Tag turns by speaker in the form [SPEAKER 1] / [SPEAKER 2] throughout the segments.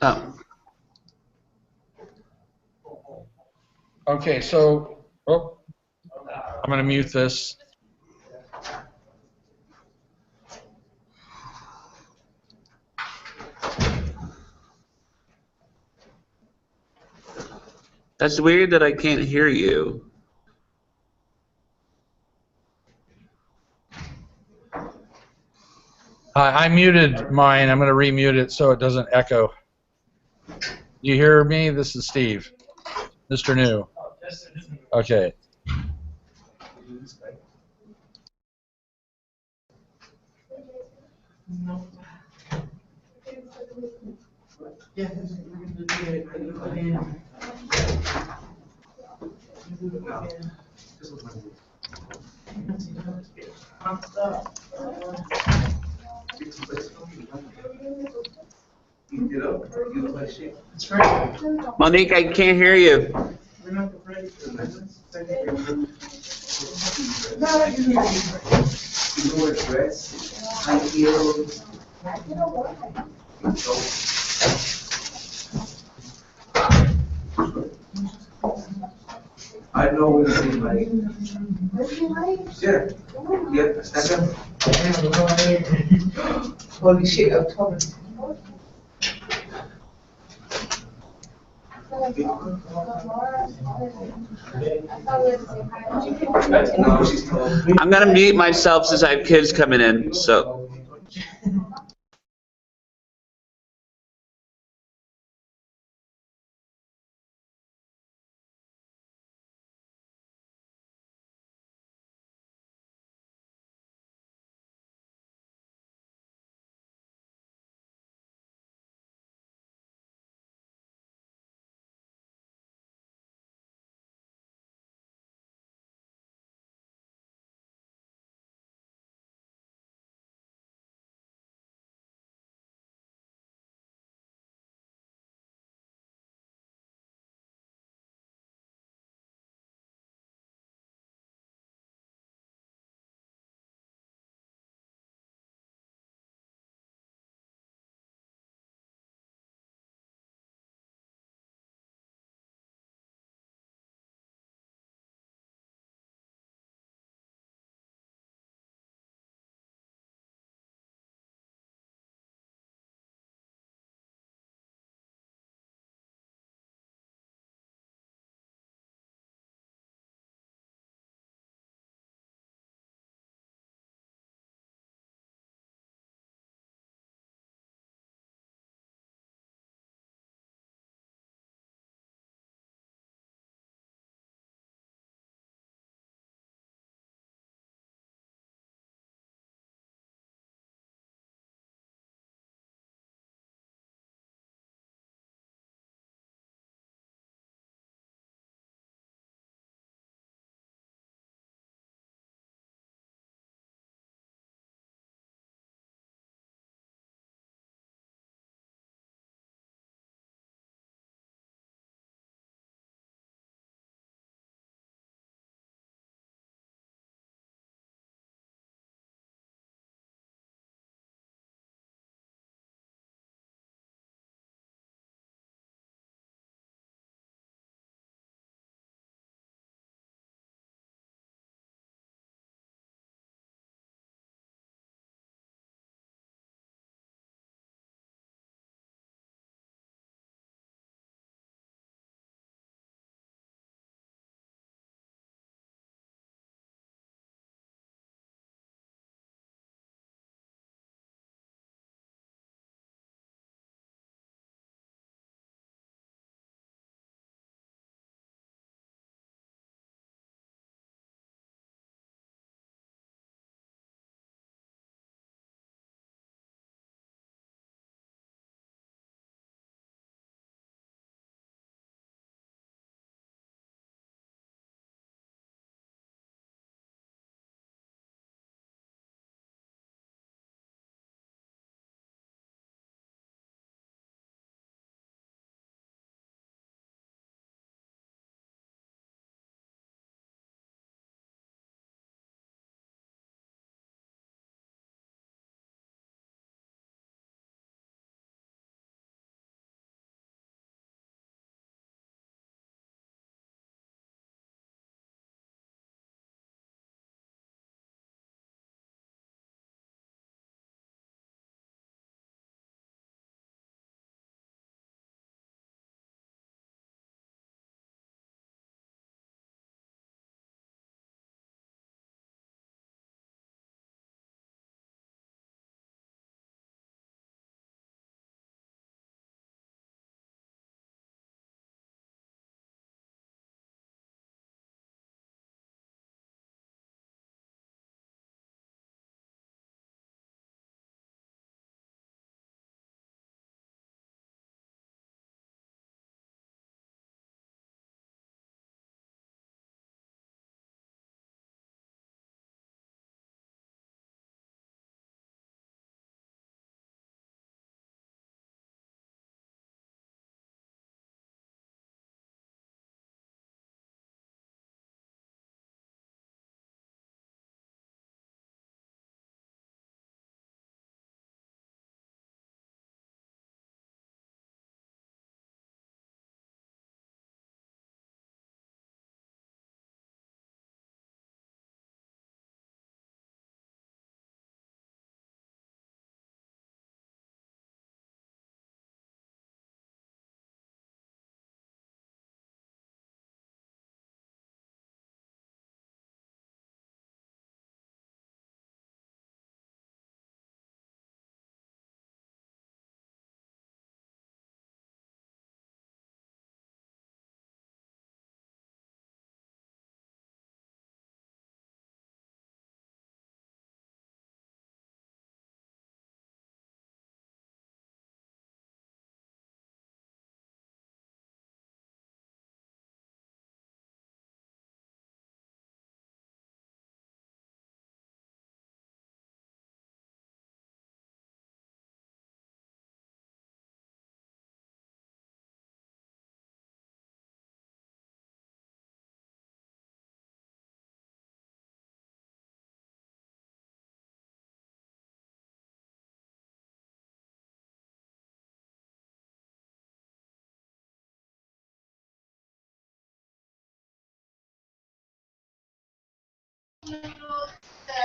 [SPEAKER 1] Oh.
[SPEAKER 2] Okay, so I'm going to mute this.
[SPEAKER 1] That's weird that I can't hear you.
[SPEAKER 2] I muted mine. I'm going to remute it so it doesn't echo. You hear me? This is Steve, Mr. New. Okay.
[SPEAKER 1] Monique, I can't hear you.
[SPEAKER 3] I know it's in like. Yeah. Yeah. Stand up. Holy shit! I'm talking.
[SPEAKER 1] I'm going to mute myself since I have kids coming in, so.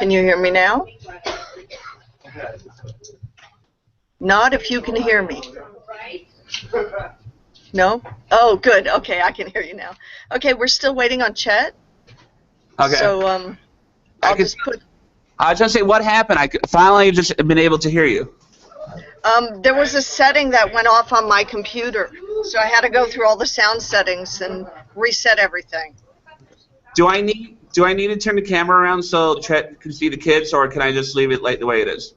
[SPEAKER 4] Can you hear me now? Not if you can hear me. No? Oh, good. Okay, I can hear you now. Okay, we're still waiting on Chet.
[SPEAKER 1] Okay.
[SPEAKER 4] So
[SPEAKER 1] I
[SPEAKER 4] I'll
[SPEAKER 1] could-
[SPEAKER 4] just put.
[SPEAKER 1] I was gonna say, what happened? Finally just been able to hear you.
[SPEAKER 4] There was a setting that went off on my computer, so I had to go through all the sound settings and reset everything.
[SPEAKER 1] Do I need to turn the camera around so Chet can see the kids, or can I just leave it like the way it is?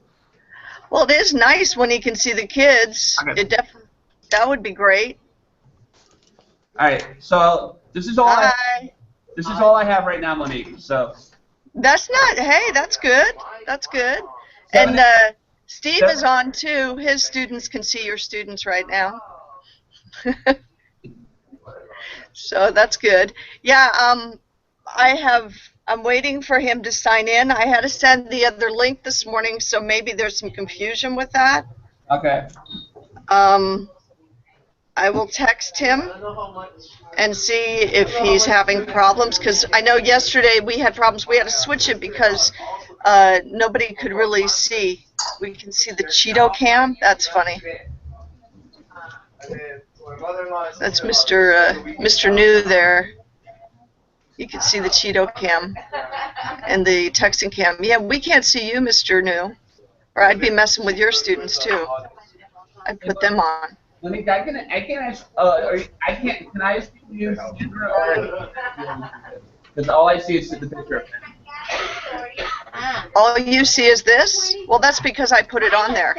[SPEAKER 4] Well, it is nice when he can see the kids.
[SPEAKER 1] Okay.
[SPEAKER 4] That would be great.
[SPEAKER 1] All right. So this is all
[SPEAKER 4] Hi.
[SPEAKER 1] this is all I have right now, Monique. So.
[SPEAKER 4] That's not. Hey, that's good. That's good. And Steve is on too. His students can see your students right now. So that's good. Yeah. I'm waiting for him to sign in. I had to send the other link this morning, so maybe there's some confusion with that.
[SPEAKER 1] Okay.
[SPEAKER 4] I will text him and see if he's having problems, because I know yesterday we had problems. We had to switch it because nobody could really see. We can see the Cheeto cam. That's funny. That's Mr. New there. You can see the Cheeto cam and the texting cam. Yeah, we can't see you, Mr. New. Or I'd be messing with your students too. I'd put them on.
[SPEAKER 1] Monique, I can't ask, can I ask you to use camera or? Because all I see is the picture.
[SPEAKER 4] All you see is this? Well, that's because I put it on there.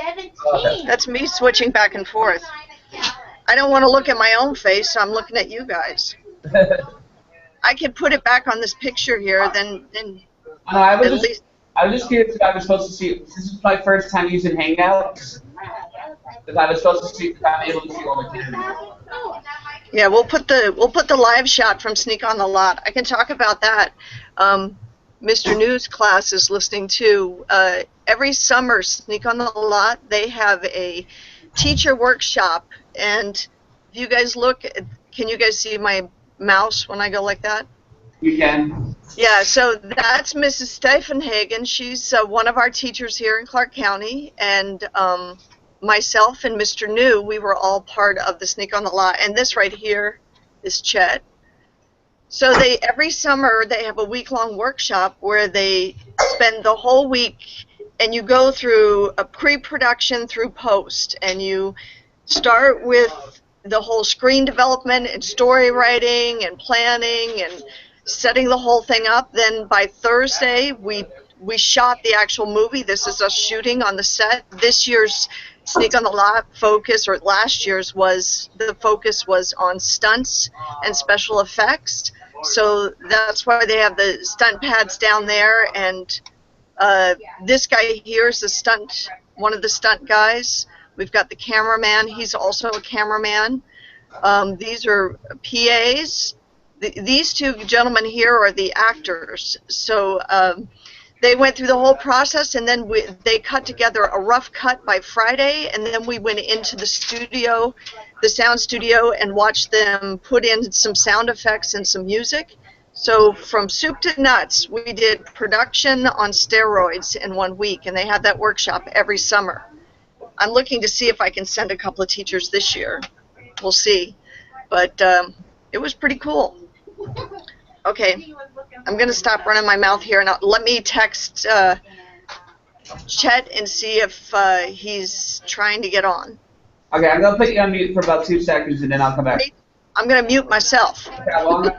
[SPEAKER 1] Okay.
[SPEAKER 4] That's me switching back and forth. I don't want to look at my own face, so I'm looking at you guys. I could put it back on this picture here, then
[SPEAKER 1] I
[SPEAKER 4] at
[SPEAKER 1] was
[SPEAKER 4] least.
[SPEAKER 1] just curious if I was supposed to see. This is my first time using Hangouts. If I was supposed to see, if I'm able to see all the cameras.
[SPEAKER 4] Yeah, we'll put the live shot from Sneak on the Lot. I can talk about that. Mr. New's class is listening too. Every summer, Sneak on the Lot, they have a teacher workshop, and if you guys look, can you guys see my mouse when I go like that?
[SPEAKER 1] You can.
[SPEAKER 4] Yeah, so that's Mrs. Steifenhagen. She's one of our teachers here in Clark County, and myself and Mr. New, we were all part of the Sneak on the Lot, and this right here is Chet. So every summer they have a week-long workshop where they spend the whole week, and you go through a pre-production through post, and you start with the whole screen development and story writing and planning and setting the whole thing up. Then by Thursday we shot the actual movie. This is us shooting on the set. This year's Sneak on the Lot focus, or last year's, the focus was on stunts and special effects. So that's why they have the stunt pads down there, and this guy here is one of the stunt guys. We've got the cameraman. He's also a cameraman. These are PAs. These two gentlemen here are the actors. So they went through the whole process, and then they cut together a rough cut by Friday, and then we went into the studio, the sound studio, and watched them put in some sound effects and some music. So from soup to nuts, we did production on steroids in 1 week, and they have that workshop every summer. I'm looking to see if I can send a couple of teachers this year. We'll see. But it was pretty cool. Okay, I'm going to stop running my mouth here, and let me text Chet and see if he's trying to get on.
[SPEAKER 1] Okay, I'm gonna put you on mute for about 2 seconds, and then I'll come back.
[SPEAKER 4] I'm going to mute myself.
[SPEAKER 1] How long?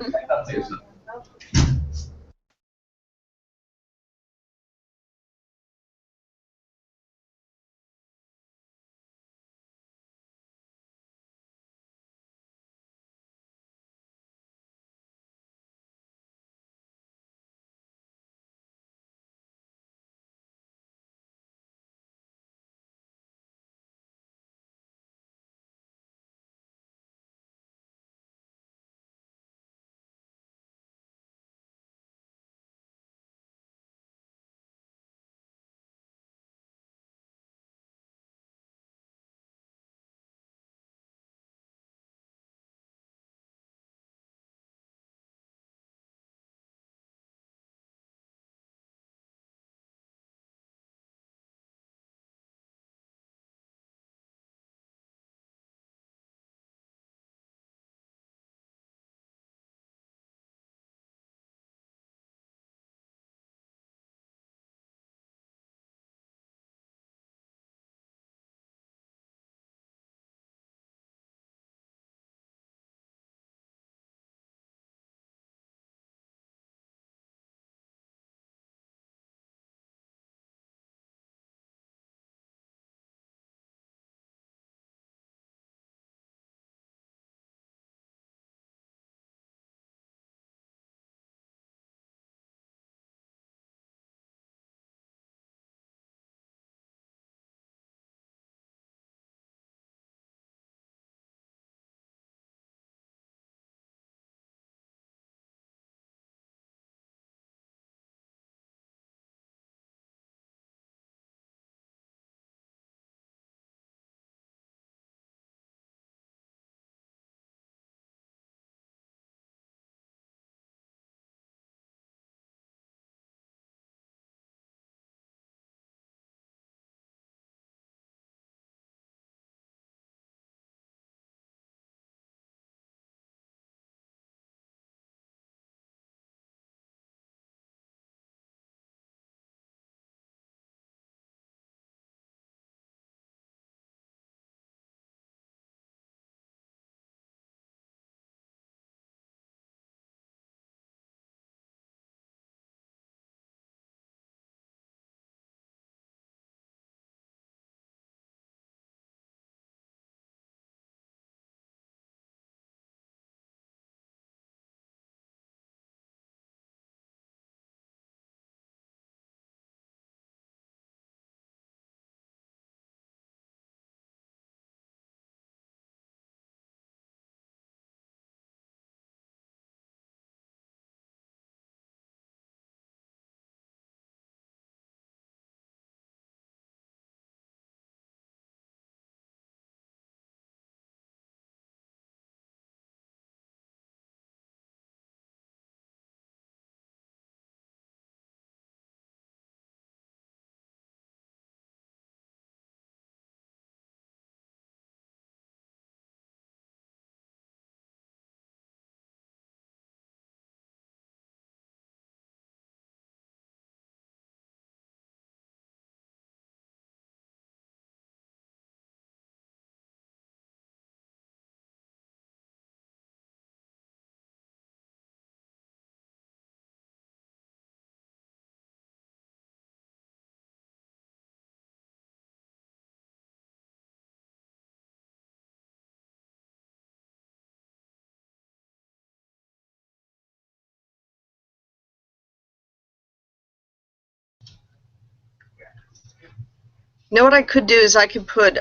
[SPEAKER 4] You know what I could do is I could put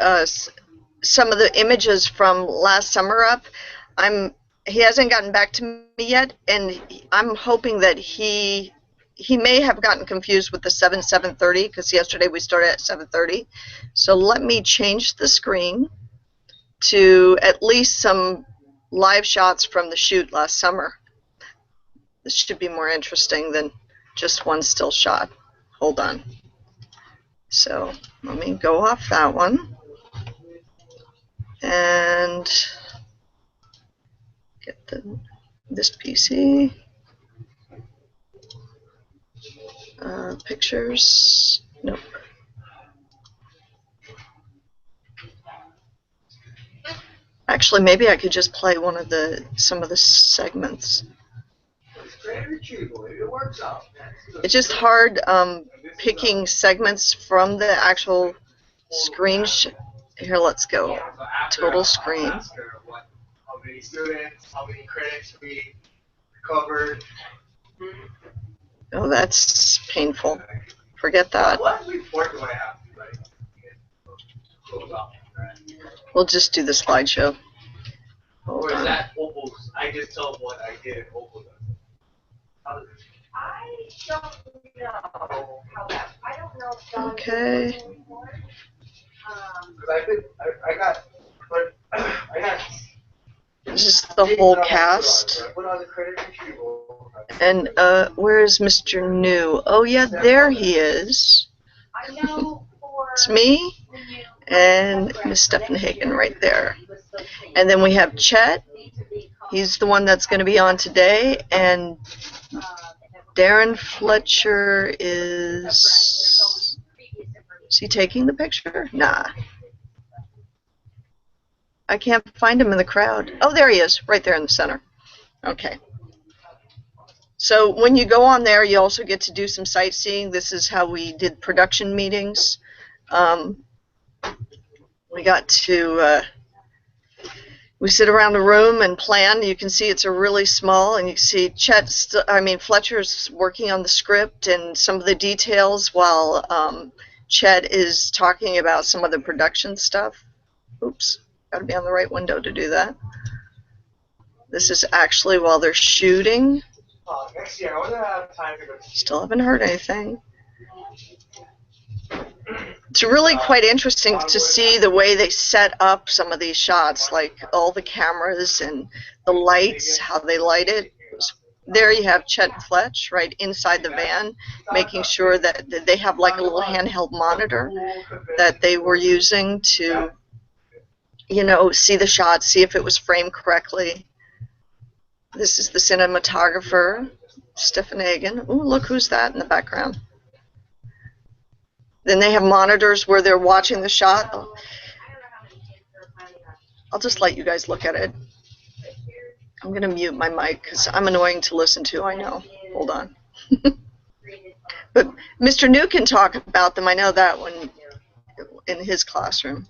[SPEAKER 4] some of the images from last summer up. He hasn't gotten back to me yet, and I'm hoping that he may have gotten confused with the 7:30 because yesterday we started at 7:30. So let me change the screen to at least some live shots from the shoot last summer. This should be more interesting than just one still shot. Hold on. So let me go off that one and get this PC. Pictures. Nope. Actually, maybe I could just play some of the segments. It's just hard picking segments from the actual screen. Here, let's go. Total screen.
[SPEAKER 3] How many students? How many credits we covered?
[SPEAKER 4] Oh, that's painful. Forget that.
[SPEAKER 3] What report do I have to write?
[SPEAKER 4] We'll just do the slideshow.
[SPEAKER 3] Or is that almost? I just tell them what I did almost.
[SPEAKER 5] I don't know how that. I don't know if John.
[SPEAKER 4] Okay.
[SPEAKER 3] Because I got.
[SPEAKER 4] This is the whole cast. And where is Mr. New? Oh yeah, there he is. It's me and Miss Stephenhagen right there. And then we have Chet. He's the one that's going to be on today. And Darren Fletcher is he taking the picture? Nah. I can't find him in the crowd. Oh, there he is, right there in the center. Okay. So when you go on there, you also get to do some sightseeing. This is how we did production meetings. We got to we sit around a room and plan. You can see it's a really small, and you can see Fletcher's working on the script and some of the details while Chet is talking about some of the production stuff. Oops. Got to be on the right window to do that. This is actually while they're shooting.
[SPEAKER 3] Next year, I want to have time to go.
[SPEAKER 4] Still haven't heard anything. It's really quite interesting to see the way they set up some of these shots, like all the cameras and the lights, how they light it. There you have Chet and Fletch right inside the van, making sure that they have like a little handheld monitor that they were using to, you know, see the shot, see if it was framed correctly. This is the cinematographer, Stephenhagen. Ooh, look who's that in the background. Then they have monitors where they're watching the shot. I'll just let you guys look at it. I'm going to mute my mic because I'm annoying to listen to, I know. Hold on. But Mr. New can talk about them. I know that one in his classroom.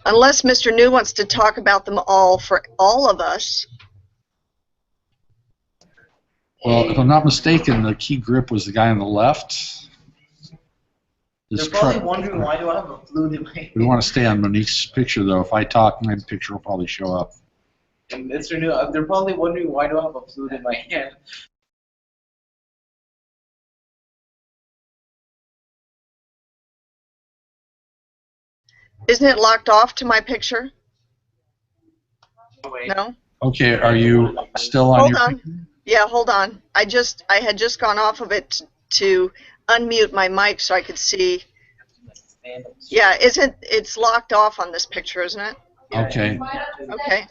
[SPEAKER 4] Unless Mr. New wants to talk about them all for all of us.
[SPEAKER 2] Well, if I'm not mistaken, the key grip was the guy on the left.
[SPEAKER 6] They're probably wondering why do I have a fluid in my
[SPEAKER 2] We want to stay on Monique's picture, though. If I talk, my picture will probably show up.
[SPEAKER 6] And Mr. New, they're probably wondering why do I have a fluid in my hand.
[SPEAKER 4] Isn't it locked off to my picture? No?
[SPEAKER 2] Okay, are you still on
[SPEAKER 4] Hold
[SPEAKER 2] your
[SPEAKER 4] on.
[SPEAKER 2] picture?
[SPEAKER 4] Yeah, hold on. I had just gone off of it to unmute my mic so I could see. Yeah, it's locked off on this picture, isn't it?
[SPEAKER 2] Okay.
[SPEAKER 4] Okay.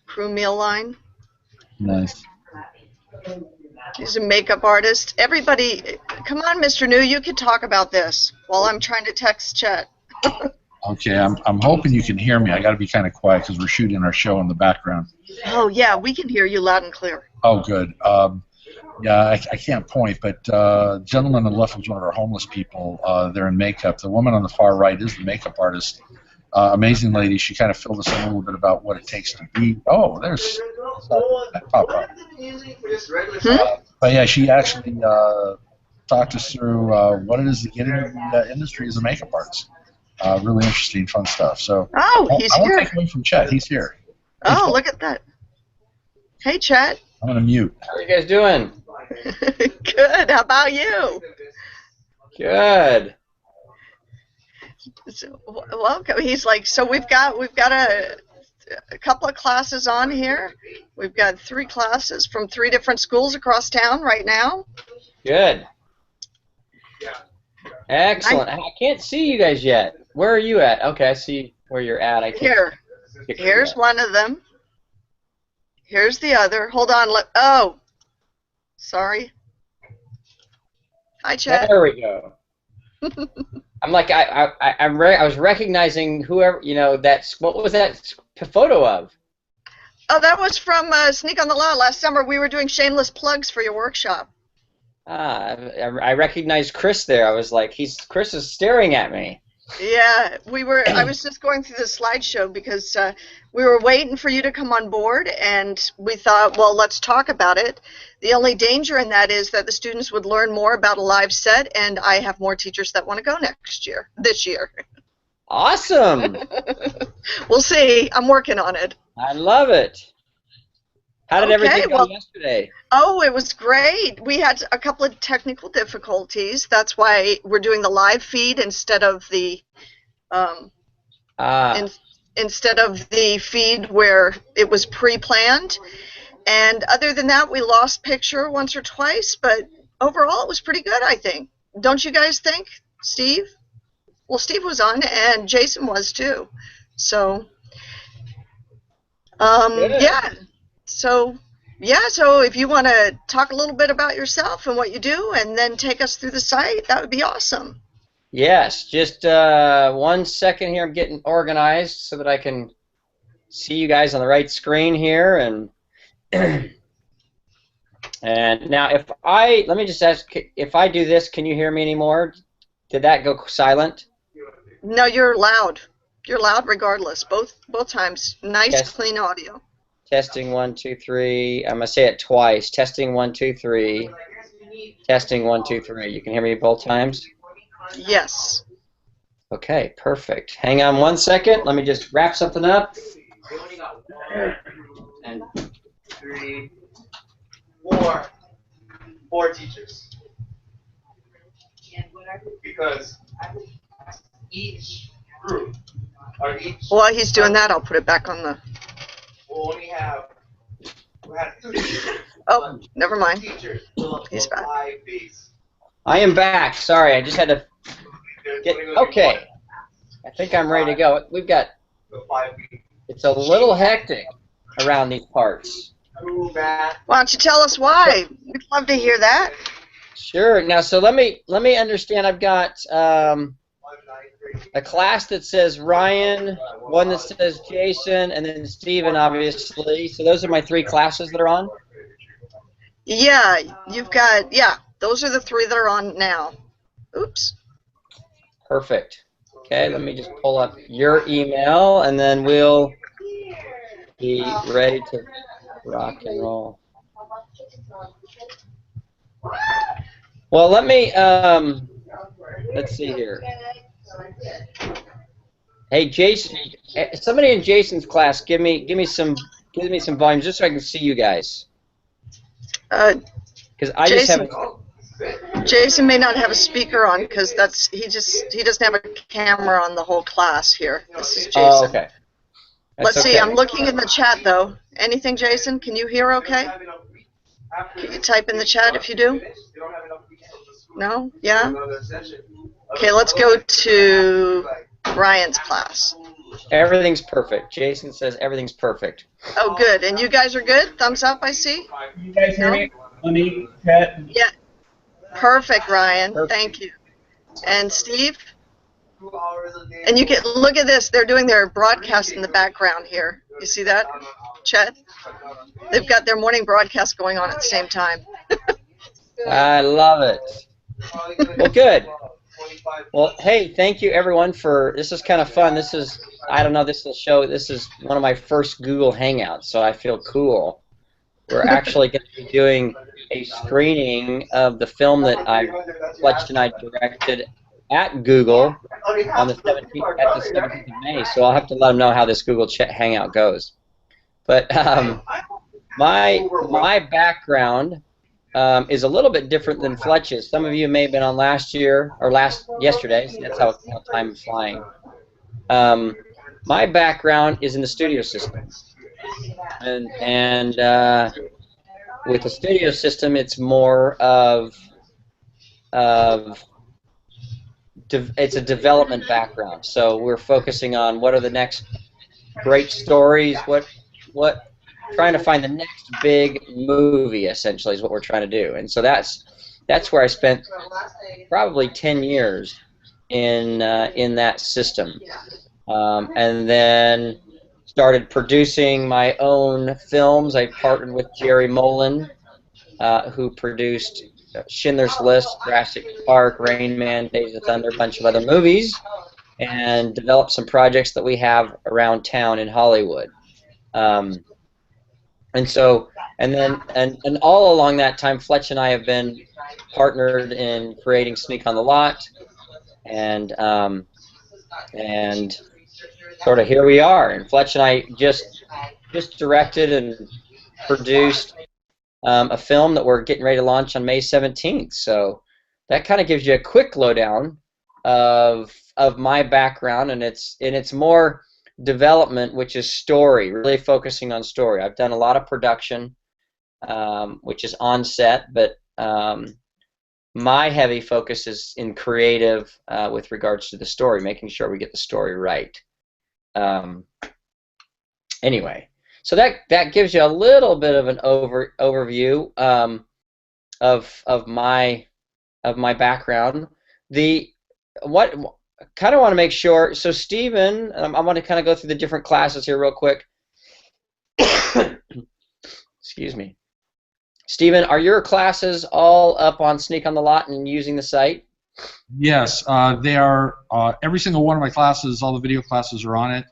[SPEAKER 4] Crew meal line.
[SPEAKER 2] Nice.
[SPEAKER 4] He's a makeup artist. Everybody, come on, Mr. New, you can talk about this while I'm trying to text Chet.
[SPEAKER 2] Okay, I'm hoping you can hear me. I got to be kind of quiet because we're shooting our show in the background.
[SPEAKER 4] Oh, yeah, we can hear you loud and clear.
[SPEAKER 2] Oh, good. Yeah, I can't point, but the gentleman on the left was one of our homeless people. They're in makeup. The woman on the far right is the makeup artist. Amazing lady. She kind of filled us in a little bit about what it takes to be. Oh, there's pop up. But yeah, she actually talked us through what it is to get into the industry as a makeup artist. Really interesting, fun stuff. So
[SPEAKER 4] He's
[SPEAKER 2] I won't
[SPEAKER 4] here.
[SPEAKER 2] take away from Chet. He's here.
[SPEAKER 4] Oh, look at that. Hey, Chet.
[SPEAKER 2] I'm going to mute.
[SPEAKER 7] How are you guys doing?
[SPEAKER 4] Good. How about you?
[SPEAKER 7] Good.
[SPEAKER 4] So, welcome. He's like, so we've got a couple of classes on here. We've got 3 classes from 3 different schools across town right now.
[SPEAKER 7] Good. Excellent. I can't see you guys yet. Where are you at? Okay, I see where you're at. I can't.
[SPEAKER 4] Here's one of them. Here's the other. Hold on. Oh, sorry. Hi, Chet.
[SPEAKER 7] There we go. I'm like I was recognizing whoever, you know, what was that photo of?
[SPEAKER 4] Oh, that was from Sneak on the Law last summer. We were doing shameless plugs for your workshop.
[SPEAKER 7] I recognized Chris there. I was like, Chris is staring at me.
[SPEAKER 4] Yeah, I was just going through the slideshow because we were waiting for you to come on board, and we thought, well, let's talk about it. The only danger in that is that the students would learn more about a live set, and I have more teachers that want to go this year.
[SPEAKER 7] Awesome.
[SPEAKER 4] We'll see. I'm working on it.
[SPEAKER 7] I love it. How did everything go yesterday?
[SPEAKER 4] Oh, it was great. We had a couple of technical difficulties. That's why we're doing the live feed instead of the instead of the feed where it was pre-planned. And other than that, we lost picture once or twice, but overall it was pretty good, I think. Don't you guys think, Steve? Well, Steve was on, and Jason was too. So, yeah. So if you want to talk a little bit about yourself and what you do, and then take us through the site, that would be awesome.
[SPEAKER 7] Yes, just 1 second here. I'm getting organized so that I can see you guys on the right screen here. And and now, let me just ask, if I do this, can you hear me anymore? Did that go silent?
[SPEAKER 4] No, you're loud. You're loud regardless. Both times. Nice, clean audio.
[SPEAKER 7] Testing 1 2 3. I'm gonna say it twice. Testing 1 2 3. Testing 1 2 3. You can hear me both times?
[SPEAKER 4] Yes.
[SPEAKER 7] Okay, perfect. Hang on 1 second. Let me just wrap something up.
[SPEAKER 3] And 3, 4 teachers. Because each group or each.
[SPEAKER 4] While he's doing that, I'll put it back on the.
[SPEAKER 3] We'll only have. We have 2 teachers.
[SPEAKER 4] Oh, never mind.
[SPEAKER 3] Teachers.
[SPEAKER 4] He's back.
[SPEAKER 7] I am back. Sorry, I just had to get. Okay. I think I'm ready to go. We've got. It's a little hectic around these parts.
[SPEAKER 4] Why don't you tell us why? We'd love to hear that.
[SPEAKER 7] Sure. Now, so let me understand. I've got a class that says Ryan, one that says Jason, and then Steven, obviously. So those are my 3 classes that are on?
[SPEAKER 4] Yeah, you've got, those are the 3 that are on now. Oops.
[SPEAKER 7] Perfect. Okay, let me just pull up your email, and then we'll be ready to rock and roll. Well, let me, let's see here. Hey, Jason, somebody in Jason's class, give me some volume just so I can see you guys. Because I just have.
[SPEAKER 4] Jason may not have a speaker on because he doesn't have a camera on the whole class here. This is Jason.
[SPEAKER 7] Oh, okay.
[SPEAKER 4] Let's see. I'm looking in the chat though. Anything, Jason? Can you hear? Okay. Can you type in the chat if you do? No? Yeah? Okay, let's go to Ryan's class.
[SPEAKER 7] Everything's perfect. Jason says everything's perfect.
[SPEAKER 4] Oh, good. And you guys are good? Thumbs up, I see.
[SPEAKER 1] You guys hear me? Let me, Chet.
[SPEAKER 4] Yeah. Perfect, Ryan.
[SPEAKER 7] Perfect.
[SPEAKER 4] Thank you. And Steve? And you can look at this. They're doing their broadcast in the background here. You see that, Chet? They've got their morning broadcast going on at the same time.
[SPEAKER 7] I love it. Well, good. Well, hey, thank you everyone this is kind of fun. This is, I don't know, this is one of my first Google Hangouts, so I feel cool. we're actually going to be doing a screening of the film that Fletch and I directed at Google on the 17th, at the 17th of May. So I'll have to let them know how this Google Hangout goes. But my background is a little bit different than Fletch's. Some of you may have been on yesterday. So that's how time is flying. My background is in the studio system, and with the studio system, it's more of it's a development background. So we're focusing on what are the next great stories, what trying to find the next big movie, essentially, is what we're trying to do. And so that's where I spent probably 10 years in that system, and then started producing my own films. I partnered with Jerry Molin, who produced Schindler's List, Jurassic Park, Rain Man, Days of Thunder, a bunch of other movies, and developed some projects that we have around town in Hollywood. And all along that time, Fletch and I have been partnered in creating Sneak on the Lot, and sort of here we are. And Fletch and I just directed and produced a film that we're getting ready to launch on May 17th. So that kind of gives you a quick lowdown of my background, and it's more development, which is story, really focusing on story. I've done a lot of production, which is on set, but my heavy focus is in creative with regards to the story, making sure we get the story right. Anyway, so that gives you a little bit of an overview of my background. Kind of want to make sure. So Stephen, I want to kind of go through the different classes here real quick. Excuse me. Stephen, are your classes all up on Sneak on the Lot and using the site?
[SPEAKER 2] Yes, they are. Every single one of my classes, all the video classes are on it,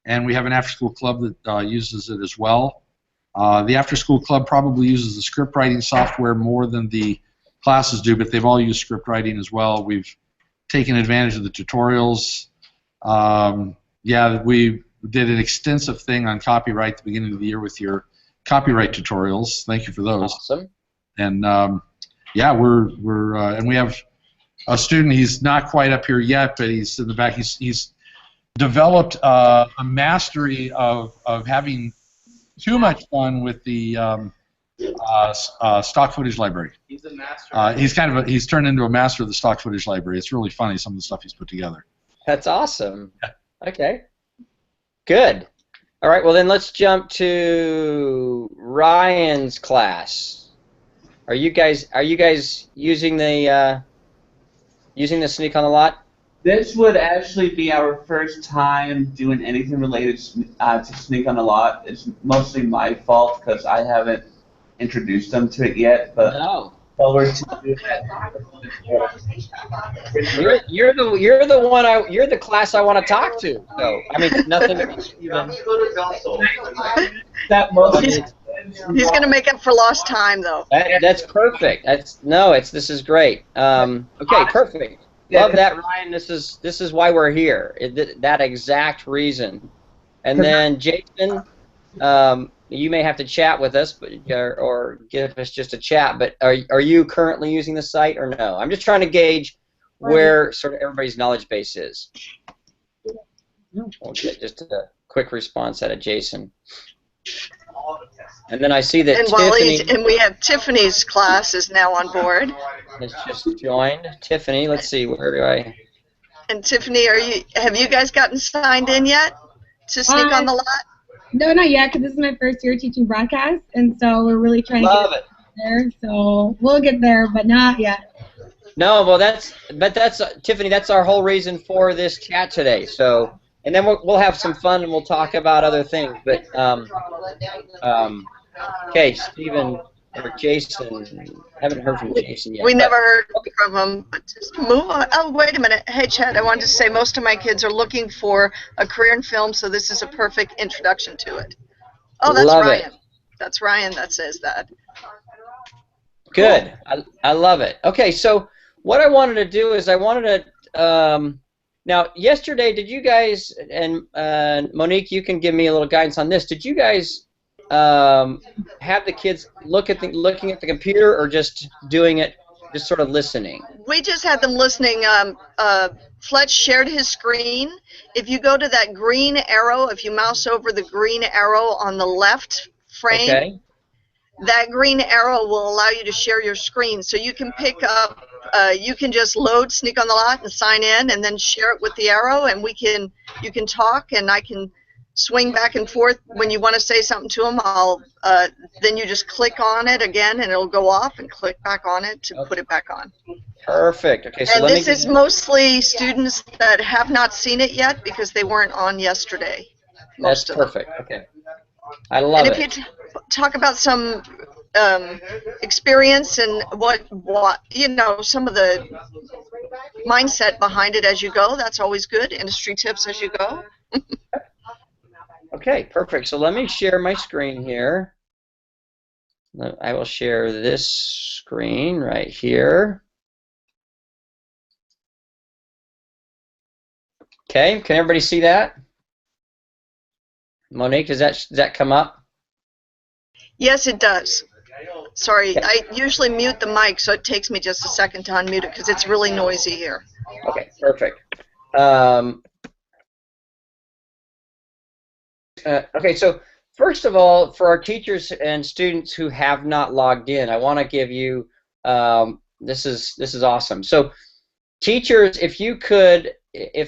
[SPEAKER 2] and we have an after-school club that uses it as well. The after-school club probably uses the script writing software more than the classes do, but they've all used script writing as well. We've taken advantage of the tutorials. Yeah, we did an extensive thing on copyright at the beginning of the year with your copyright tutorials. Thank you for those.
[SPEAKER 7] Awesome.
[SPEAKER 2] And yeah, and we have a student. He's not quite up here yet, but he's in the back. He's developed a mastery of having too much fun with the stock footage library.
[SPEAKER 6] He's a master.
[SPEAKER 2] He's turned into a master of the stock footage library. It's really funny, some of the stuff he's put together.
[SPEAKER 7] That's awesome. Okay. Good. All right. Well, then let's jump to Ryan's class. Are you guys using the Sneak on the Lot?
[SPEAKER 1] This would actually be our first time doing anything related to Sneak on the Lot. It's mostly my fault because I haven't introduced them to it yet. But
[SPEAKER 7] No.
[SPEAKER 1] well, we're to do that.
[SPEAKER 7] You're the class I want to talk to. So I mean, nothing.
[SPEAKER 1] That mostly.
[SPEAKER 4] He's going to make up for lost time, though.
[SPEAKER 7] That's perfect. This is great. Okay, perfect. Love that, Ryan. This is why we're here. That exact reason. And then Jason, you may have to chat with us, or give us just a chat. But are you currently using the site or no? I'm just trying to gauge where sort of everybody's knowledge base is. We'll get just a quick response out of Jason. And then I see that Tiffany.
[SPEAKER 4] We have Tiffany's class is now on board.
[SPEAKER 7] Has just joined. Tiffany, let's see, where do I?
[SPEAKER 4] And Tiffany, have you guys gotten signed in yet to Sneak on the Lot?
[SPEAKER 8] No, not yet, because this is my first year teaching broadcast, and so we're really trying to get there. So we'll get there, but not yet.
[SPEAKER 7] No, well, that's Tiffany. That's our whole reason for this chat today. So, and then we'll have some fun and we'll talk about other things. But okay, Stephen or Jason. Haven't heard from Jason yet.
[SPEAKER 4] We never heard from him. But just move on. Oh, wait a minute. Hey, Chet, I wanted to say most of my kids are looking for a career in film, so this is a perfect introduction to it. Oh, that's
[SPEAKER 7] Love
[SPEAKER 4] Ryan.
[SPEAKER 7] it.
[SPEAKER 4] That's Ryan that says that.
[SPEAKER 7] Good. I love it. Okay, so what I wanted to do is I wanted to now yesterday did you guys and Monique, you can give me a little guidance on this. Did you guys have the kids looking at the computer or just doing it, just sort of listening?
[SPEAKER 4] We just had them listening. Fletch shared his screen. If you go to that green arrow, if you mouse over the green arrow on the left frame,
[SPEAKER 7] Okay.
[SPEAKER 4] that green arrow will allow you to share your screen. So you can pick up, you can just load Sneak on the Lot and sign in and then share it with the arrow, and you can talk, and I can swing back and forth. When you want to say something to them, then you just click on it again and it'll go off, and click back on it to put it back on.
[SPEAKER 7] Perfect. Okay, so
[SPEAKER 4] and this is mostly students that have not seen it yet because they weren't on yesterday.
[SPEAKER 7] That's perfect. Okay. I love it.
[SPEAKER 4] And if you talk about some experience and what some of the mindset behind it as you go, that's always good. Industry tips as you go.
[SPEAKER 7] Okay, perfect. So let me share my screen here. I will share this screen right here. Okay, can everybody see that? Monique, does that come up?
[SPEAKER 4] Yes, it does. Sorry, I usually mute the mic, so it takes me just a second to unmute it because it's really noisy here.
[SPEAKER 7] Okay, perfect. Okay, so first of all, for our teachers and students who have not logged in, I want to give you this is awesome. So teachers, if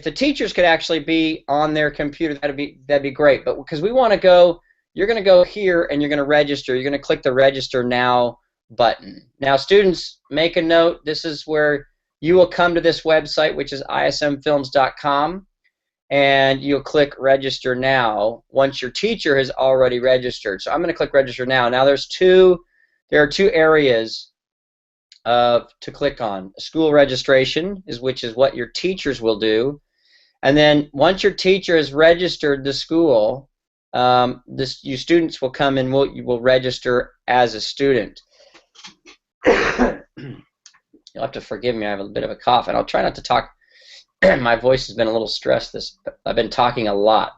[SPEAKER 7] the teachers could actually be on their computer, that'd be great. But because we want to go, you're going to go here and you're going to register. You're going to click the Register Now button. Now, students, make a note. This is where you will come to this website, which is ismfilms.com, and you'll click Register Now once your teacher has already registered. So I'm going to click Register Now. Now, there are two areas to click on. School registration, which is what your teachers will do. And then once your teacher has registered the school, you students will come and you will register as a student. You'll have to forgive me, I have a bit of a cough, and I'll try not to talk. My voice has been a little stressed. I've been talking a lot.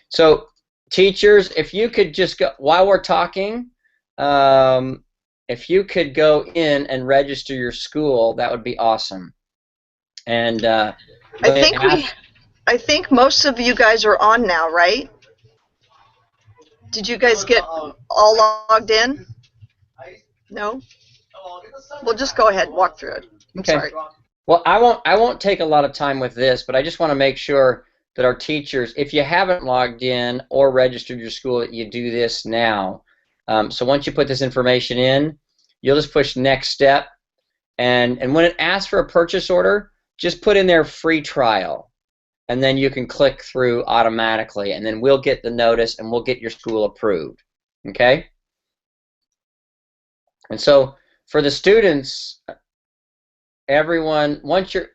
[SPEAKER 7] So teachers, if you could just go, while we're talking, if you could go in and register your school, that would be awesome. And
[SPEAKER 4] I think most of you guys are on now, right? Did you guys get all logged in? No? Well, just go ahead, walk through it. I'm sorry.
[SPEAKER 7] Well, I won't take a lot of time with this, but I just want to make sure that our teachers, if you haven't logged in or registered your school, that you do this now. So once you put this information in, you'll just push Next Step, and when it asks for a purchase order, just put in there free trial, and then you can click through automatically, and then we'll get the notice and we'll get your school approved. Okay? And so for the students, everyone, once your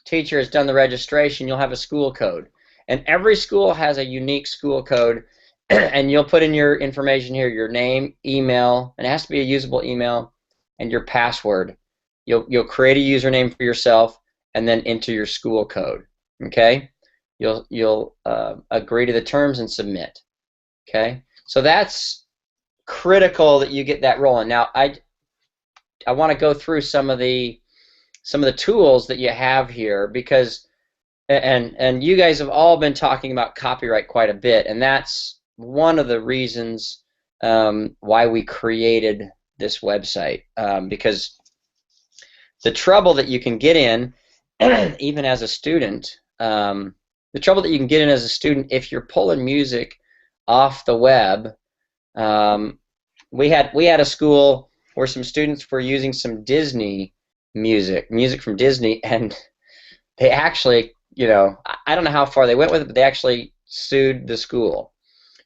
[SPEAKER 7] teacher has done the registration, you'll have a school code, and every school has a unique school code. And you'll put in your information here, your name, email, and it has to be a usable email, and your password. You'll create a username for yourself and then enter your school code. Okay? You'll agree to the terms and submit. Okay? So that's critical that you get that rolling. Now I want to go through some of the tools that you have here, because and you guys have all been talking about copyright quite a bit, and that's one of the reasons why we created this website, because the trouble that you can get in, even as a student, if you're pulling music off the web, we had a school where some students were using some Disney music from Disney, and they actually, I don't know how far they went with it, but they actually sued the school.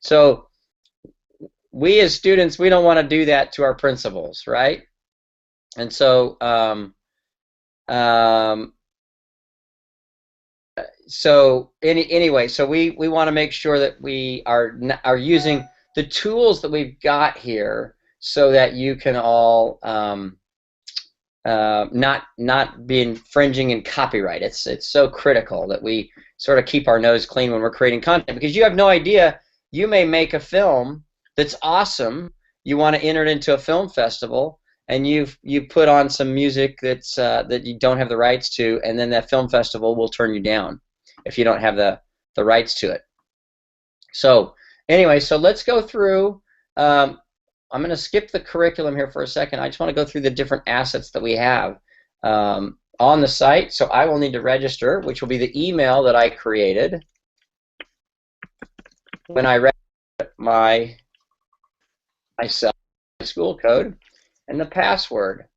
[SPEAKER 7] So we as students, we don't want to do that to our principals, right? And so anyway, so we want to make sure that we are using the tools that we've got here so that you can all not be infringing in copyright. It's so critical that we sort of keep our nose clean when we're creating content, because you have no idea. You may make a film that's awesome. You want to enter it into a film festival, and you put on some music that's that you don't have the rights to, and then that film festival will turn you down if you don't have the rights to it. So anyway, so let's go through. I'm going to skip the curriculum here for a second. I just want to go through the different assets that we have on the site. So I will need to register, which will be the email that I created when I registered myself, my school code, and the password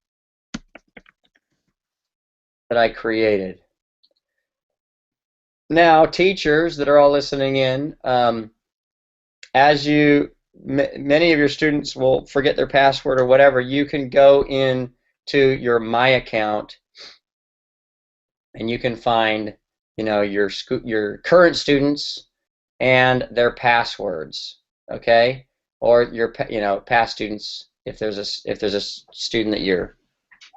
[SPEAKER 7] that I created. Now, teachers that are all listening in, many of your students will forget their password or whatever, you can go in to your My Account and you can find, your current students and their passwords, okay? Or your past students if there's a student that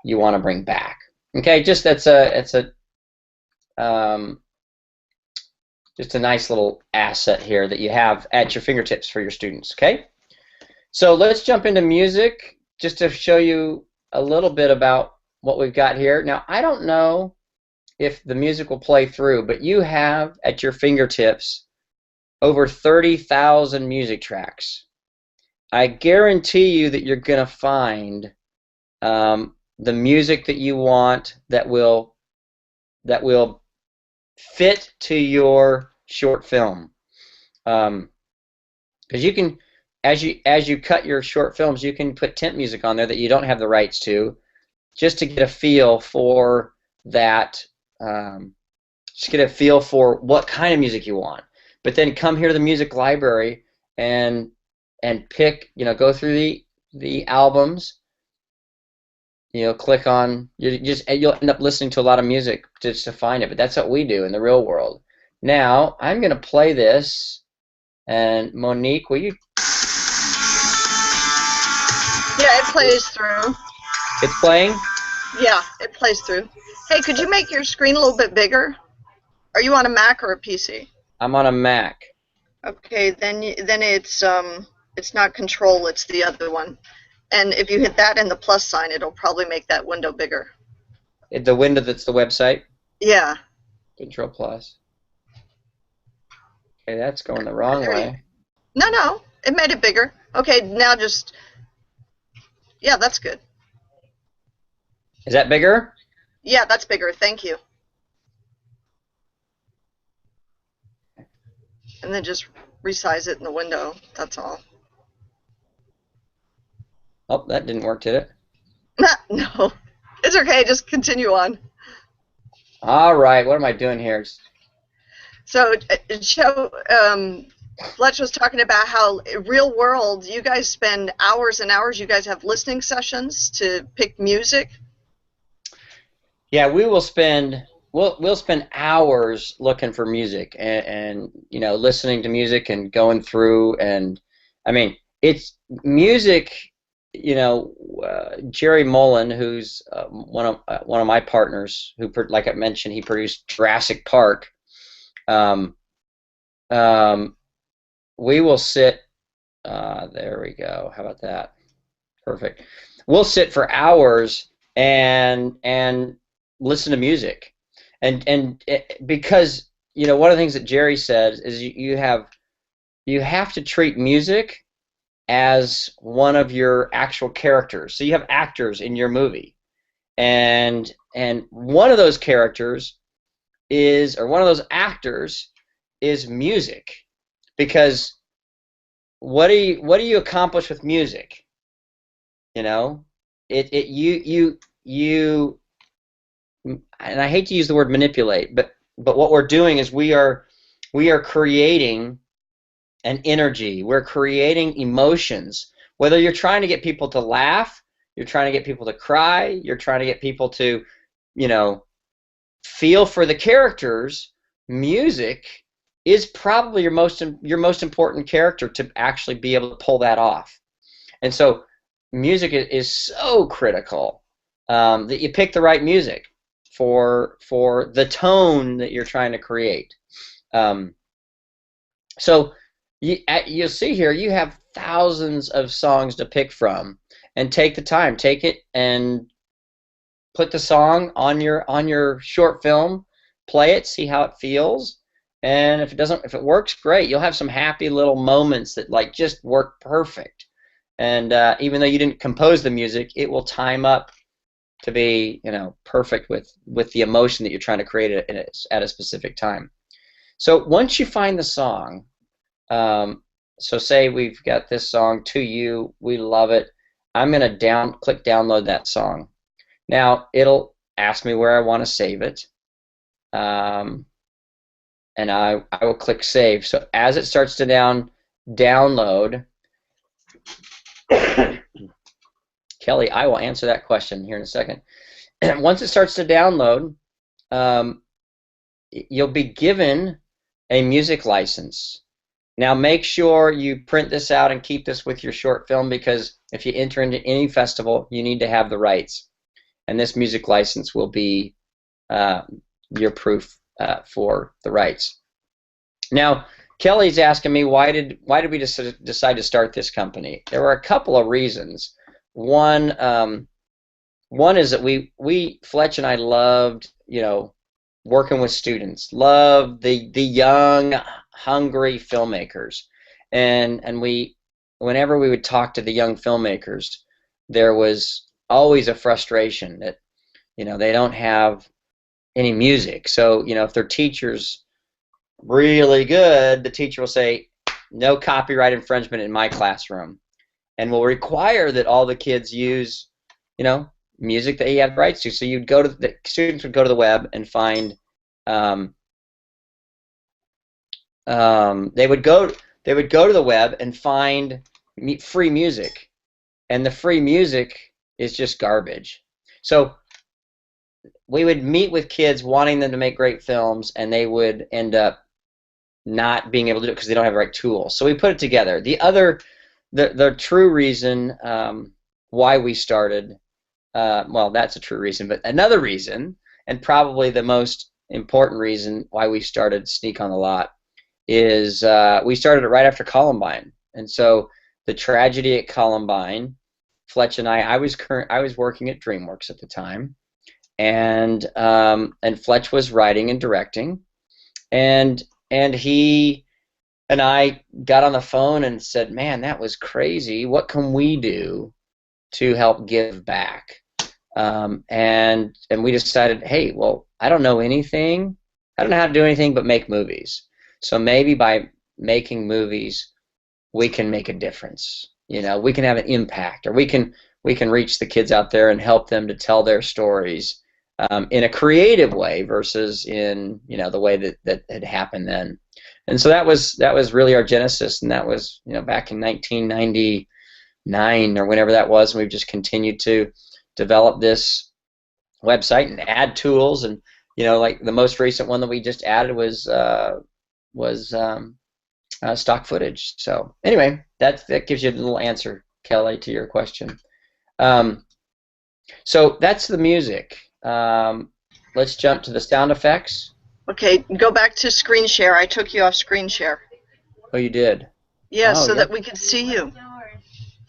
[SPEAKER 7] you want to bring back. Okay, just it's a just a nice little asset here that you have at your fingertips for your students, okay? So let's jump into music just to show you a little bit about what we've got here. Now, I don't know if the music will play through, but you have at your fingertips over 30,000 music tracks. I guarantee you that you're going to find the music that you want that will fit to your short film, because you can, as you cut your short films, you can put temp music on there that you don't have the rights to, just to get a feel for that. Just get a feel for what kind of music you want. But then come here to the music library and pick. Go through the albums. Click on, you'll end up listening to a lot of music just to find it, but that's what we do in the real world. Now, I'm going to play this, and Monique, will you?
[SPEAKER 4] Yeah, it plays through.
[SPEAKER 7] It's playing?
[SPEAKER 4] Yeah, it plays through. Hey, could you make your screen a little bit bigger? Are you on a Mac or a PC?
[SPEAKER 7] I'm on a Mac.
[SPEAKER 4] Okay, then it's not Control, it's the other one. And if you hit that and the plus sign, it'll probably make that window bigger.
[SPEAKER 7] The window that's the website?
[SPEAKER 4] Yeah.
[SPEAKER 7] Control plus. Okay, that's going the wrong way.
[SPEAKER 4] No, it made it bigger. Okay, now just, yeah, that's good.
[SPEAKER 7] Is that bigger?
[SPEAKER 4] Yeah, that's bigger, thank you. And then just resize it in the window, that's all.
[SPEAKER 7] Oh, that didn't work, did it?
[SPEAKER 4] No, it's okay, just continue on.
[SPEAKER 7] All right, what am I doing here?
[SPEAKER 4] So, Fletch was talking about how real world, you guys spend hours and hours, you guys have listening sessions to pick music.
[SPEAKER 7] Yeah, we'll spend hours looking for music and listening to music and going through, and I mean, it's music. Jerry Mullen, who's one of my partners, who, like I mentioned, he produced Jurassic Park. We will sit. There we go. How about that? Perfect. We'll sit for hours and listen to music, and because one of the things that Jerry said is you have to treat music as one of your actual characters. So you have actors in your movie, and one of those characters one of those actors is music, because what do you accomplish with music? You and I hate to use the word manipulate, but what we're doing is we are creating an energy. We're creating emotions. Whether you're trying to get people to laugh, you're trying to get people to cry, you're trying to get people to, feel for the characters, music is probably your most important character to actually be able to pull that off. And so music is so critical, that you pick the right music for the tone that you're trying to create. So you'll see here you have thousands of songs to pick from, and take the time, take it and put the song on your short film, play it, see how it feels, and if it works, great. You'll have some happy little moments that like just work perfect. And even though you didn't compose the music, it will time up to be, perfect with the emotion that you're trying to create at a specific time. So once you find the song, so say we've got this song, To You, we love it. I'm going to click download that song. Now it'll ask me where I want to save it, and I will click save. So as it starts to download, Kelly, I will answer that question here in a second. Once it starts to download, you'll be given a music license. Now make sure you print this out and keep this with your short film, because if you enter into any festival, you need to have the rights. And this music license will be your proof for the rights. Now, Kelly's asking me, why did we decide to start this company? There were a couple of reasons. One is that we Fletch and I loved, working with students, loved the young, hungry filmmakers, and whenever we would talk to the young filmmakers, there was always a frustration that they don't have any music. So if their teacher's really good, the teacher will say, no copyright infringement in my classroom, and will require that all the kids use music that he had rights to. So the students would go to the web and find they would go to the web and find free music, and the free music is just garbage. So we would meet with kids wanting them to make great films, and they would end up not being able to do it because they don't have the right tools. So we put it together. The true reason why we started, well, that's a true reason, but another reason, and probably the most important reason why we started Sneak on the Lot, is we started it right after Columbine. And so the tragedy at Columbine, Fletch and I was working at DreamWorks at the time, and Fletch was writing and directing, and he and I got on the phone and said, man, that was crazy. What can we do to help give back? And we decided, hey, well, I don't know anything. I don't know how to do anything but make movies. So maybe by making movies, we can make a difference. We can have an impact, or we can reach the kids out there and help them to tell their stories in a creative way versus in the way that had happened then. And so that was really our genesis, and that was back in 1999 or whenever that was. And we've just continued to develop this website and add tools, and like the most recent one that we just added was stock footage. So anyway, that gives you a little answer, Kelly, to your question. So that's the music. Let's jump to the sound effects.
[SPEAKER 4] Okay, go back to screen share. I took you off screen share.
[SPEAKER 7] Oh, you did?
[SPEAKER 4] Yeah,
[SPEAKER 7] Oh,
[SPEAKER 4] so
[SPEAKER 7] yeah.
[SPEAKER 4] that we could see you.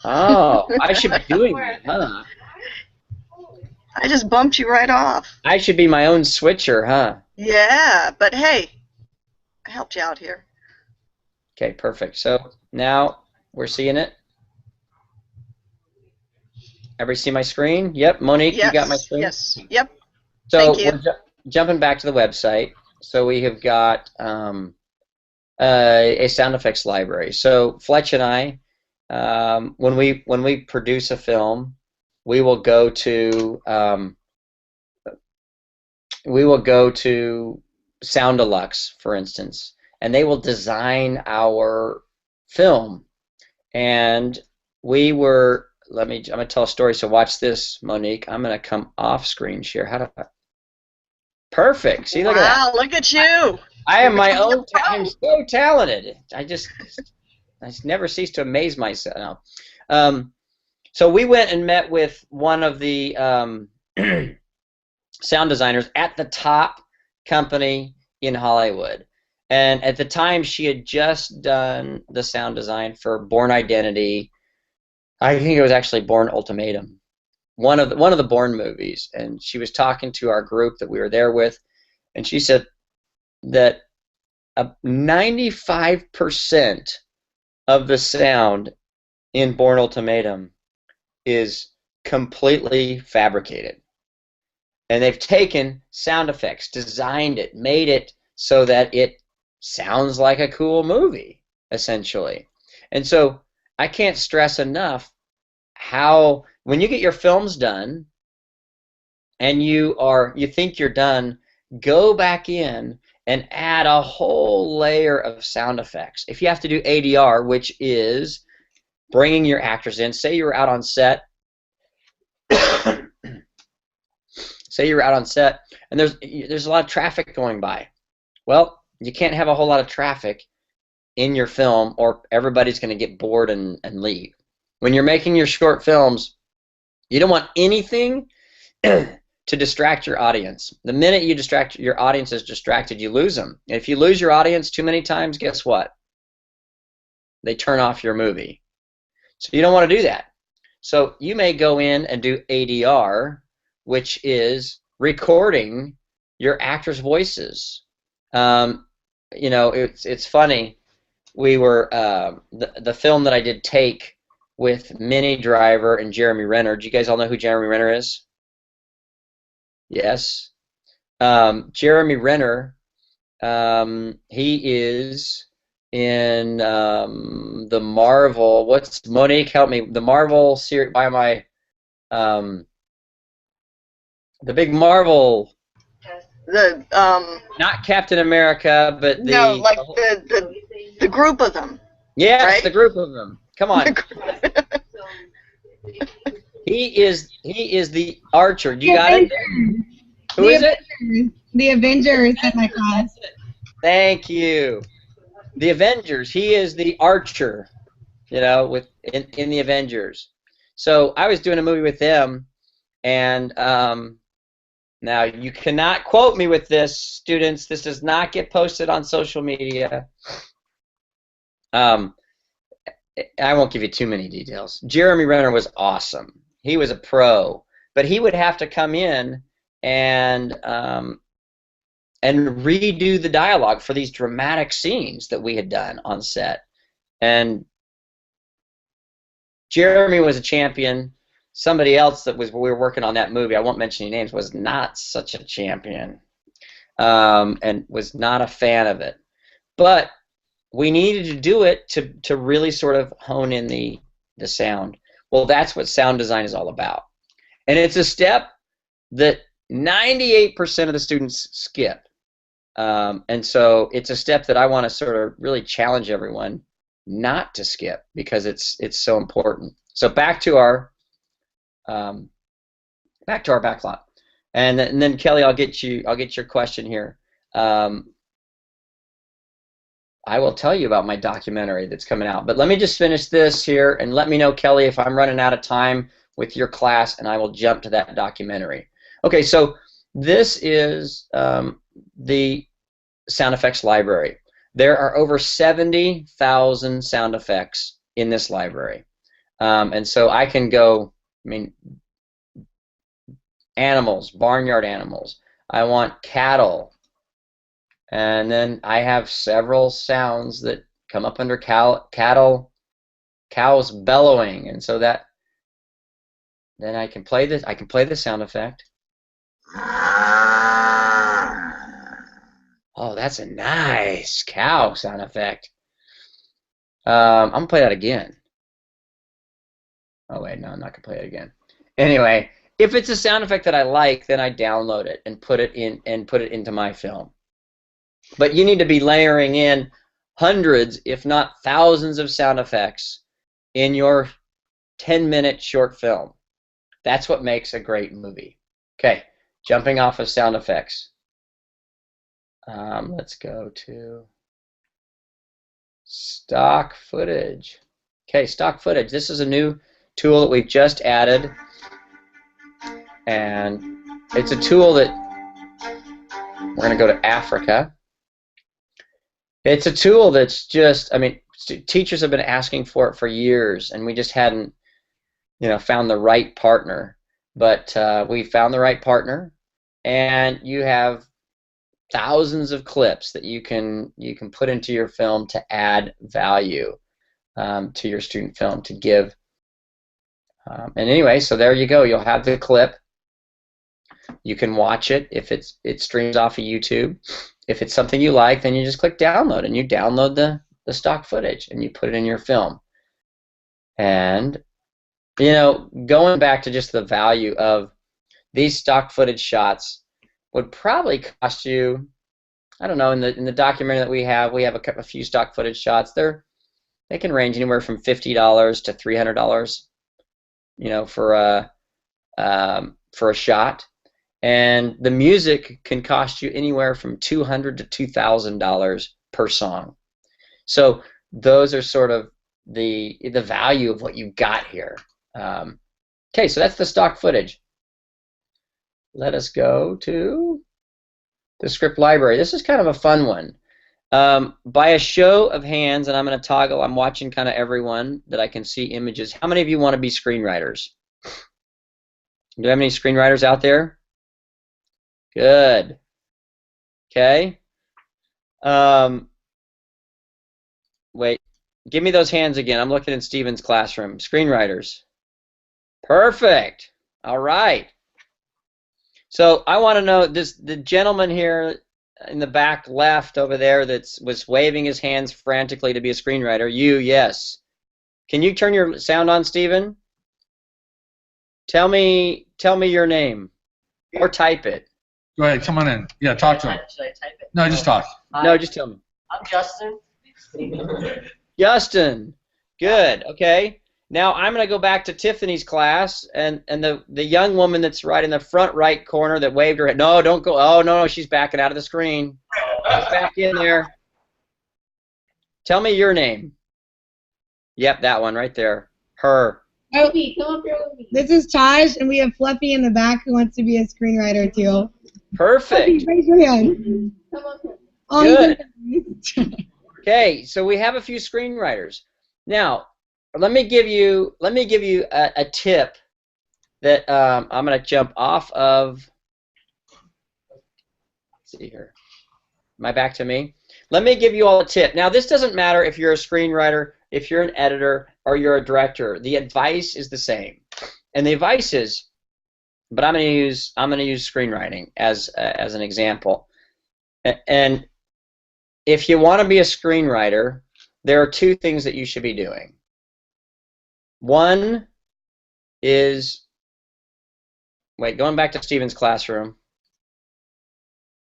[SPEAKER 7] Oh, I should be doing that, huh?
[SPEAKER 4] I just bumped you right off.
[SPEAKER 7] I should be my own switcher, huh?
[SPEAKER 4] Yeah, but hey, I helped you out here.
[SPEAKER 7] Okay, perfect. So now we're seeing it. Everybody see my screen? Yep, Monique,
[SPEAKER 4] Yes,
[SPEAKER 7] you got my screen?
[SPEAKER 4] Yes, yep.
[SPEAKER 7] So
[SPEAKER 4] Thank you.
[SPEAKER 7] we're jumping back to the website. So we have got a sound effects library. So Fletch and I, when we produce a film, we will go to Sound Deluxe, for instance, and they will design our film. And I'm going to tell a story. So watch this, Monique. I'm going to come off screen share. Perfect. See, look at that.
[SPEAKER 4] Wow, look at you.
[SPEAKER 7] I am
[SPEAKER 4] You're
[SPEAKER 7] my
[SPEAKER 4] becoming
[SPEAKER 7] own.
[SPEAKER 4] a
[SPEAKER 7] I'm
[SPEAKER 4] pro.
[SPEAKER 7] so talented. I never cease to amaze myself. No. So we went and met with one of the sound designers at the top company in Hollywood. And at the time, she had just done the sound design for Born Identity. I think it was actually Born Ultimatum, one of the Bourne movies. And she was talking to our group that we were there with, and she said that 95% of the sound in Born Ultimatum is completely fabricated. And they've taken sound effects, designed it, made it so that it sounds like a cool movie, essentially. And so I can't stress enough how when you get your films done and you think you're done, go back in and add a whole layer of sound effects. If you have to do ADR, which is bringing your actors in, say you were out on set, and there's a lot of traffic going by. Well, you can't have a whole lot of traffic in your film or everybody's going to get bored and leave. When you're making your short films, you don't want anything to distract your audience. The minute your audience is distracted, you lose them. And if you lose your audience too many times, guess what? They turn off your movie. So you don't want to do that. So you may go in and do ADR, which is recording your actors' voices. It's funny. We were the film that I did Take with Minnie Driver and Jeremy Renner. Do you guys all know who Jeremy Renner is? Yes. Jeremy Renner, he is in the Marvel. What's Monique? Help me. The Marvel series. Why am I? The big Marvel.
[SPEAKER 4] The
[SPEAKER 7] Not Captain America, but
[SPEAKER 4] no, like the group of them.
[SPEAKER 7] Yes,
[SPEAKER 4] right?
[SPEAKER 7] the group of them. Come on. He is the Archer. You got it? Who is it?
[SPEAKER 8] The Avengers in my class.
[SPEAKER 7] Thank you. The Avengers. He is the Archer, in the Avengers. So I was doing a movie with them, and now you cannot quote me with this, students. This does not get posted on social media. I won't give you too many details. Jeremy Renner was awesome. He was a pro, but he would have to come in and redo the dialogue for these dramatic scenes that we had done on set. And Jeremy was a champion. Somebody else we were working on that movie, I won't mention any names, was not such a champion and was not a fan of it. But we needed to do it to really sort of hone in the sound. Well, that's what sound design is all about. And it's a step that 98% of the students skip. And so it's a step that I want to sort of really challenge everyone not to skip because it's so important. So back to our backlot, and then Kelly, I'll get your question here. I will tell you about my documentary that's coming out, but let me just finish this here and let me know, Kelly, if I'm running out of time with your class, and I will jump to that documentary. Okay, so this is the sound effects library. There are over 70,000 sound effects in this library, and so I can go. I mean, animals, barnyard animals. I want cattle. And then I have several sounds that come up under cattle, cows bellowing, and so that then I can play this. I can play the sound effect. Oh, that's a nice cow sound effect. I'm gonna play that again. Oh wait, no, I'm not gonna play it again. Anyway, if it's a sound effect that I like, then I download it and put it into my film. But you need to be layering in hundreds, if not thousands, of sound effects in your 10-minute short film. That's what makes a great movie. Okay, jumping off of sound effects. Let's go to stock footage. Okay, stock footage. This is a new tool that we've just added, and it's a tool that we're going to go to Africa. It's a tool that's just, I mean, teachers have been asking for it for years, and we just hadn't, found the right partner. But we found the right partner, and you have thousands of clips that you can put into your film to add value to your student film, to give. And anyway, so there you go. You'll have the clip. You can watch it if it streams off of YouTube. If it's something you like, then you just click download, and you download the stock footage, and you put it in your film. And going back to just the value of these stock footage shots would probably cost you, I don't know, in the documentary that we have a few stock footage shots. They can range anywhere from $50 to $300, for a shot. And the music can cost you anywhere from $200 to $2,000 per song. So those are sort of the value of what you've got here. Okay, so that's the stock footage. Let us go to the script library. This is kind of a fun one. By a show of hands, and I'm going to toggle, I'm watching kind of everyone that I can see images. How many of you want to be screenwriters? Do you have any screenwriters out there? Good. Okay. Wait. Give me those hands again. I'm looking in Steven's classroom. Screenwriters. Perfect. All right. So I want to know the gentleman here in the back left over there that was waving his hands frantically to be a screenwriter. You, yes. Can you turn your sound on, Steven? Tell me your name, or type it.
[SPEAKER 2] Go ahead, come on in. Yeah, talk to him.
[SPEAKER 9] Should I type it?
[SPEAKER 2] No, just talk.
[SPEAKER 7] No, just tell me.
[SPEAKER 9] I'm Justin.
[SPEAKER 7] Justin. Good. Okay. Now I'm going to go back to Tiffany's class, and the young woman that's right in the front right corner that waved her head. No, don't go. Oh, no, she's backing out of the screen. She's back in there. Tell me your name. Yep, that one right there. Her.
[SPEAKER 8] Okay, come up here with me. This is Taj, and we have Fluffy in the back who wants to be a screenwriter too.
[SPEAKER 7] Perfect.
[SPEAKER 8] Fluffy, raise your hand. Come up here.
[SPEAKER 7] Good. Okay, so we have a few screenwriters. Now, let me give you a tip that I'm going to jump off of. Let's see here. Am I back to me? Let me give you all a tip. Now, this doesn't matter if you're a screenwriter, if you're an editor, or you're a director. The advice is the same, and the advice is. But I'm going to use screenwriting as an example. And if you want to be a screenwriter, there are two things that you should be doing. One is, going back to Steven's classroom.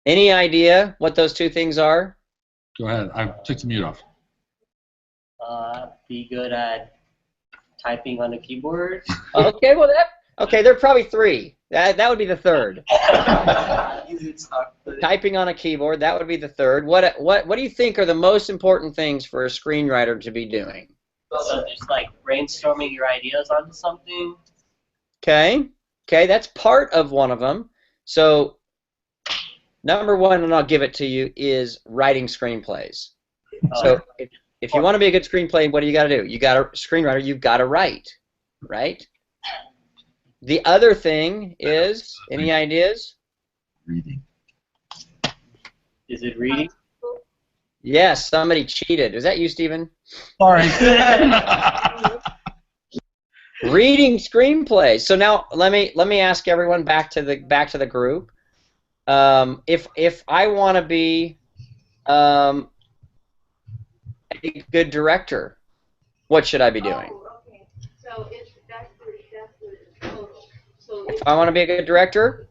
[SPEAKER 7] Any idea what those two things are?
[SPEAKER 2] Go ahead. I took the mute off.
[SPEAKER 9] Be good at typing on a keyboard.
[SPEAKER 7] Okay, well there are probably three. That would be the third. Typing on a keyboard, that would be the third. What do you think are the most important things for a screenwriter to be doing?
[SPEAKER 9] So just like brainstorming your ideas onto something.
[SPEAKER 7] Okay, that's part of one of them. So number one, and I'll give it to you, is writing screenplays. So if you want to be a good screenplay, what do you got to do? You've got to write, right? The other thing is, any ideas?
[SPEAKER 2] Reading.
[SPEAKER 9] Is it reading?
[SPEAKER 7] Yes, somebody cheated. Was that you, Steven?
[SPEAKER 2] Sorry.
[SPEAKER 7] Reading screenplays. So now let me ask everyone back to the group. If I want to be a good director, what should I be doing?
[SPEAKER 5] Oh, okay. So that's the total. So
[SPEAKER 7] If I want to be a good director,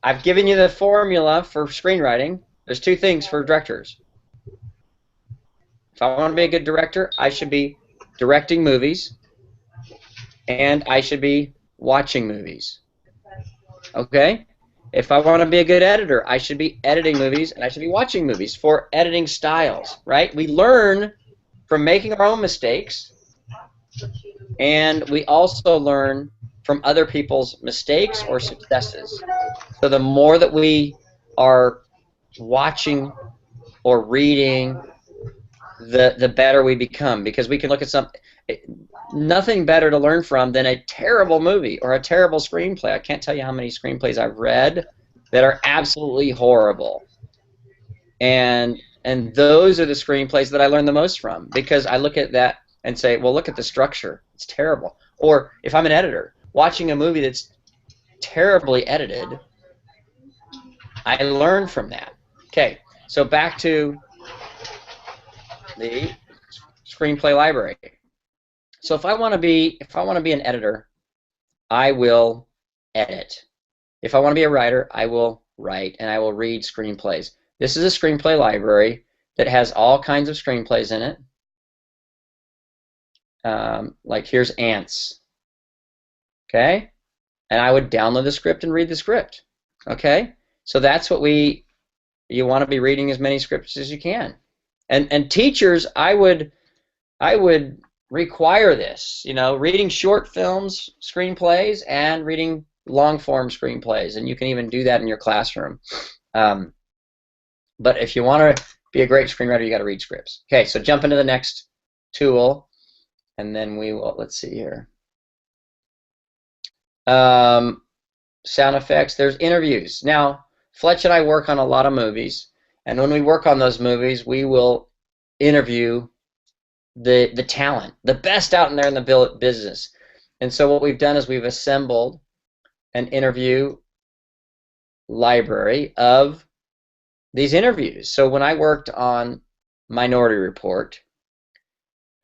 [SPEAKER 7] I've given you the formula for screenwriting. There's two things for directors. If I want to be a good director, I should be directing movies, and I should be watching movies. Okay? If I want to be a good editor, I should be editing movies and I should be watching movies for editing styles, right? We learn from making our own mistakes, and we also learn from other people's mistakes or successes. So the more that we are watching or reading, the better we become, because we can look at something. Nothing better to learn from than a terrible movie or a terrible screenplay. I can't tell you how many screenplays I've read that are absolutely horrible. And those are the screenplays that I learn the most from, because I look at that and say, well, look at the structure. It's terrible. Or if I'm an editor, watching a movie that's terribly edited, I learn from that. Okay, so back to the screenplay library. So if I want to be an editor, I will edit. If I want to be a writer, I will write, and I will read screenplays. This is a screenplay library that has all kinds of screenplays in it. Like here's Ants. Okay? And I would download the script and read the script. Okay? So that's what you want to be reading as many scripts as you can. And teachers, I would require this, reading short films, screenplays, and reading long-form screenplays, and you can even do that in your classroom. But if you want to be a great screenwriter, you got to read scripts. Okay, so jump into the next tool, and then we will, let's see here. Sound effects, there's interviews. Now, Fletch and I work on a lot of movies, and when we work on those movies, we will interview the talent, the best out in there in the business. And so what we've done is we've assembled an interview library of these interviews. So when I worked on Minority Report,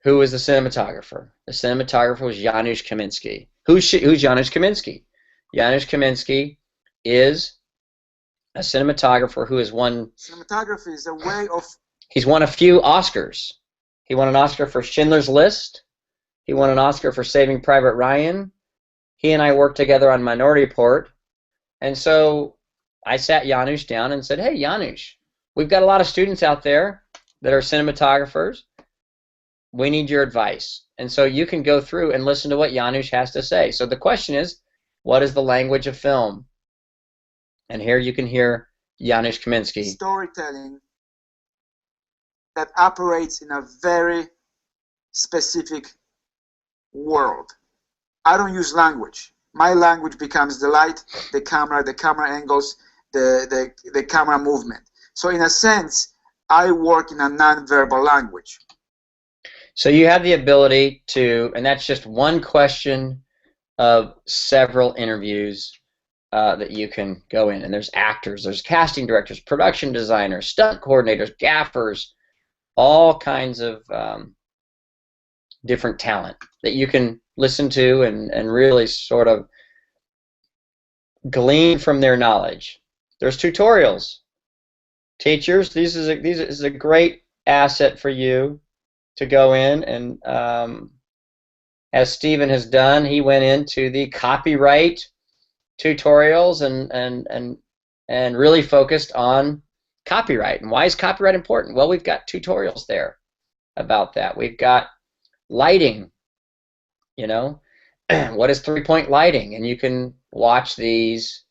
[SPEAKER 7] who was the cinematographer? The cinematographer was Janusz Kaminski. Who's Janusz Kaminski? Janusz Kaminski is a cinematographer who has won...
[SPEAKER 3] Cinematography is a way of...
[SPEAKER 7] He's won a few Oscars. He won an Oscar for Schindler's List. He won an Oscar for Saving Private Ryan. He and I worked together on Minority Report. And so I sat Janusz down and said, hey, Janusz, we've got a lot of students out there that are cinematographers. We need your advice. And so you can go through and listen to what Janusz has to say. So the question is, what is the language of film? And here you can hear Janusz Kaminski.
[SPEAKER 3] Storytelling that operates in a very specific world. I don't use language. My language becomes the light, the camera angles, the camera movement. So in a sense, I work in a non-verbal language.
[SPEAKER 7] So you have the ability to, and that's just one question of several interviews that you can go in. And there's actors, there's casting directors, production designers, stunt coordinators, gaffers, all kinds of different talent that you can listen to and really sort of glean from their knowledge. There's tutorials. Teachers, this is a great asset for you to go in and as Stephen has done, he went into the copyright tutorials and really focused on copyright. And why is copyright important? Well, we've got tutorials there about that. We've got lighting, what is three-point lighting? And you can watch these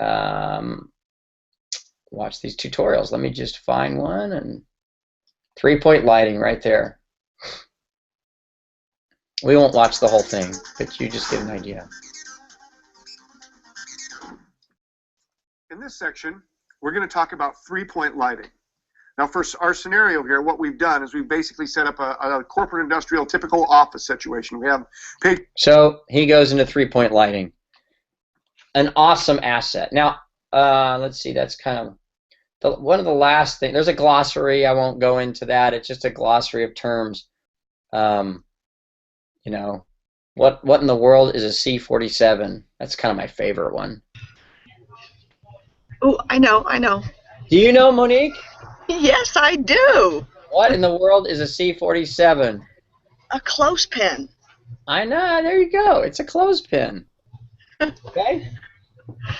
[SPEAKER 7] tutorials. Let me just find one, and three-point lighting right there. We won't watch the whole thing, but you just get an idea.
[SPEAKER 10] In this section, we're going to talk about three-point lighting. Now, for our scenario here, what we've done is we've basically set up a corporate industrial typical office situation. We have
[SPEAKER 7] So he goes into three-point lighting. An awesome asset. Now, let's see, that's kind of one of the last things. There's a glossary. I won't go into that. It's just a glossary of terms. What in the world is a C-47? That's kind of my favorite one.
[SPEAKER 4] Oh, I know.
[SPEAKER 7] Do you know, Monique?
[SPEAKER 4] Yes, I do.
[SPEAKER 7] What in the world is a C-47?
[SPEAKER 4] A clothespin.
[SPEAKER 7] I know. There you go. It's a clothespin. Okay.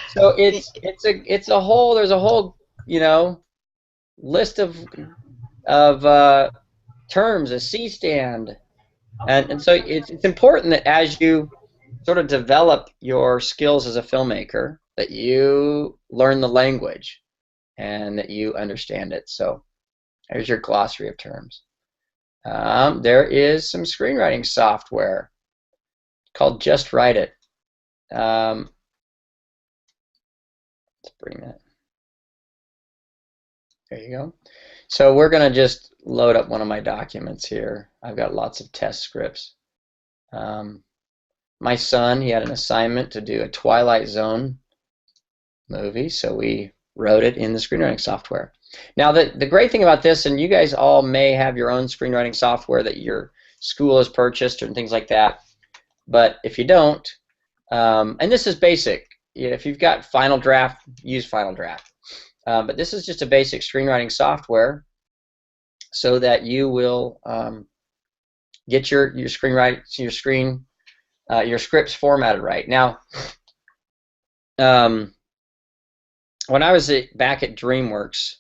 [SPEAKER 7] So it's a whole, there's a whole, you know, list of terms, a C stand, and so it's important that as you sort of develop your skills as a filmmaker, that you learn the language and that you understand it. So there's your glossary of terms. There is some screenwriting software called Just Write It. Let's bring that. There you go. So we're going to just load up one of my documents here. I've got lots of test scripts. My son, he had an assignment to do a Twilight Zone movie, so we wrote it in the screenwriting software. Now, the great thing about this, and you guys all may have your own screenwriting software that your school has purchased and things like that, but if you don't, and this is basic, if you've got Final Draft, use Final Draft. But this is just a basic screenwriting software so that you will get your scripts formatted right. Now, when I was back at DreamWorks,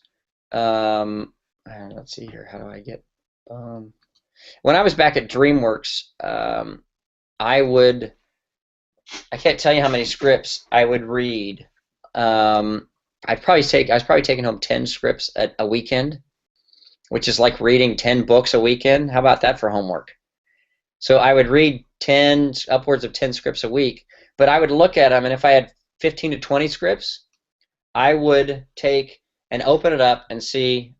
[SPEAKER 7] let's see here, how do I get? When I was back at DreamWorks, I can't tell you how many scripts I would read. I was probably taking home 10 scripts a weekend, which is like reading 10 books a weekend. How about that for homework? So I would read upwards of 10 scripts a week, but I would look at them, and if I had 15 to 20 scripts, I would take and open it up and see,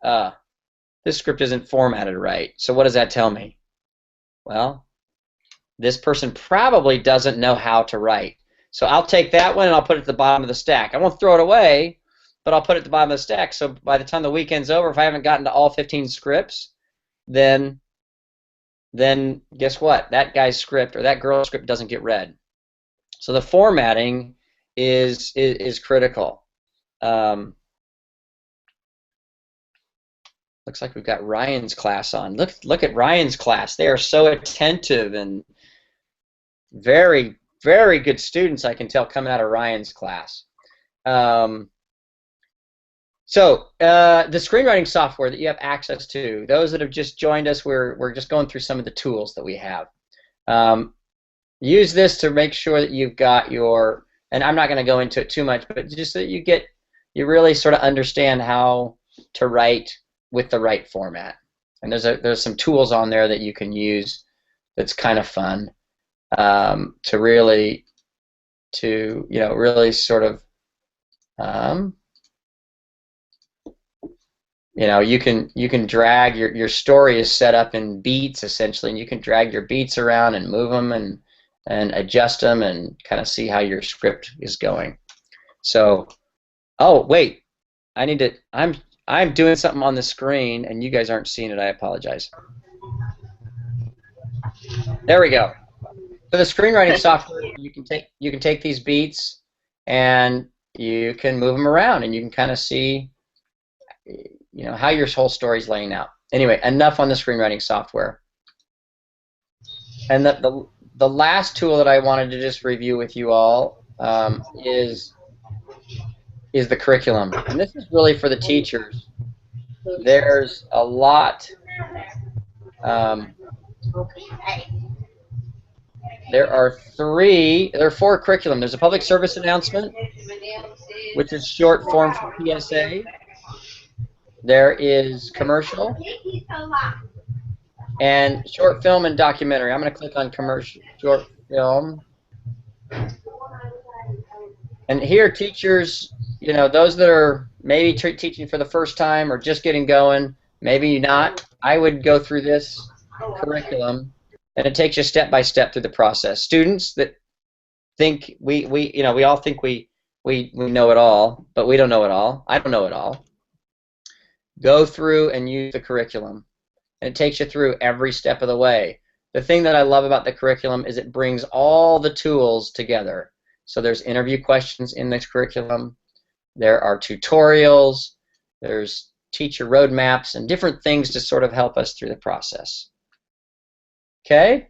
[SPEAKER 7] this script isn't formatted right. So what does that tell me? Well, this person probably doesn't know how to write. So I'll take that one and I'll put it at the bottom of the stack. I won't throw it away, but I'll put it at the bottom of the stack. So by the time the weekend's over, if I haven't gotten to all 15 scripts, then guess what? That guy's script or that girl's script doesn't get read. So the formatting is critical. Looks like we've got Ryan's class on. Look at Ryan's class. They are so attentive and very, very good students, I can tell, coming out of Ryan's class. So the screenwriting software that you have access to, those that have just joined us, we're just going through some of the tools that we have. Use this to make sure that you've got your, and I'm not going to go into it too much, but just so that you really sort of understand how to write with the right format. And there's some tools on there that you can use that's kind of fun to really sort of you can drag your story is set up in beats essentially, and you can drag your beats around and move them and adjust them and kind of see how your script is going. So, oh wait, I'm doing something on the screen and you guys aren't seeing it. I apologize. There we go. So the screenwriting software, you can take these beats and you can move them around and you can kind of see how your whole story's laying out. Anyway, enough on the screenwriting software. And the last tool that I wanted to just review with you all is the curriculum. And this is really for the teachers. There's a lot. There are 4 curriculum. There's a public service announcement, which is short form for PSA. There is commercial and short film and documentary. I'm going to click on commercial, short film. And here, teachers, those that are maybe teaching for the first time or just getting going, maybe not, I would go through this curriculum, and it takes you step by step through the process. Students that think we all think we know it all, but we don't know it all. I don't know it all. Go through and use the curriculum, and it takes you through every step of the way. The thing that I love about the curriculum is it brings all the tools together. So there's interview questions in this curriculum. There are tutorials. There's teacher roadmaps and different things to sort of help us through the process. Okay?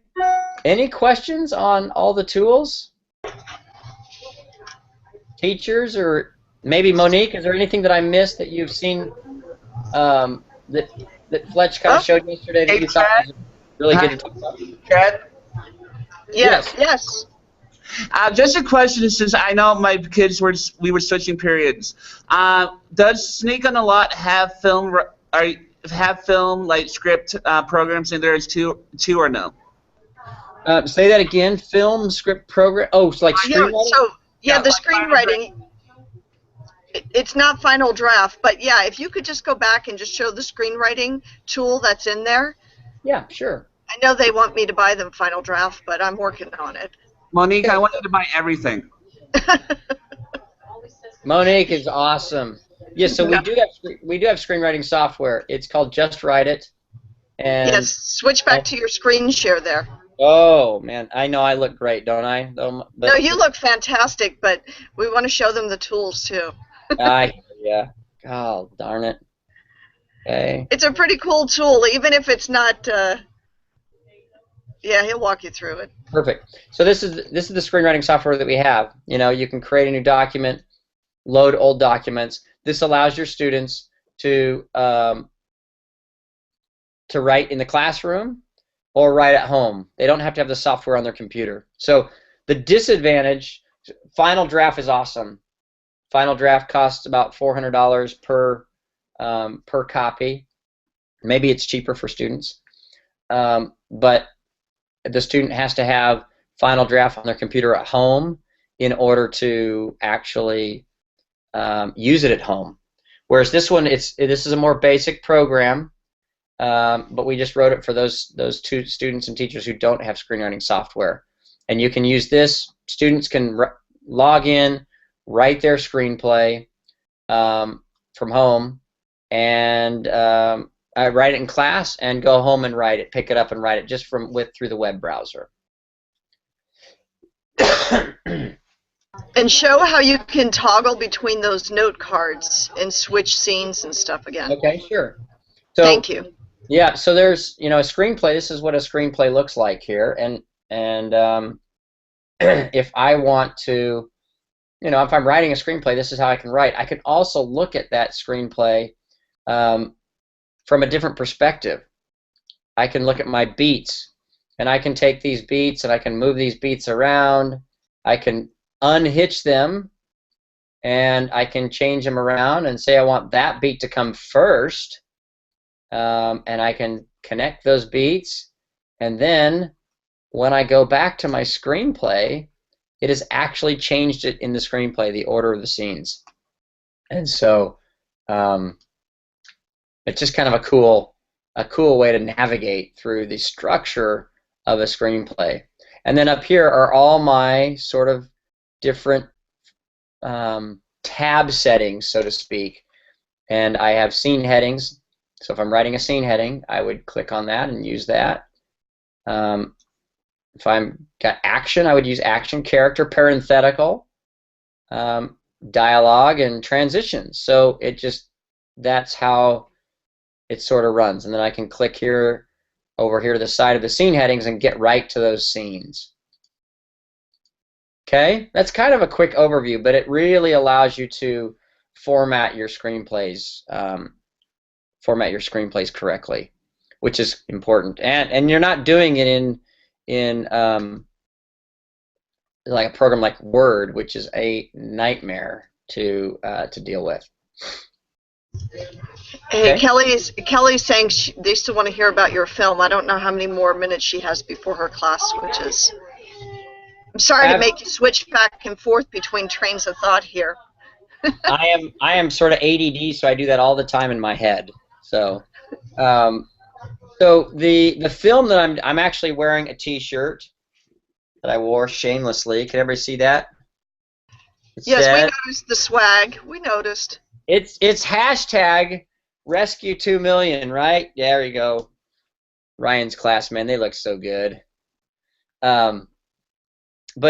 [SPEAKER 7] Any questions on all the tools? teachers, or maybe Monique, is there anything that I missed that you've seen that Fletch kind of showed yesterday that
[SPEAKER 1] Hey,
[SPEAKER 7] you thought
[SPEAKER 1] Chet.
[SPEAKER 7] was really good
[SPEAKER 1] Hi,
[SPEAKER 7] to talk about?
[SPEAKER 1] Chet.
[SPEAKER 4] Yeah.
[SPEAKER 7] Yes.
[SPEAKER 4] Yes.
[SPEAKER 1] Just a question, since I know my kids we were switching periods. Does Sneak on the Lot have film like script programs in there too or no?
[SPEAKER 7] Say that again. Film script program. Oh, it's like
[SPEAKER 4] Yeah.
[SPEAKER 7] screenwriting.
[SPEAKER 4] So yeah, the
[SPEAKER 1] Like Final Draft.
[SPEAKER 4] screenwriting. It's not final draft, but yeah, if you could just go back and just show the screenwriting tool that's in there.
[SPEAKER 7] Yeah, sure.
[SPEAKER 4] I know they want me to buy them final draft, but I'm working on it.
[SPEAKER 1] Monique, I want you to buy everything.
[SPEAKER 7] Monique is awesome. Yes, so we do have screenwriting software. It's called Just Write It. And
[SPEAKER 4] yes, switch back to your screen share there.
[SPEAKER 7] oh man, I know I look great, don't I?
[SPEAKER 4] No, you look fantastic, but we want to show them the tools too.
[SPEAKER 7] Yeah. Oh, darn it. Okay.
[SPEAKER 4] It's a pretty cool tool, even if it's not. Yeah, he'll walk you through it.
[SPEAKER 7] Perfect. So this is the screenwriting software that we have. You know, you can create a new document, load old documents. This allows your students to write in the classroom or write at home. They don't have to have the software on their computer. So the disadvantage, Final Draft is awesome. Final Draft costs about $400 per copy. Maybe it's cheaper for students, but the student has to have Final Draft on their computer at home in order to actually use it at home. Whereas this one, this is a more basic program, but we just wrote it for those two students and teachers who don't have screenwriting software. And you can use this. Students can log in, write their screenplay from home, and I write it in class and go home and write it, pick it up and write it just through the web browser.
[SPEAKER 4] And show how you can toggle between those note cards and switch scenes and stuff again.
[SPEAKER 7] Okay, sure. So,
[SPEAKER 4] thank you.
[SPEAKER 7] Yeah, so there's, a screenplay. This is what a screenplay looks like here, and if I want to, if I'm writing a screenplay, this is how I can write. I can also look at that screenplay from a different perspective. I can look at my beats, and I can take these beats and I can move these beats around. I can unhitch them, and I can change them around and say I want that beat to come first, and I can connect those beats, and then when I go back to my screenplay, it has actually changed it in the screenplay, the order of the scenes. And so it's just kind of a cool way to navigate through the structure of a screenplay. And then up here are all my sort of different tab settings, so to speak. And I have scene headings. So if I'm writing a scene heading, I would click on that and use that. If I've got action, I would use action, character, parenthetical, dialogue, and transitions. So that's how it sort of runs. And then I can click here, over here to the side of the scene headings, and get right to those scenes. Okay, that's kind of a quick overview, but it really allows you to format your screenplays, correctly, which is important. And you're not doing it in like a program like Word, which is a nightmare to deal with.
[SPEAKER 4] Hey,
[SPEAKER 7] Okay.
[SPEAKER 4] Kelly's saying they still want to hear about your film. I don't know how many more minutes she has before her class switches. I'm sorry to make you switch back and forth between trains of thought here.
[SPEAKER 7] I am sort of ADD, so I do that all the time in my head. So, so the film that I'm actually wearing a T-shirt that I wore shamelessly. Can everybody see that?
[SPEAKER 4] Yes, we noticed the swag. We noticed.
[SPEAKER 7] It's hashtag Rescue 2 Million, right? Yeah, there you go. Ryan's class, man, they look so good. But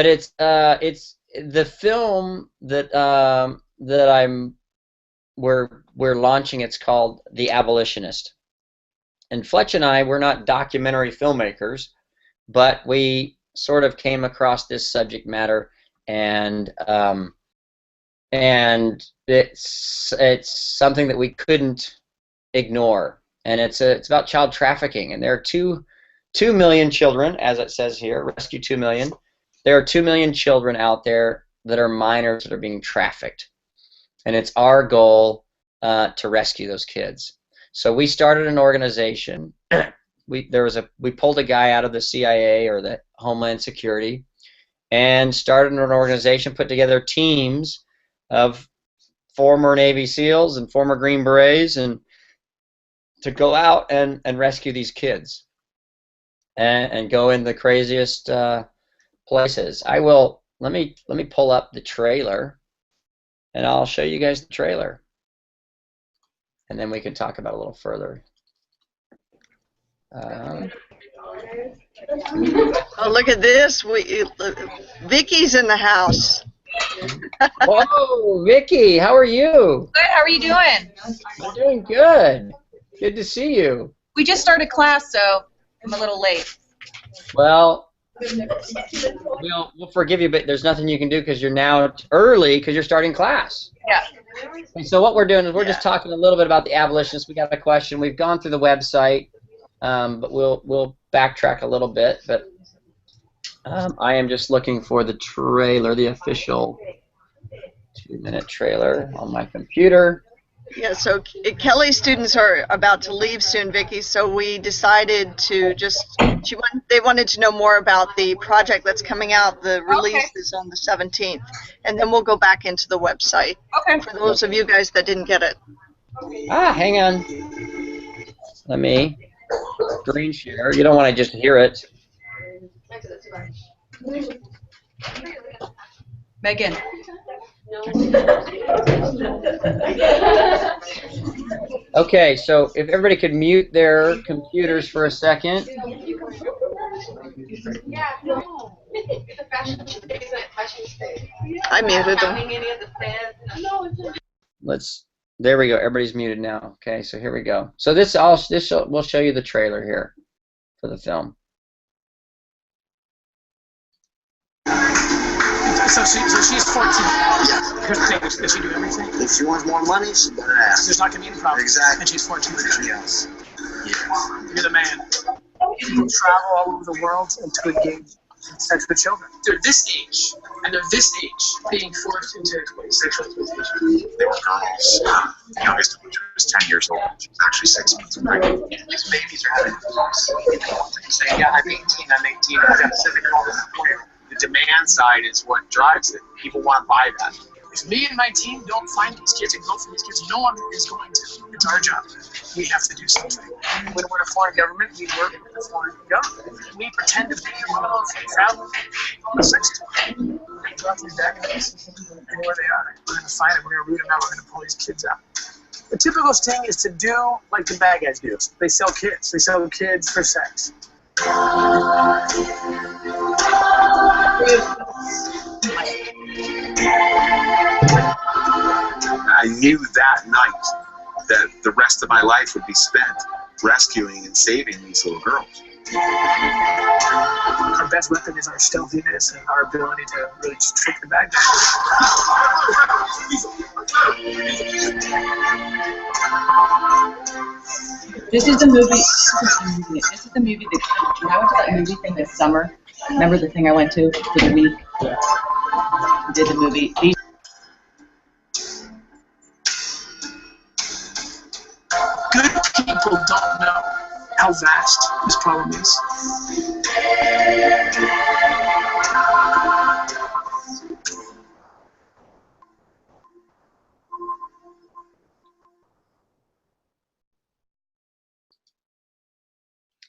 [SPEAKER 7] it's the film that we're launching. It's called The Abolitionist. And Fletch and I, we're not documentary filmmakers, but we sort of came across this subject matter and and it's something that we couldn't ignore. And it's about child trafficking, and there are 2 million children, as it says here, rescue 2 million. There are 2 million children out there that are minors that are being trafficked, and it's our goal to rescue those kids. So we started an organization. We pulled a guy out of the CIA or the Homeland Security, and started an organization, put together teams of former Navy SEALs and former Green Berets, and to go out and rescue these kids and go in the craziest places. Let me pull up the trailer, and I'll show you guys the trailer, and then we can talk about it a little further.
[SPEAKER 4] Oh, look at this. Vicky's in the house.
[SPEAKER 7] Whoa, Vicky, how are you?
[SPEAKER 11] Good. How are you doing?
[SPEAKER 7] I'm doing good. Good to see you.
[SPEAKER 11] We just started class, so I'm a little late.
[SPEAKER 7] Well, we'll forgive you, but there's nothing you can do because you're now early because you're starting class.
[SPEAKER 11] Yeah.
[SPEAKER 7] And so what we're doing is we're just talking a little bit about the abolitionists. We got a question. We've gone through the website, but we'll backtrack a little bit. But I am just looking for the trailer, the official 2-minute trailer on my computer.
[SPEAKER 4] Yeah, so Kelly's students are about to leave soon, Vicky, so we decided to they wanted to know more about the project that's coming out. The release is on the 17th, and then we'll go back into the website for those of you guys that didn't get it.
[SPEAKER 7] Hang on. Let me screen share. You don't want to just hear it.
[SPEAKER 11] Megan.
[SPEAKER 7] Okay, so if everybody could mute their computers for a second.
[SPEAKER 4] I muted them.
[SPEAKER 7] There we go. Everybody's muted now. Okay, so here we go. So we'll show you the trailer here for the film.
[SPEAKER 12] So she's 14. Yeah. Here's the thing, does she do everything?
[SPEAKER 13] If she wants more money, she better ask.
[SPEAKER 12] There's not going to be any problem.
[SPEAKER 13] Exactly.
[SPEAKER 12] And she's 14.
[SPEAKER 13] Yes.
[SPEAKER 12] You're the man. You travel all over the world and to engage in sex with children. They're this age, and they're this age, being forced into sexual exploitation.
[SPEAKER 13] They were girls. The youngest of which was 10 years old. She was actually 6 months pregnant. And these babies are having thoughts. Saying, yeah, I'm 18, I've got a civic call. The demand side is what drives it. People want to buy that.
[SPEAKER 12] If me and my team don't find these kids and go for these kids, no one is going to. It's our job. We have to do something. When we're a foreign government, we work with the foreign government. We pretend to be one of those travelers on the sex tour. We drop these bad guys and where they are. We're going to find them. We're going to root them out. We're going to pull these kids out. The typical thing is to do like the bad guys do. They sell kids. They sell kids for sex.
[SPEAKER 13] I knew that night that the rest of my life would be spent rescuing and saving these little girls.
[SPEAKER 12] Our best weapon is our stealthiness and our ability to really just trick the bad guys.
[SPEAKER 11] This is the movie. This is the movie that when I went to that movie thing this summer. Remember the thing I went to for the week? Yeah. We did the movie.
[SPEAKER 12] Good people don't know how vast this problem is.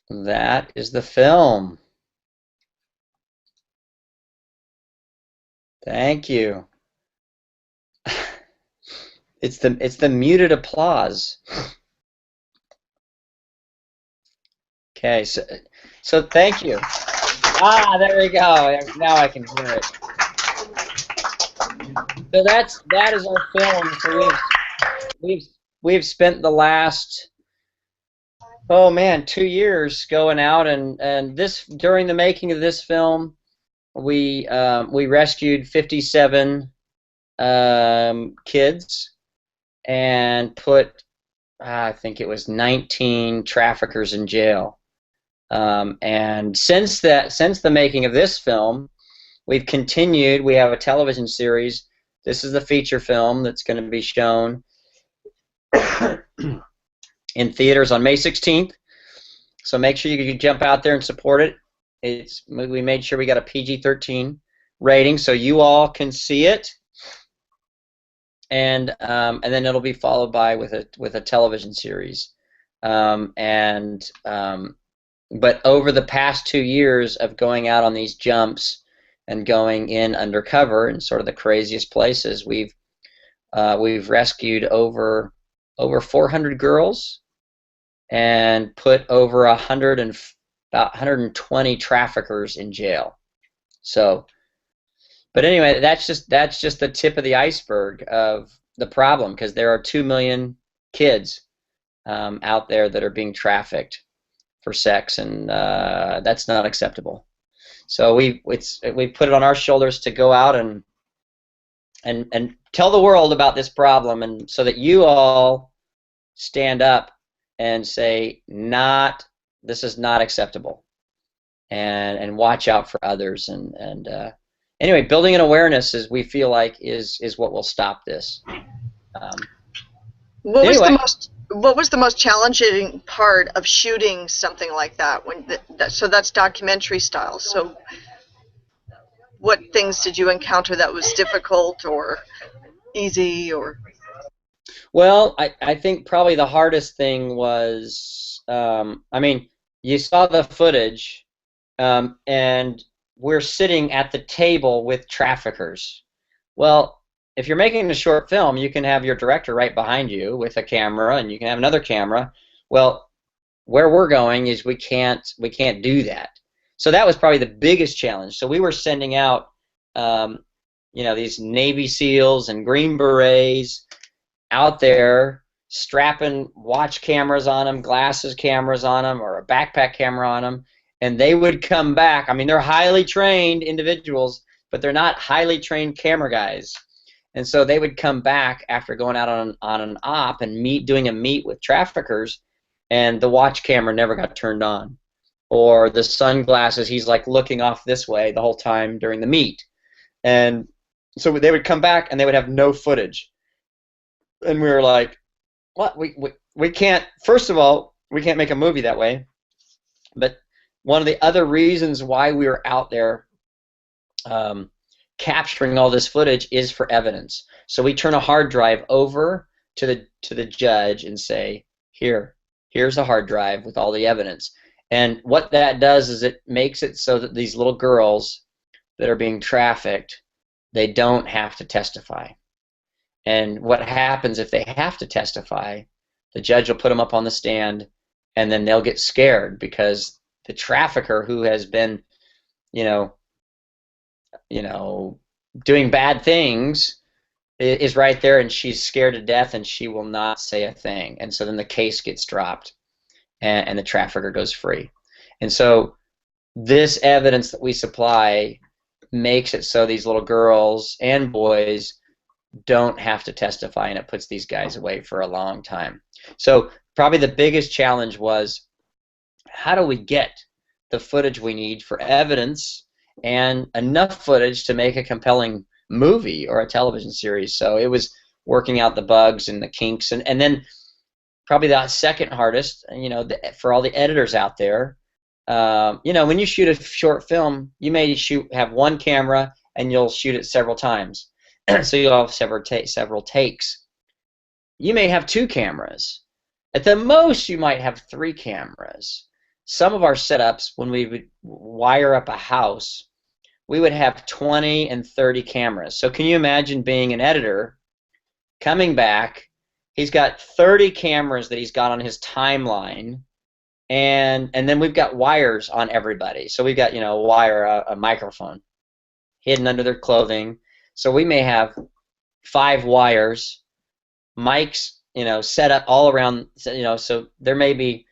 [SPEAKER 7] That is the film. Thank you. It's the muted applause. Okay, so thank you. There we go. Now I can hear it. So that is our film. So we've spent the last 2 years going out and during the making of this film, we rescued 57 kids and put, I think it was 19 traffickers in jail. And since the making of this film, we've continued. We have a television series. This is the feature film that's going to be shown in theaters on May 16th. So make sure you jump out there and support it. We made sure we got a PG-13 rating so you all can see it, and then it'll be followed by with a television series. But over the past 2 years of going out on these jumps and going in undercover in sort of the craziest places, we've rescued over 400 girls and put over about 120 traffickers in jail. So, but anyway, that's just the tip of the iceberg of the problem, because there are 2 million kids out there that are being trafficked for sex, and that's not acceptable. So we put it on our shoulders to go out and tell the world about this problem, and so that you all stand up and say, this is not acceptable, and watch out for others, and anyway, building an awareness we feel like is what will stop this.
[SPEAKER 4] What was the most challenging part of shooting something like that? So that's documentary style. So what things did you encounter that was difficult or easy or?
[SPEAKER 7] Well, I think probably the hardest thing was, I mean, you saw the footage, and we're sitting at the table with traffickers. Well, if you're making a short film, you can have your director right behind you with a camera, and you can have another camera. Well, where we're going is we can't do that. So that was probably the biggest challenge. So we were sending out, these Navy SEALs and Green Berets out there, strapping watch cameras on them, glasses cameras on them, or a backpack camera on them, and they would come back. I mean, they're highly trained individuals, but they're not highly trained camera guys. And so they would come back after going out on an op and doing a meet with traffickers, and the watch camera never got turned on. Or the sunglasses, he's like looking off this way the whole time during the meet. And so they would come back and they would have no footage. And we were like, what? We can't, first of all, we can't make a movie that way. But one of the other reasons why we were out there capturing all this footage is for evidence. So we turn a hard drive over to the judge and say, here's a hard drive with all the evidence. And what that does is it makes it so that these little girls that are being trafficked, they don't have to testify. And what happens if they have to testify, the judge will put them up on the stand, and then they'll get scared because the trafficker who has been, doing bad things is right there, and she's scared to death, and she will not say a thing. And so then the case gets dropped, and the trafficker goes free. And so this evidence that we supply makes it so these little girls and boys don't have to testify, and it puts these guys away for a long time. So probably the biggest challenge was, how do we get the footage we need for evidence and enough footage to make a compelling movie or a television series? So it was working out the bugs and the kinks, and then probably the second hardest, for all the editors out there, when you shoot a short film, you may have one camera and you'll shoot it several times. So you'll have several takes. You may have 2 cameras. At the most, you might have 3 cameras. Some of our setups, when we would wire up a house, we would have 20 and 30 cameras. So can you imagine being an editor, coming back, he's got 30 cameras that he's got on his timeline, and then we've got wires on everybody. So we've got, a microphone hidden under their clothing. So we may have 5 wires, mics, set up all around, so there may be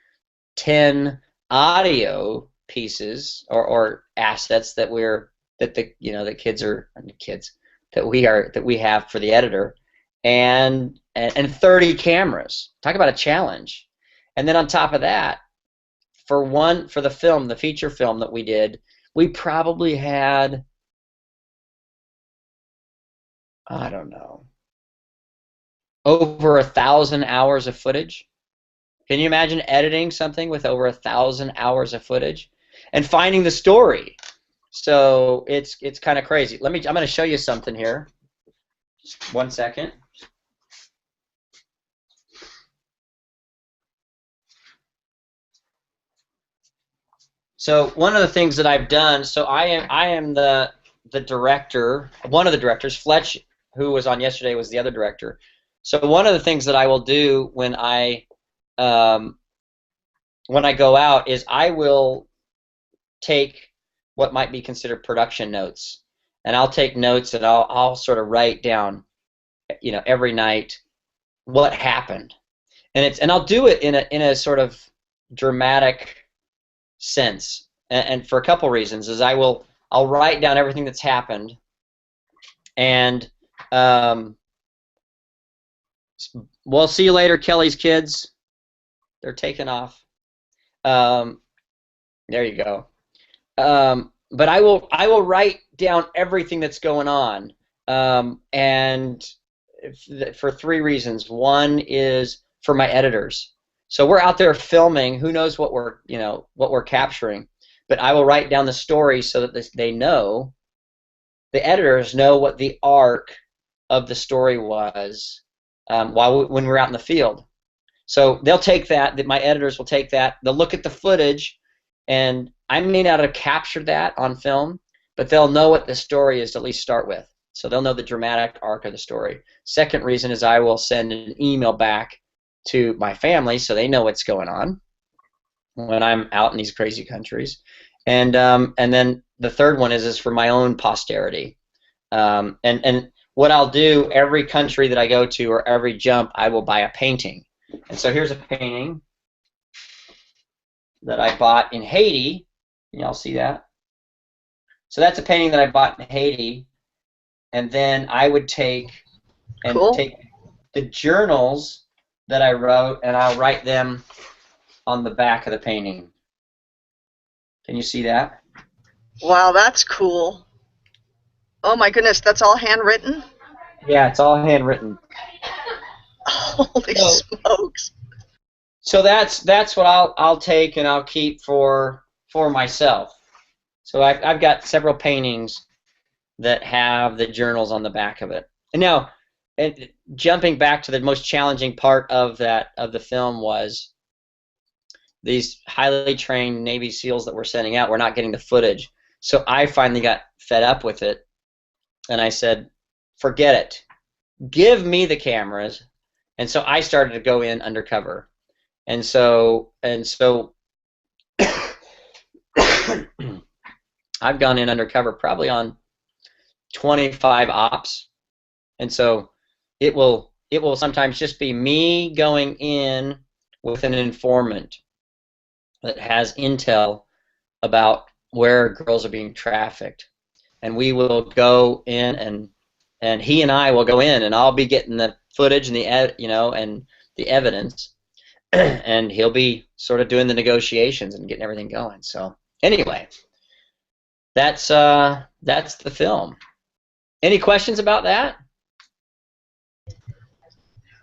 [SPEAKER 7] 10 audio pieces or assets that the that we have for the editor, and 30 cameras. Talk about a challenge. And then on top of that, for the feature film that we did, we probably had, I don't know, over 1,000 hours of footage. Can you imagine editing something with over 1,000 hours of footage and finding the story? So it's kind of crazy. I'm going to show you something here. Just 1 second. So one of the things that I've done, so I am the director, one of the directors. Fletch, who was on yesterday, was the other director. So one of the things that I will do when I go out is I will take what might be considered production notes, and I'll take notes and I'll sort of write down, every night what happened, and I'll do it in a sort of dramatic sense, and for a couple reasons. Is I'll write down everything that's happened, and well, see you later, Kelly's kids. They're taking off. There you go. But I will write down everything that's going on, and for 3 reasons. One is for my editors. So we're out there filming. Who knows what we're capturing? But I will write down the story so that they know, the editors know what the arc of the story was when we're out in the field. So they'll take that. My editors will take that. They'll look at the footage, and I may not have captured that on film, but they'll know what the story is to at least start with. So they'll know the dramatic arc of the story. Second reason is I will send an email back to my family so they know what's going on when I'm out in these crazy countries. And then the third one is for my own posterity. And what I'll do, every country that I go to or every jump, I will buy a painting. And so here's a painting that I bought in Haiti. Can y'all see that? So that's a painting that I bought in Haiti, and then I would take the journals that I wrote, and I'll write them on the back of the painting. Can you see that?
[SPEAKER 4] Wow, that's cool. Oh my goodness, that's all handwritten?
[SPEAKER 7] Yeah, it's all handwritten.
[SPEAKER 4] Holy smokes.
[SPEAKER 7] So that's what I'll take and I'll keep for myself. So I've got several paintings that have the journals on the back of it. And now, jumping back to the most challenging part of the film was these highly trained Navy SEALs that we're sending out were not getting the footage. So I finally got fed up with it, and I said, forget it. Give me the cameras. And so I started to go in undercover. And so I've gone in undercover probably on 25 ops. And so it will sometimes just be me going in with an informant that has intel about where girls are being trafficked. And we will go in, and he and I will go in, and I'll be getting the footage and and the evidence, and he'll be sort of doing the negotiations and getting everything going. So anyway, that's the film. Any questions about that?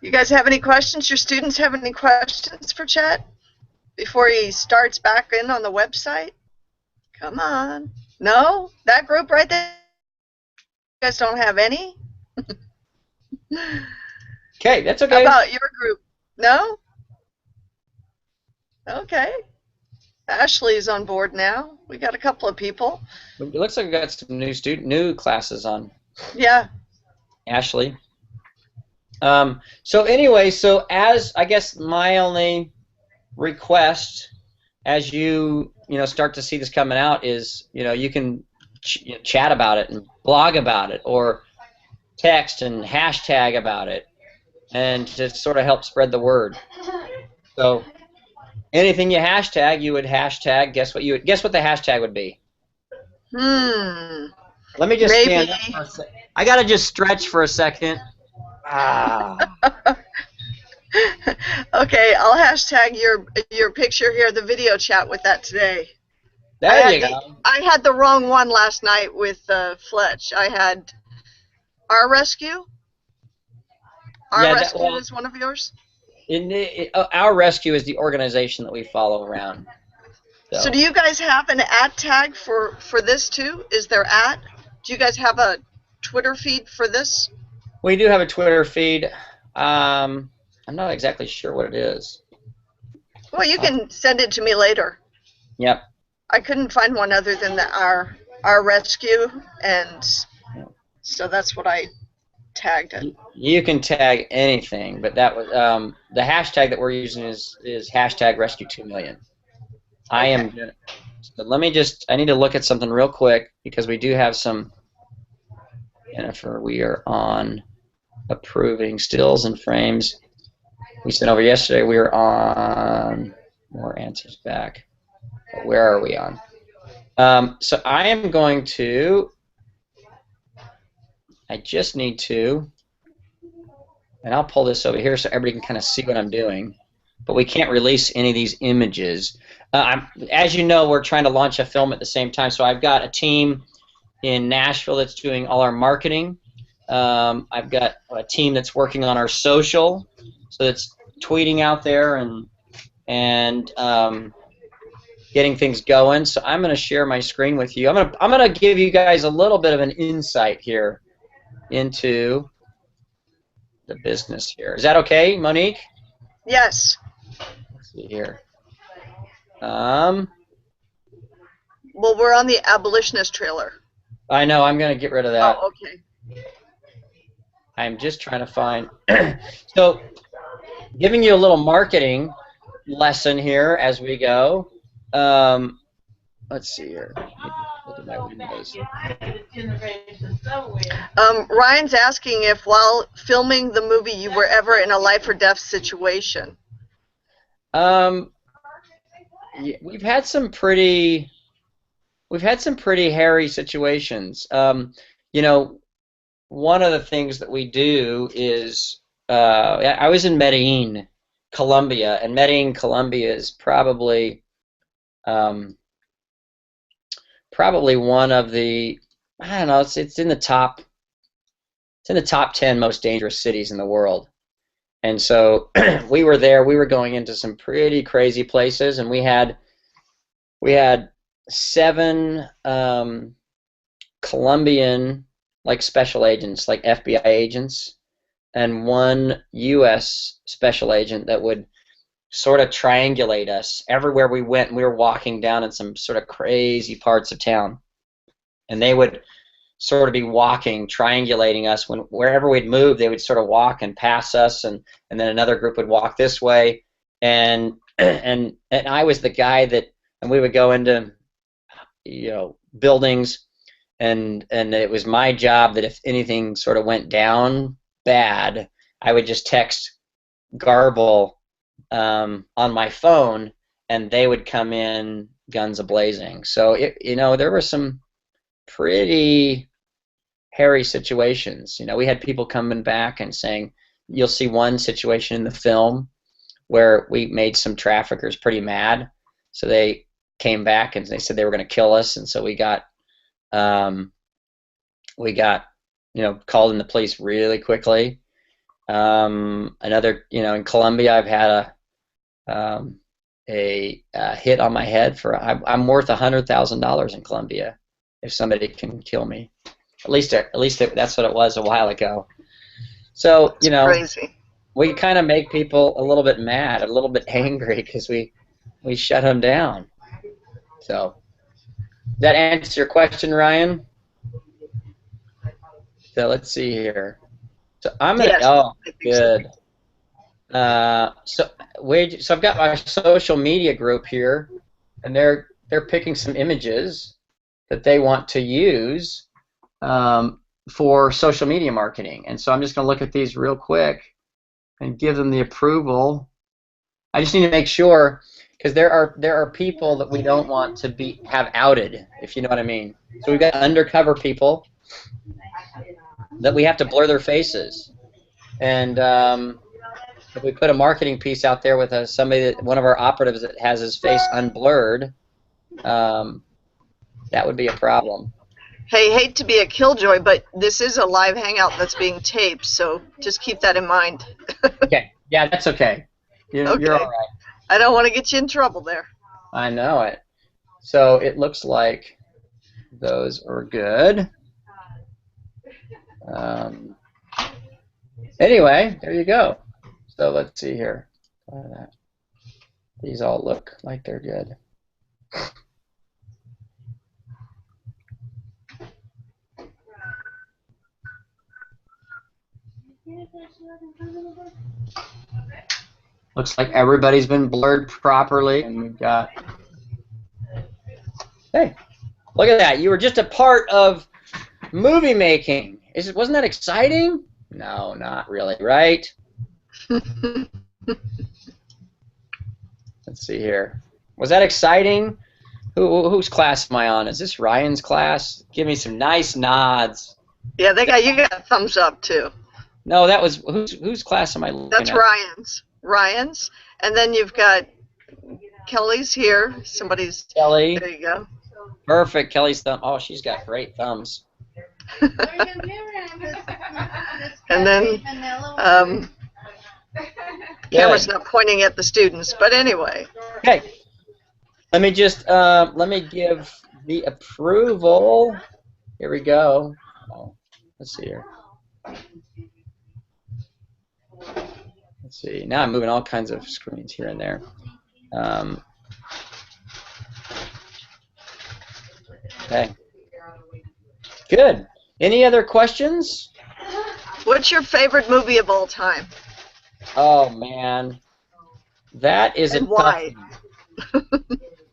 [SPEAKER 4] You guys have any questions? Your students have any questions for Chet before he starts back in on the website? Come on. No? That group right there? You guys don't have any?
[SPEAKER 7] Okay, that's okay.
[SPEAKER 4] How about your group? No? Okay. Ashley's on board now. We got a couple of people.
[SPEAKER 7] It looks like we got some new classes on.
[SPEAKER 4] Yeah.
[SPEAKER 7] Ashley. So anyway, as I guess my only request, as you start to see this coming out, is you can chat about it and blog about it, or text and hashtag about it, and to sort of help spread the word. So anything you hashtag, you would hashtag. Guess what the hashtag would be?
[SPEAKER 4] Let
[SPEAKER 7] me just stand up for a second. I gotta just stretch for a second. Ah.
[SPEAKER 4] Okay, I'll hashtag your picture here, the video chat with that today.
[SPEAKER 7] There you go.
[SPEAKER 4] I had the wrong one last night with Fletch. I had Our Rescue. Our Rescue is one of yours?
[SPEAKER 7] Our Rescue is the organization that we follow around.
[SPEAKER 4] So do you guys have an @ tag for this too? Is there @ Do you guys have a Twitter feed for this?
[SPEAKER 7] We do have a Twitter feed. I'm not exactly sure what it is.
[SPEAKER 4] Well, you can send it to me later.
[SPEAKER 7] Yep.
[SPEAKER 4] I couldn't find one other than our Rescue, and so that's what I tagged it.
[SPEAKER 7] You can tag anything, but that was the hashtag that we're using is hashtag Rescue2Million. Okay. But let me I need to look at something real quick because we do have some. Jennifer, we are on approving stills and frames. We sent over yesterday. We were on more answers back. But where are we on? So I am going to. I just need to, and I'll pull this over here so everybody can kind of see what I'm doing. But we can't release any of these images. As you know, we're trying to launch a film at the same time. So I've got a team in Nashville that's doing all our marketing. I've got a team that's working on our social, so that's tweeting out there and getting things going. So I'm going to share my screen with you. I'm gonna give you guys a little bit of an insight here into the business here. Is that okay, Monique?
[SPEAKER 4] Yes.
[SPEAKER 7] Let's see here.
[SPEAKER 4] Well, we're on the abolitionist trailer.
[SPEAKER 7] I know. I'm going to get rid of that.
[SPEAKER 4] Oh, okay.
[SPEAKER 7] I'm just trying to find. So, giving you a little marketing lesson here as we go. Let's see here. Look at my windows.
[SPEAKER 4] Ryan's asking if while filming the movie you were ever in a life or death situation.
[SPEAKER 7] We've had some pretty hairy situations. You know, one of the things that we do is I was in Medellin, Colombia, and Medellin, Colombia is probably one of the, I don't know, it's in the top 10 most dangerous cities in the world. And so we were there. We were going into some pretty crazy places, and we had 7 Colombian special agents, like FBI agents, and 1 U.S. special agent that would sort of triangulate us everywhere we went. We were walking down in some sort of crazy parts of town, and they would sort of be walking, triangulating us. Wherever we'd move, they would sort of walk and pass us, and then another group would walk this way, and I was the guy that, and we would go into, you know, buildings, and it was my job that if anything sort of went down bad, I would just text Garble on my phone, and they would come in guns a-blazing. So you know, there were some pretty hairy situations. You know, we had people coming back and saying, you'll see one situation in the film where we made some traffickers pretty mad, so they came back and they said they were going to kill us, and so we got you know, called in the police really quickly. Another, you know, in Colombia, I've had a hit on my head for I'm worth $100,000 in Colombia if somebody can kill me. At least that's what it was a while ago. So you know,
[SPEAKER 4] crazy.
[SPEAKER 7] We kind of make people a little bit mad, a little bit angry because we shut them down. So that answers your question, Ryan? So let's see here. So I'm gonna.
[SPEAKER 4] Yes,
[SPEAKER 7] oh, good. So I've got my social media group here, and they're picking some images that they want to use for social media marketing. And so I'm just gonna look at these real quick and give them the approval. I just need to make sure, because there are people that we don't want to have outed, if you know what I mean. So we've got undercover people. that we have to blur their faces. And if we put a marketing piece out there with one of our operatives that has his face unblurred, that would be a problem.
[SPEAKER 4] Hey, hate to be a killjoy, but this is a live hangout that's being taped, so just keep that in mind.
[SPEAKER 7] Okay. Yeah, that's okay. You're all right.
[SPEAKER 4] I don't want to get you in trouble there.
[SPEAKER 7] I know it. So it looks like those are good. Anyway, there you go. So let's see here. These all look like they're good. Looks like everybody's been blurred properly, and we've got. Hey, look at that! You were just a part of movie making. Wasn't that exciting? No, not really, right? Let's see here. Was that exciting? Whose class am I on? Is this Ryan's class? Give me some nice nods.
[SPEAKER 4] Yeah, you got a thumbs up too.
[SPEAKER 7] No, that was whose class am I looking
[SPEAKER 4] That's
[SPEAKER 7] at?
[SPEAKER 4] Ryan's, and then you've got Kelly's here. Somebody's
[SPEAKER 7] Kelly.
[SPEAKER 4] There you go.
[SPEAKER 7] Perfect, Kelly's thumb. Oh, she's got great thumbs.
[SPEAKER 4] And then camera's not pointing at the students, but anyway.
[SPEAKER 7] Okay. Let me just let me give the approval. Here we go. Oh, let's see here. Let's see. Now I'm moving all kinds of screens here and there. Okay. Good. Any other questions?
[SPEAKER 4] What's your favorite movie of all time?
[SPEAKER 7] Oh man, that is
[SPEAKER 4] and
[SPEAKER 7] a
[SPEAKER 4] why?
[SPEAKER 7] tough one.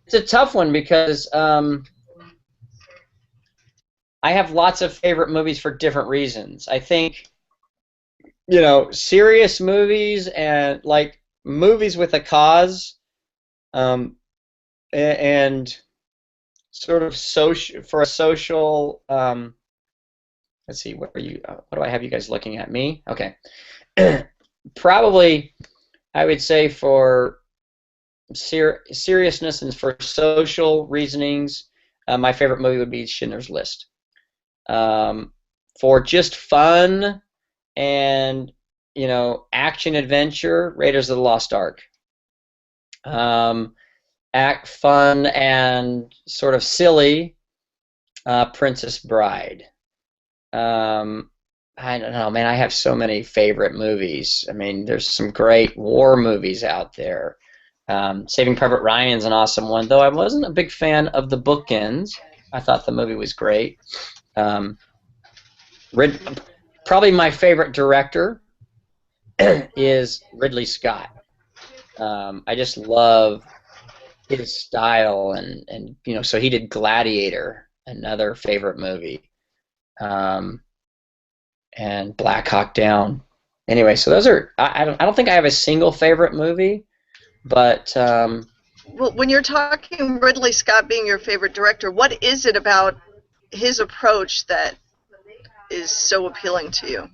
[SPEAKER 7] It's a tough one because I have lots of favorite movies for different reasons. I think, you know, serious movies and like movies with a cause, and sort of social. Let's see, what do I have you guys looking at? Me? Okay. Probably, I would say for seriousness and for social reasonings, my favorite movie would be Schindler's List. For just fun and, you know, action adventure, Raiders of the Lost Ark. Act fun and sort of silly, Princess Bride. I don't know, man. I have so many favorite movies. I mean, there's some great war movies out there. Saving Private Ryan's an awesome one, though I wasn't a big fan of the bookends. I thought the movie was great. Probably my favorite director is Ridley Scott. I just love his style, and you know, so he did Gladiator, another favorite movie. And Black Hawk Down. Anyway, so those are. I don't think I have a single favorite movie, but.
[SPEAKER 4] Well, when you're talking Ridley Scott being your favorite director, what is it about his approach that is so appealing to you?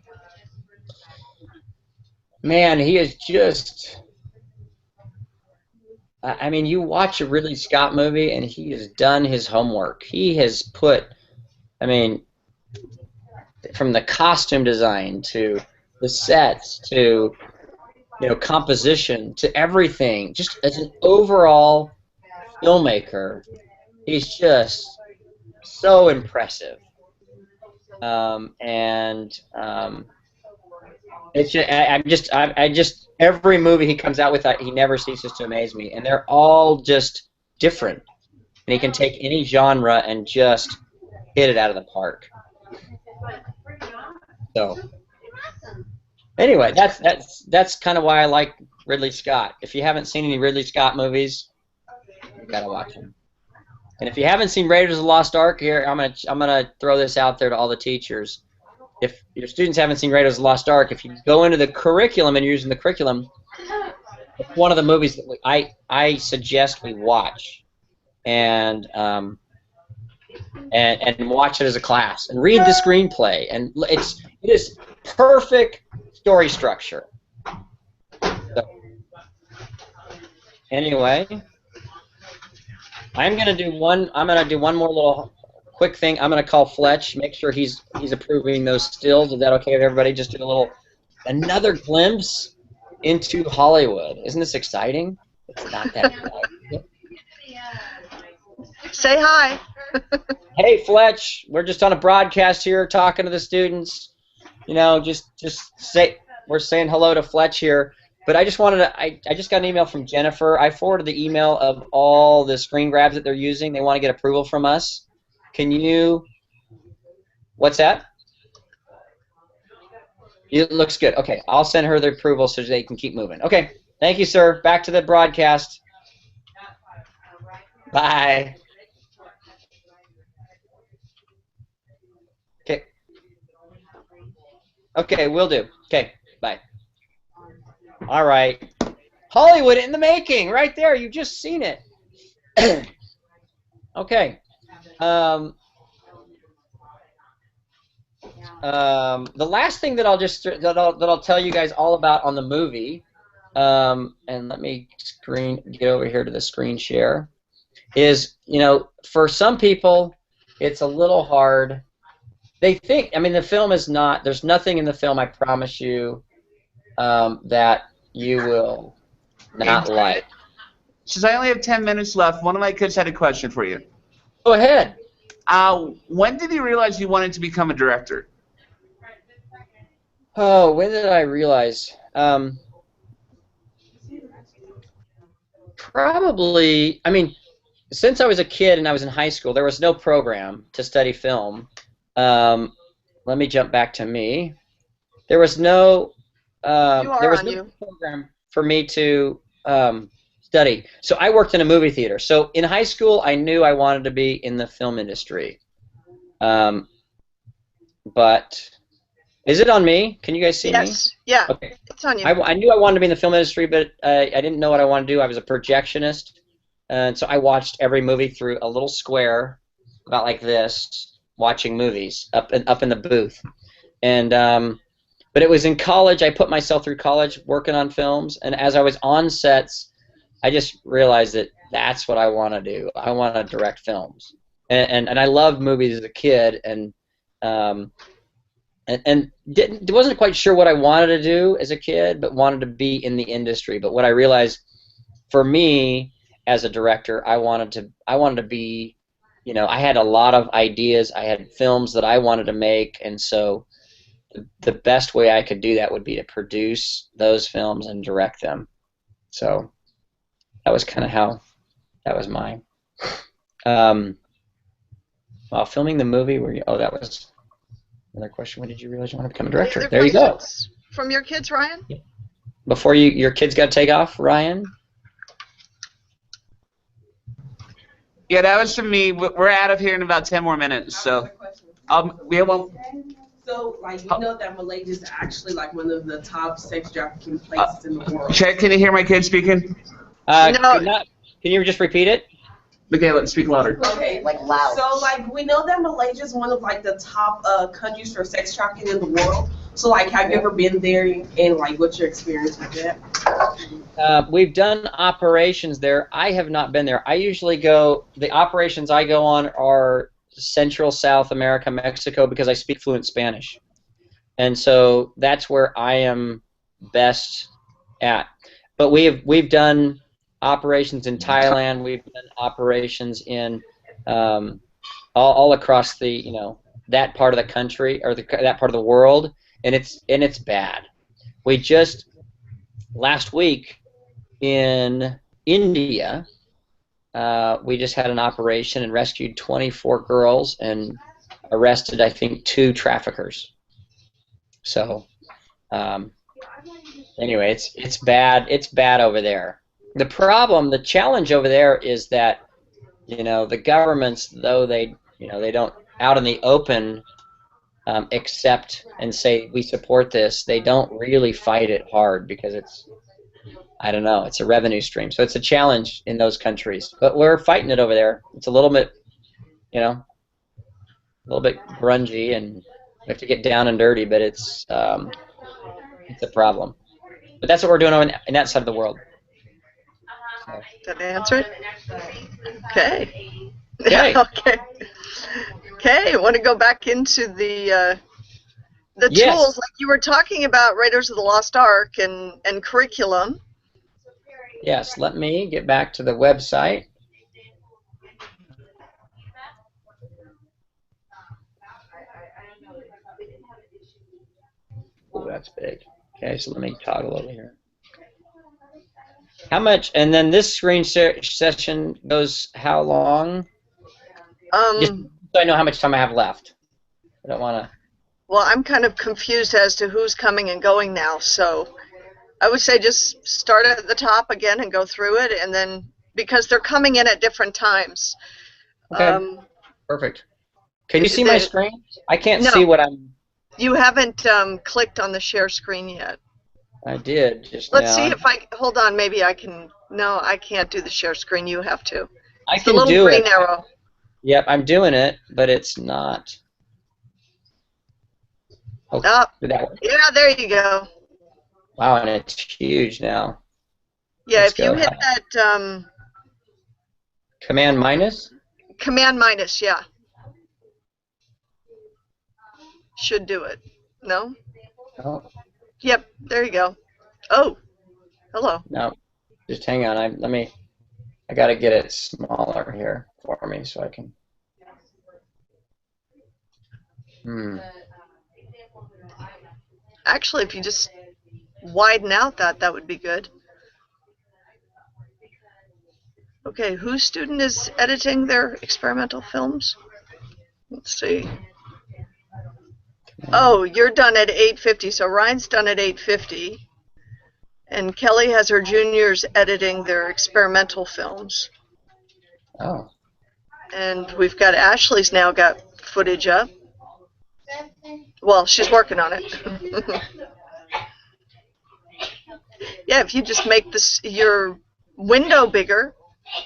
[SPEAKER 7] Man, he is just. I mean, you watch a Ridley Scott movie, and he has done his homework. He has put. I mean. From the costume design to the sets to, you know, composition to everything, just as an overall filmmaker, he's just so impressive. It's just every movie he comes out with, he never ceases to amaze me, and they're all just different, and he can take any genre and just hit it out of the park. So, anyway, that's kind of why I like Ridley Scott. If you haven't seen any Ridley Scott movies, you gotta watch them. And if you haven't seen Raiders of the Lost Ark, here I'm gonna throw this out there to all the teachers. If your students haven't seen Raiders of the Lost Ark, if you go into the curriculum and you're using the curriculum, it's one of the movies that I suggest we watch, and watch it as a class and read the screenplay. And It is perfect story structure. So, anyway, I'm gonna do one more little quick thing. I'm gonna call Fletch, make sure he's approving those stills. Is that okay with everybody? Just do another glimpse into Hollywood. Isn't this exciting? It's not that exciting.
[SPEAKER 4] Say hi.
[SPEAKER 7] Hey, Fletch, we're just on a broadcast here talking to the students. You know, just say we're saying hello to Fletch here. But I just wanted to, I just got an email from Jennifer. I forwarded the email of all the screen grabs that they're using. They want to get approval from us. Can you, what's that? It looks good. Okay, I'll send her the approval so they can keep moving. Okay, thank you, sir. Back to the broadcast. Bye. Okay. Okay, will do. Okay, bye. All right. Hollywood in the making, right there. You've just seen it. Okay. The last thing that I'll tell you guys all about on the movie, and let me get over here to the screen share, is, you know, for some people it's a little hard. They think, I mean, the film is not, there's nothing in the film, I promise you, that you will not like.
[SPEAKER 1] Since I only have 10 minutes left, one of my kids had a question for you.
[SPEAKER 7] Go ahead.
[SPEAKER 1] When did you realize you wanted to become a director?
[SPEAKER 7] Oh, when did I realize? Probably, I mean, since I was a kid and I was in high school, there was no program to study film. Let me jump back to me. There was no program for me to study. So I worked in a movie theater. So in high school, I knew I wanted to be in the film industry. But is it on me? Can you guys see me?
[SPEAKER 4] Yes. Yeah.
[SPEAKER 7] Okay.
[SPEAKER 4] It's on you.
[SPEAKER 7] I knew I wanted to be in the film industry, but I didn't know what I wanted to do. I was a projectionist, and so I watched every movie through a little square, about like this, watching movies up in the booth. And but it was in college. I put myself through college working on films, and as I was on sets, I just realized that that's what I want to do. I want to direct films, and I loved movies as a kid, and wasn't quite sure what I wanted to do as a kid, but wanted to be in the industry. But what I realized, for me as a director, I wanted to be, you know, I had a lot of ideas. I had films that I wanted to make, and so the best way I could do that would be to produce those films and direct them. So that was kind of how that was mine. While filming the movie, that was another question. When did you realize you want to become a director? There you go.
[SPEAKER 4] From your kids, Ryan?
[SPEAKER 7] Before your kids got to take off, Ryan?
[SPEAKER 1] Yeah, that was from me. We're out of here in about 10 more minutes, so we won't.
[SPEAKER 14] So, like, we know that Malaysia is actually like one of the top sex trafficking places in the world.
[SPEAKER 1] Chet, can you hear my kids speaking?
[SPEAKER 7] No. Can you just repeat it?
[SPEAKER 1] Okay, let's speak louder.
[SPEAKER 14] Okay, like loud. So, like, we know that Malaysia is one of like the top countries for sex trafficking in the world. So, like, have you ever been there, and like, what's your experience with that?
[SPEAKER 7] We've done operations there. I have not been there. I usually go. The operations I go on are Central, South America, Mexico, because I speak fluent Spanish, and so that's where I am best at. But we've done operations in Thailand. We've done operations in all across the, you know, that part of the country, or that part of the world, and it's bad. We just last week in India, we just had an operation and rescued 24 girls and arrested, I think, 2 traffickers. So anyway, it's bad. It's bad over there. The challenge over there is that, you know, the governments, though they don't out in the open accept and say we support this, they don't really fight it hard because it's, I don't know, it's a revenue stream. So it's a challenge in those countries. But we're fighting it over there. It's a little bit, you know, a little bit grungy, and We have to get down and dirty, but it's a problem. But that's what we're doing in that side of the world. So.
[SPEAKER 4] Did I answer it? Okay.
[SPEAKER 7] Okay.
[SPEAKER 4] Okay. Okay. Want to go back into the
[SPEAKER 7] Yes.
[SPEAKER 4] tools like you were talking about, Raiders of the Lost Ark and curriculum.
[SPEAKER 7] Yes. Let me get back to the website. Oh, that's big. Okay, so let me toggle over here. How much? And then this screen session goes how long? Just so I know how much time I have left. I don't want to.
[SPEAKER 4] Well, I'm kind of confused as to who's coming and going now, so I would say just start at the top again and go through it, and then because they're coming in at different times.
[SPEAKER 7] Okay. Perfect. Can you see my screen? I can't
[SPEAKER 4] no,
[SPEAKER 7] see what I'm.
[SPEAKER 4] You haven't clicked on the share screen yet.
[SPEAKER 7] I did just
[SPEAKER 4] Let's
[SPEAKER 7] now.
[SPEAKER 4] see if I hold on. Maybe I can. No, I can't do the share screen. You have to.
[SPEAKER 7] I
[SPEAKER 4] It's
[SPEAKER 7] can
[SPEAKER 4] the little
[SPEAKER 7] do
[SPEAKER 4] green
[SPEAKER 7] it.
[SPEAKER 4] arrow.
[SPEAKER 7] Yep, I'm doing it, but it's not. Oh, did that work?
[SPEAKER 4] Yeah, there you go.
[SPEAKER 7] Wow, and it's huge now.
[SPEAKER 4] Yeah,
[SPEAKER 7] Let's
[SPEAKER 4] if you
[SPEAKER 7] go.
[SPEAKER 4] hit that
[SPEAKER 7] Command minus?
[SPEAKER 4] command minus, yeah. Should do it. No?
[SPEAKER 7] Oh.
[SPEAKER 4] Yep, there you go. Oh, hello.
[SPEAKER 7] No, just hang on. I got to get it smaller here for me so I can.
[SPEAKER 4] Actually, if you just widen out that would be good. Okay, whose student is editing their experimental films? Let's see. Oh, you're done at 8:50, so Ryan's done at 8:50. And Kelly has her juniors editing their experimental films.
[SPEAKER 7] Oh.
[SPEAKER 4] And we've got Ashley's now got footage up. Well, she's working on it. Yeah, if you just make this your window bigger.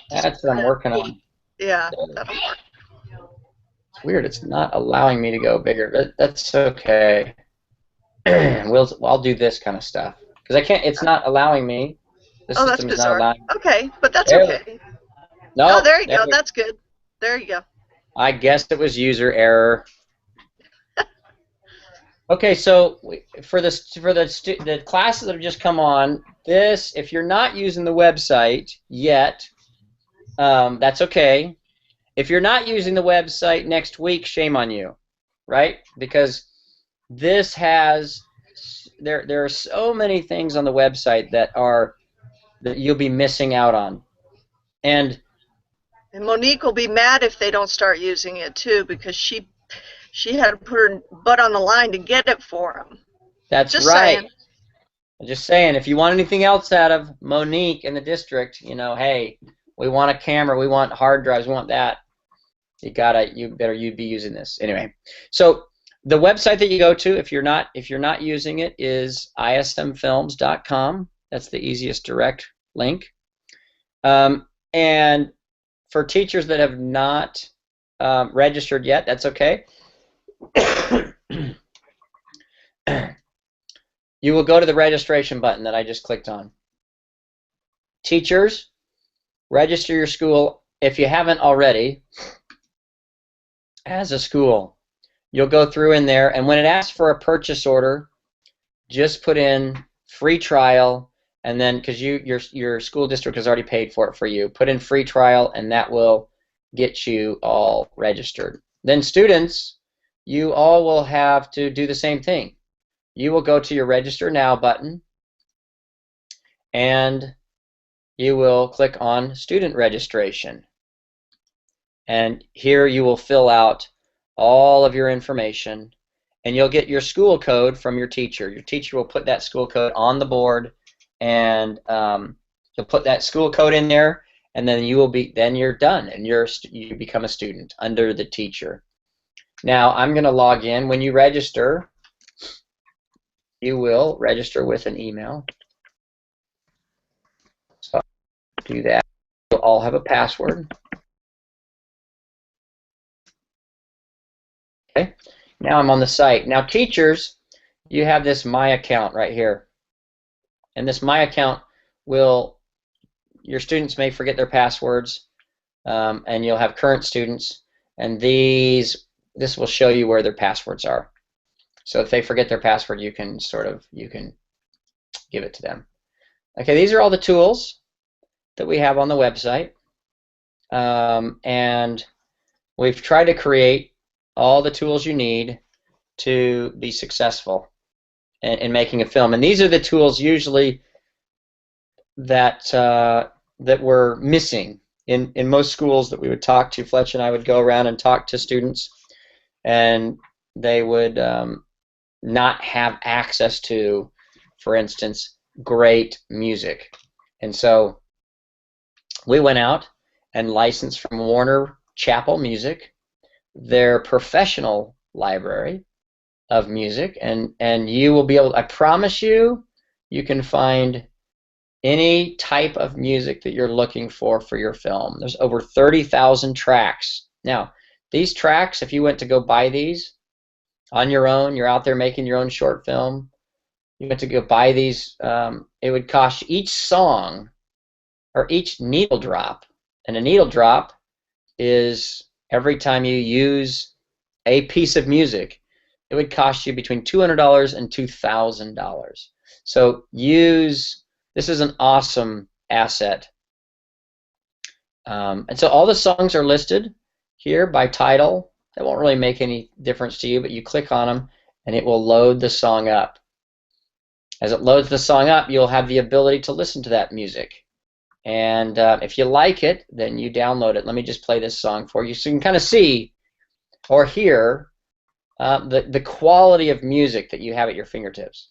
[SPEAKER 7] That's what I'm working on.
[SPEAKER 4] Yeah, that'll work.
[SPEAKER 7] It's weird. It's not allowing me to go bigger, but that's okay. I'll do this kind of stuff because I can't. It's not allowing me. The system is not allowing.
[SPEAKER 4] Okay, but that's okay.
[SPEAKER 7] No.
[SPEAKER 4] Oh, there you go. That's good. There you go.
[SPEAKER 7] I guess it was user error. Okay, so for the classes that have just come on, if you're not using the website yet, that's okay. If you're not using the website next week, shame on you, right? Because this has there are so many things on the website that you'll be missing out on, and
[SPEAKER 4] Monique will be mad if they don't start using it too, because she had to put her butt on the line to get it for them.
[SPEAKER 7] That's
[SPEAKER 4] just
[SPEAKER 7] right.
[SPEAKER 4] Saying.
[SPEAKER 7] I'm just saying, if you want anything else out of Monique in the district, hey, we want a camera, we want hard drives, we want that. You'd be using this anyway. So the website that you go to, if you're not using it, is ismfilms.com. That's the easiest direct link. And for teachers that have not registered yet, that's okay. You will go to the registration button that I just clicked on. Teachers, register your school if you haven't already as a school. You'll go through in there, and when it asks for a purchase order, just put in free trial, and then because your school district has already paid for it for you, put in free trial, and that will get you all registered. Then students, you all will have to do the same thing. You will go to your Register Now button, and you will click on Student Registration. And here you will fill out all of your information, and you'll get your school code from your teacher. Your teacher will put that school code on the board, and you'll put that school code in there, and then you're done, and you become a student under the teacher. Now I'm going to log in. When you register, you will register with an email. So do that. You'll all have a password. Okay. Now I'm on the site. Now teachers, you have this My Account right here. And this My Account will, your students may forget their passwords, and you'll have current students, and this will show you where their passwords are. So if they forget their password, you can give it to them. Okay, these are all the tools that we have on the website. And we've tried to create all the tools you need to be successful in making a film. And these are the tools usually that that were missing in most schools that we would talk to. Fletch and I would go around and talk to students, and they would not have access to, for instance, great music. And so we went out and licensed from Warner Chappell Music their professional library of music, and you will be able, I promise you, you can find any type of music that you're looking for your film. There's over 30,000 tracks. Now, these tracks, if you went to go buy these on your own, you're out there making your own short film, you went to go buy these, it would cost each song or each needle drop, and a needle drop is every time you use a piece of music, it would cost you between $200 and $2,000. So this is an awesome asset. And so all the songs are listed here by title. That won't really make any difference to you, but you click on them and it will load the song up. As it loads the song up, you'll have the ability to listen to that music. And if you like it, then you download it. Let me just play this song for you so you can kind of see or hear the quality of music that you have at your fingertips.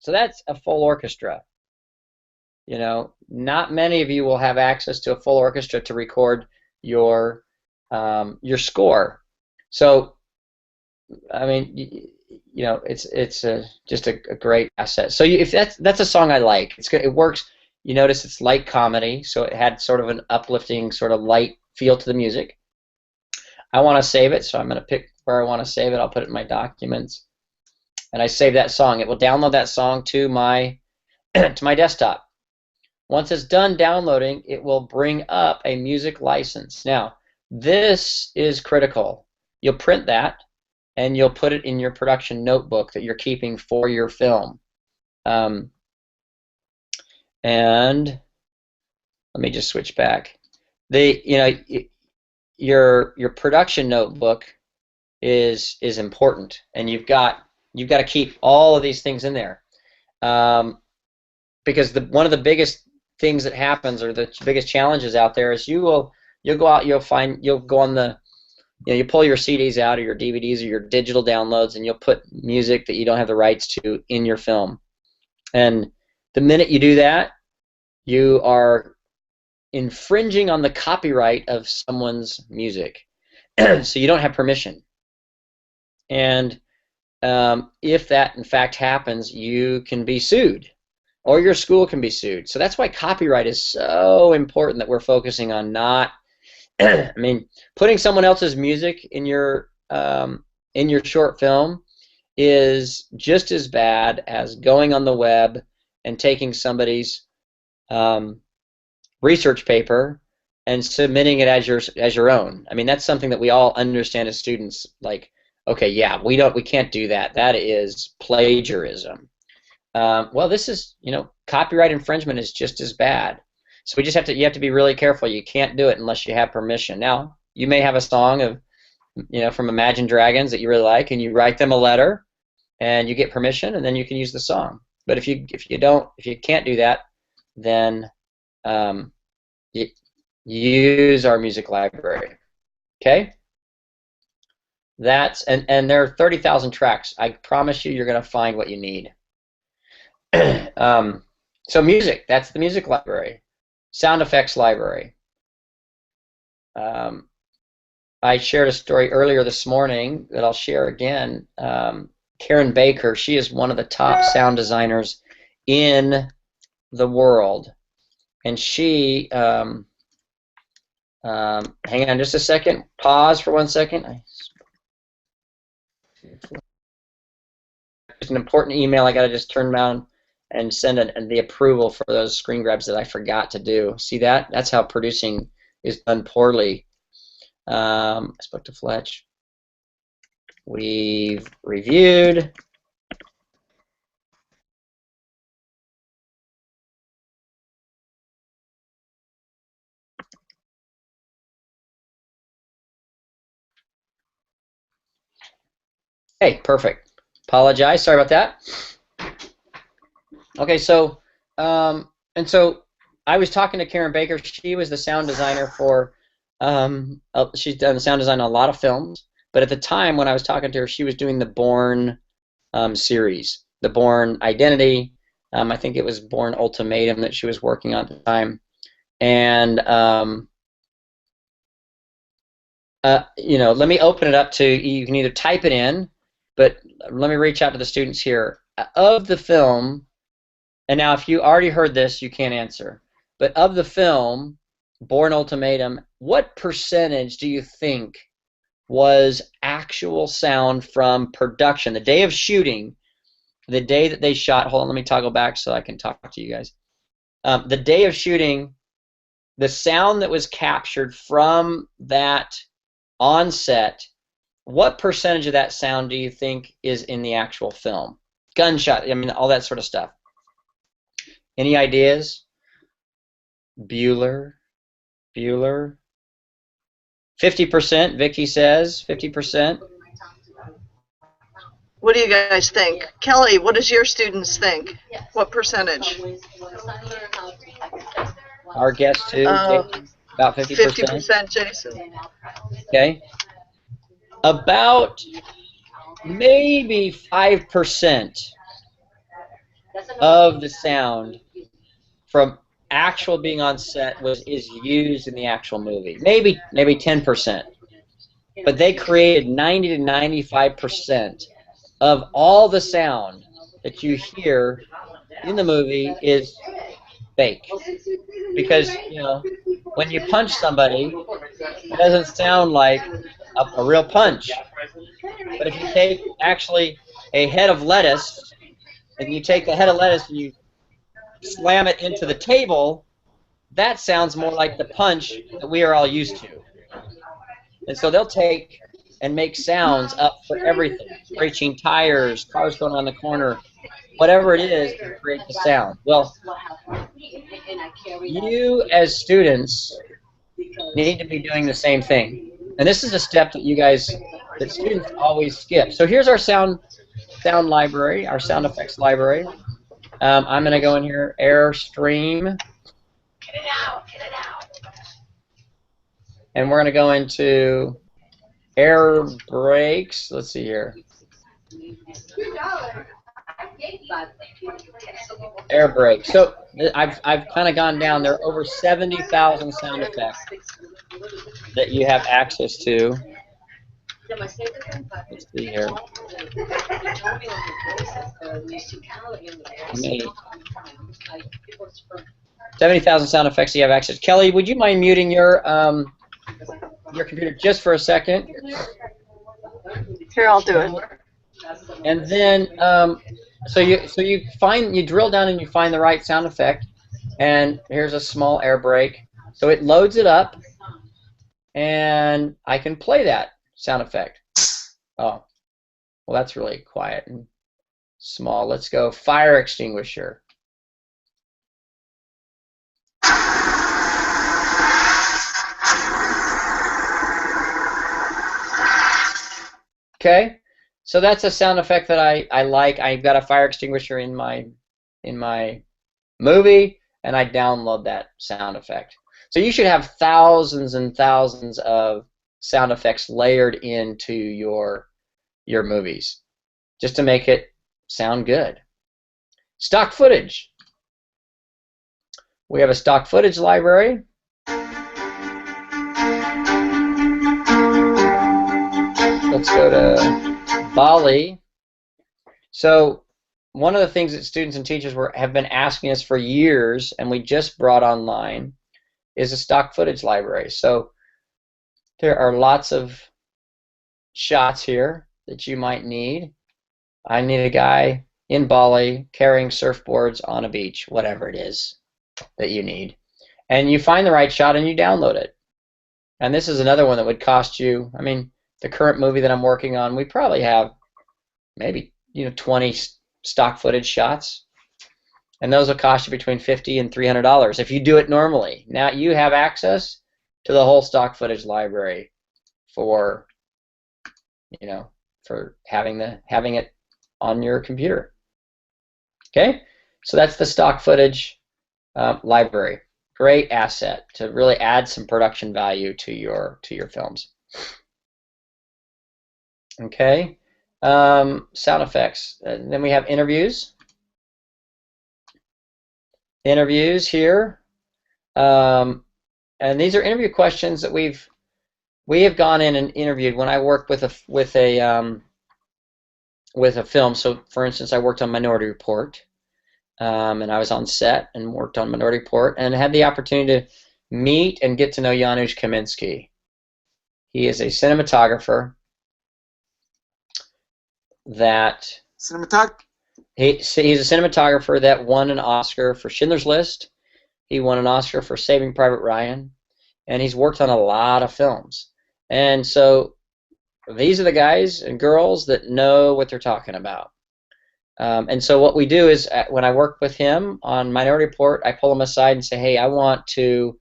[SPEAKER 7] So that's a full orchestra. You know, not many of you will have access to a full orchestra to record your score. So, I mean, you know, it's just a great asset. So if that's a song I like. It works. You notice it's light comedy, so it had sort of an uplifting, sort of light feel to the music. I want to save it, so I'm going to pick where I want to save it. I'll put it in my documents, and I save that song. It will download that song to my to my desktop. Once it's done downloading, it will bring up a music license. Now, this is critical. You'll print that, and you'll put it in your production notebook that you're keeping for your film. And let me just switch back. Your production notebook is important, and you've got to keep all of these things in there, because one of the biggest things that happens, or the biggest challenges out there, is you'll go out, you'll go on the, you pull your CDs out or your DVDs or your digital downloads, and you'll put music that you don't have the rights to in your film. And the minute you do that, you are infringing on the copyright of someone's music. So you don't have permission. And if that in fact happens, you can be sued, or your school can be sued. So that's why copyright is so important, that we're focusing on not I mean, putting someone else's music in your short film is just as bad as going on the web and taking somebody's research paper and submitting it as your own. I mean, that's something that we all understand as students. Like, okay, yeah, we can't do that. That is plagiarism. Well, this is, copyright infringement is just as bad. So you have to be really careful. You can't do it unless you have permission. Now, you may have a song of, from Imagine Dragons that you really like, and you write them a letter, and you get permission, and then you can use the song. But if you can't do that, then you use our music library. Okay? And there are 30,000 tracks. I promise you, you're going to find what you need. So music, that's the music library. Sound effects library. I shared a story earlier this morning that I'll share again. Karen Baker, she is one of the top sound designers in the world. And she, hang on just a second, pause for 1 second. It's an important email I got to just turn around and send the approval for those screen grabs that I forgot to do. See that? That's how producing is done poorly. I spoke to Fletch. We've reviewed. Hey, perfect. Apologize. Sorry about that. Okay, so and so I was talking to Karen Baker. She was the sound designer for. She's done the sound design on a lot of films. But at the time when I was talking to her, she was doing the Bourne series, the Bourne Identity. I think it was Bourne Ultimatum that she was working on at the time. And you know, let me open it up to you. Can either type it in, but let me reach out to the students here. Of the film, and now if you already heard this, you can't answer. But of the film, Bourne Ultimatum, what percentage do you think was actual sound from production? The day of shooting, the day that they shot, hold on, let me toggle back so I can talk to you guys. The day of shooting, the sound that was captured from that on set, what percentage of that sound do you think is in the actual film? Gunshot, I mean, all that sort of stuff. Any ideas? Bueller? 50%, Vicky says, 50%.
[SPEAKER 4] What do you guys think? Kelly, what does your students think? What percentage?
[SPEAKER 7] Our guest too, Jason, about 50%.
[SPEAKER 4] 50%, Jason.
[SPEAKER 7] Okay. About maybe 5% of the sound from actual being on set is used in the actual movie. Maybe 10%. But they created 90 to 95% of all the sound that you hear in the movie is fake. Because, you know, when you punch somebody, it doesn't sound like a real punch. But if you take actually a head of lettuce, and you take the head of lettuce and you slam it into the table, that sounds more like the punch that we are all used to. And so they'll take and make sounds up for everything. Screeching tires, cars going around the corner, whatever it is to create the sound. Well, you as students need to be doing the same thing. And this is a step that you guys, that students always skip. So here's our sound library, our sound effects library. I'm going to go in here, Airstream.
[SPEAKER 5] Get it out, get it out.
[SPEAKER 7] And we're going to go into air brakes. Let's see here. Air brakes. So I've kind of gone down. There are over 70,000 sound effects that you have access to. Let's see here. 70,000 sound effects you have access. Kelly, would you mind muting your computer just for a second?
[SPEAKER 4] Here, I'll do it.
[SPEAKER 7] And then, so you drill down and you find the right sound effect. And here's a small air brake. So it loads it up, and I can play that sound effect. Oh, well, that's really quiet and small. Let's go fire extinguisher. Okay, so that's a sound effect that I like. I've got a fire extinguisher in my movie, and I download that sound effect. So you should have thousands and thousands of sound effects layered into your movies, just to make it sound good. Stock footage. We have a stock footage library. Let's go to Bali. So one of the things that students and teachers have been asking us for years, and we just brought online, is a stock footage library. So there are lots of shots here that you might need. I need a guy in Bali carrying surfboards on a beach, whatever it is that you need. And you find the right shot and you download it. And this is another one that would cost you, I mean, the current movie that I'm working on, we probably have maybe 20 stock footage shots. And those will cost you between $50 and $300 if you do it normally. Now you have access to the whole stock footage library for for having it on your computer. Okay, so that's the stock footage library. Great asset to really add some production value to your films. Okay, sound effects. And then we have interviews. Interviews here, and these are interview questions that we have gone in and interviewed when I worked with a film. So, for instance, I worked on Minority Report, and I was on set and worked on Minority Report, and had the opportunity to meet and get to know Janusz Kaminski. He is a cinematographer that he's a cinematographer that won an Oscar for Schindler's List. He won an Oscar for Saving Private Ryan, and he's worked on a lot of films. And so these are the guys and girls that know what they're talking about. And so what we do is when I work with him on Minority Report, I pull him aside and say, hey, I want to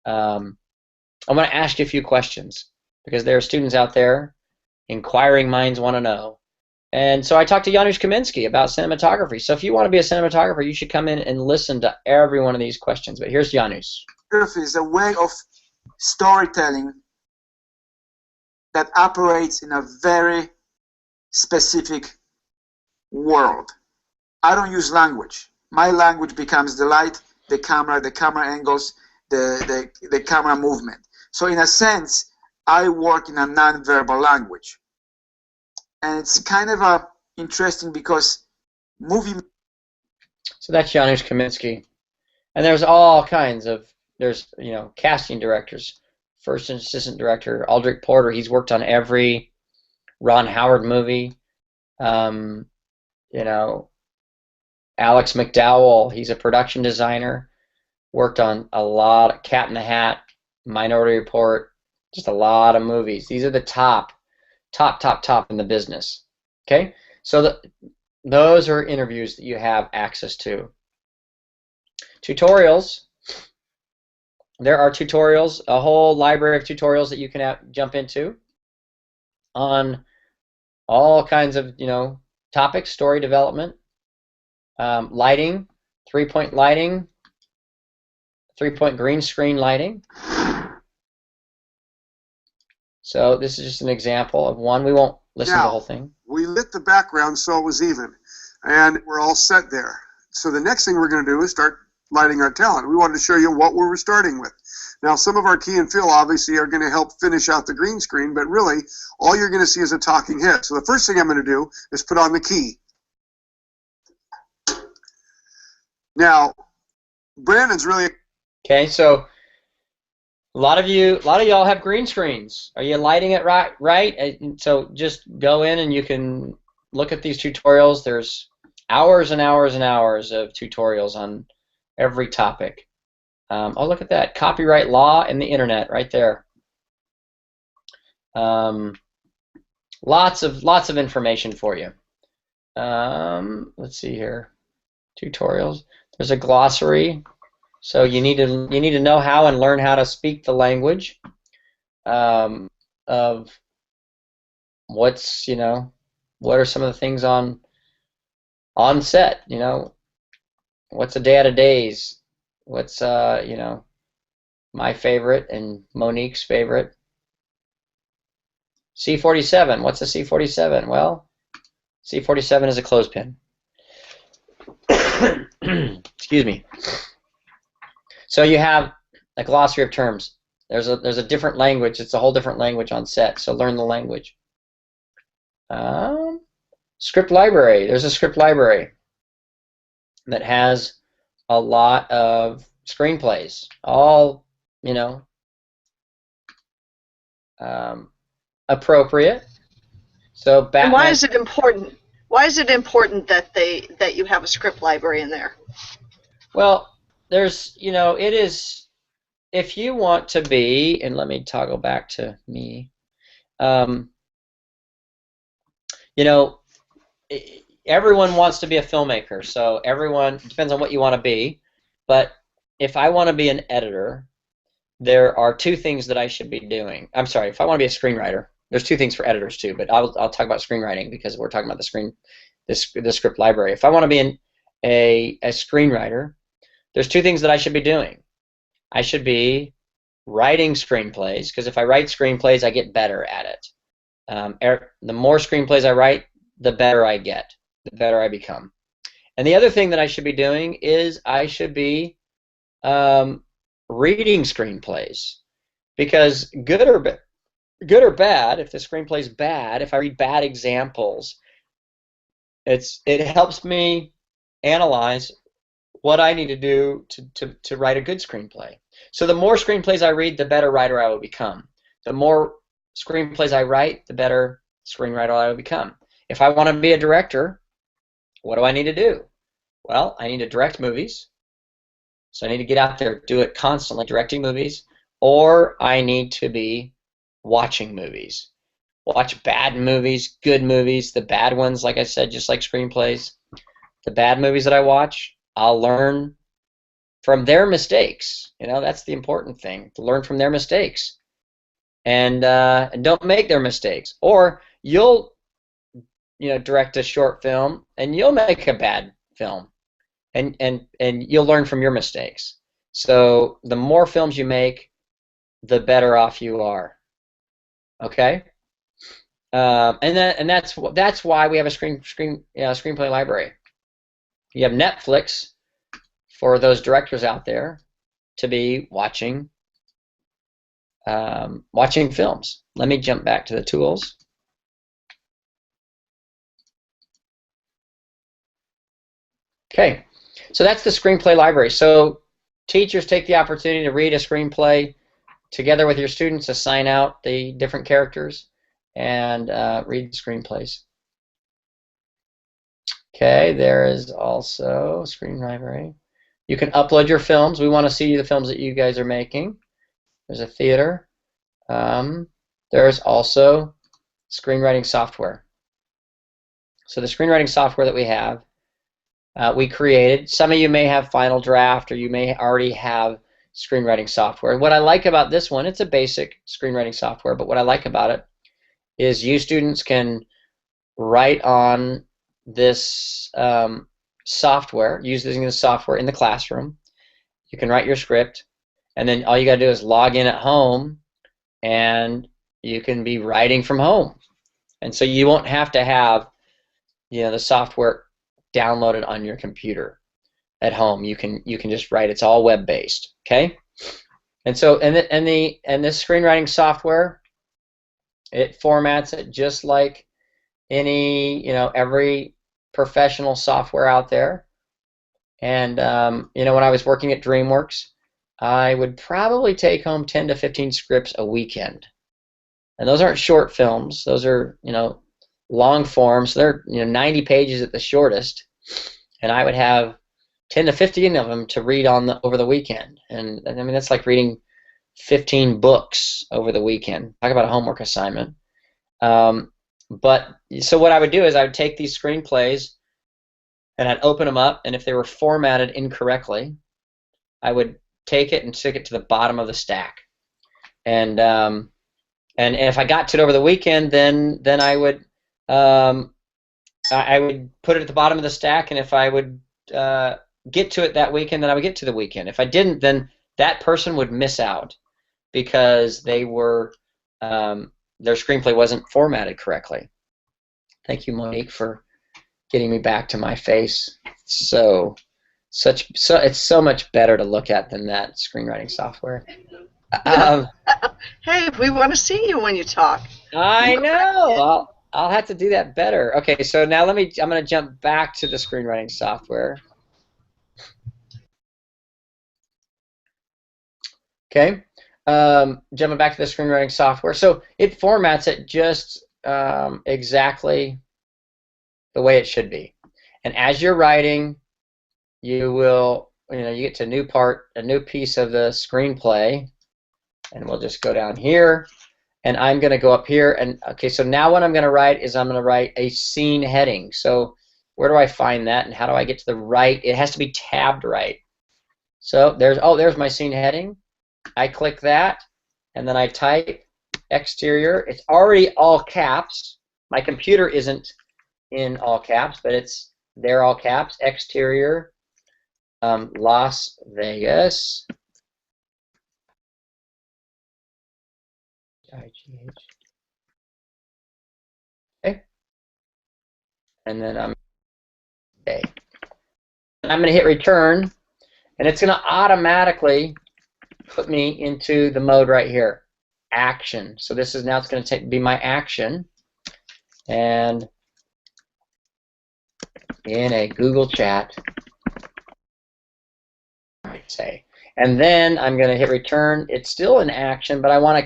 [SPEAKER 7] ask you a few questions, because there are students out there, inquiring minds want to know. And so I talked to Janusz Kaminski about cinematography. So if you want to be a cinematographer, you should come in and listen to every one of these questions. But here's Janusz.
[SPEAKER 3] Photography is a way of storytelling that operates in a very specific world. I don't use language. My language becomes the light, the camera angles, the camera movement. So in a sense, I work in a non-verbal language. And it's kind of interesting because
[SPEAKER 7] So that's Janusz Kaminski. And there's all kinds of, casting directors. First assistant director, Aldrich Porter, he's worked on every Ron Howard movie. Alex McDowell, he's a production designer, worked on a lot of Cat in the Hat, Minority Report, just a lot of movies. These are the top in the business. Okay, so those are interviews that you have access to. Tutorials. There are tutorials, a whole library of tutorials that you can jump into on all kinds of topics: story development, lighting, 3-point lighting, 3-point green screen lighting. So this is just an example of one. We won't listen to the whole thing.
[SPEAKER 10] We lit the background so it was even, and we're all set there. So the next thing we're going to do is start lighting our talent. We wanted to show you what we were starting with. Now, some of our key and fill obviously are going to help finish out the green screen, but really, all you're going to see is a talking head. So the first thing I'm going to do is put on the key. Now, Brandon's really...
[SPEAKER 7] Okay, so a lot of y'all have green screens. Are you lighting it right? So just go in and you can look at these tutorials. There's hours and hours and hours of tutorials on every topic. Oh, look at that. Copyright law and the internet right there. Lots of information for you. Let's see here. Tutorials. There's a glossary. So you need to know how and learn how to speak the language of what's, what are some of the things on set, what's a day out of days. What's my favorite and Monique's favorite? C47. What's a C47? Well, C47 is a clothespin. Excuse me. So you have a glossary of terms. There's a different language. It's a whole different language on set. So learn the language. Script library. There's a script library that has a lot of screenplays, all, you know, appropriate. So Batman.
[SPEAKER 4] And why is it important? Why is it important that you have a script library in there?
[SPEAKER 7] Well, there's, you know, it is, if you want to be, and let me toggle back to me, you know, everyone wants to be a filmmaker, so everyone, depends on what you want to be, but if I want to be an editor, there are two things that I should be doing. I'm sorry, if I want to be a screenwriter, there's two things for editors too, but I'll talk about screenwriting because we're talking about the script library. If I want to be a screenwriter, there's two things that I should be doing. I should be writing screenplays, because if I write screenplays, I get better at it. The more screenplays I write, the better I get, the better I become. And the other thing that I should be doing is I should be reading screenplays, because good or bad, if the screenplay's bad, if I read bad examples, it helps me analyze what I need to do to write a good screenplay. So the more screenplays I read, the better writer I will become. The more screenplays I write, the better screenwriter I will become. If I want to be a director, what do I need to do? Well, I need to direct movies. So I need to get out there, do it constantly, directing movies, or I need to be watching movies. Watch bad movies, good movies, the bad ones, like I said, just like screenplays. The bad movies that I watch, I'll learn from their mistakes. You know, that's the important thing, to learn from their mistakes. And don't make their mistakes. Or you'll, you know, direct a short film and you'll make a bad film. And you'll learn from your mistakes. So the more films you make, the better off you are. Okay? And that's why we have a screenplay library. You have Netflix for those directors out there to be watching films. Let me jump back to the tools. Okay, so that's the screenplay library. So teachers take the opportunity to read a screenplay together with your students, assign out the different characters, and read the screenplays. Okay, there is also screen library. You can upload your films. We want to see the films that you guys are making. There's a theater. There's also screenwriting software. So the screenwriting software that we have, we created. Some of you may have Final Draft, or you may already have screenwriting software. And what I like about this one, it's a basic screenwriting software, but what I like about it is you students can write on this software, using the software in the classroom. You can write your script, and then all you got to do is log in at home, and you can be writing from home. And so you won't have to have, you know, the software downloaded on your computer at home. You can just write. It's all web-based. Okay. And so this screenwriting software, it formats it just like every professional software out there. And when I was working at DreamWorks, I would probably take home 10 to 15 scripts a weekend. And those aren't short films. Those are, long forms. They're 90 pages at the shortest. And I would have 10 to 15 of them to read over the weekend. And I mean, that's like reading 15 books over the weekend. Talk about a homework assignment. But so what I would do is I would take these screenplays and I'd open them up, and if they were formatted incorrectly, I would take it and stick it to the bottom of the stack. And if I got to it over the weekend, then I would put it at the bottom of the stack, and if I would get to it that weekend, then I would get to the weekend. If I didn't, then that person would miss out because they were their screenplay wasn't formatted correctly. Thank you, Monique, for getting me back to my face. It's so much better to look at than that screenwriting software.
[SPEAKER 4] Hey, we want to see you when you talk.
[SPEAKER 7] I know. I'll have to do that better. Okay, so now I'm going to jump back to the screenwriting software. Okay, jumping back to the screenwriting software. So it formats it just exactly the way it should be. And as you're writing, you will, you get to a new piece of the screenplay, and we'll just go down here, and I'm going to go up here, and okay, so now what I'm going to write is I'm going to write a scene heading. So where do I find that, and how do I get to the right? It has to be tabbed right. So there's my scene heading. I click that, and then I type exterior. It's already all caps. My computer isn't in all caps, but they're all caps. Exterior, Las Vegas. IGH. Okay. And then okay. I'm going to hit return, and it's going to automatically put me into the mode right here, action. So this is now it's going to be my action, and in a Google chat, I'd say, and then I'm going to hit return. It's still in action, but I want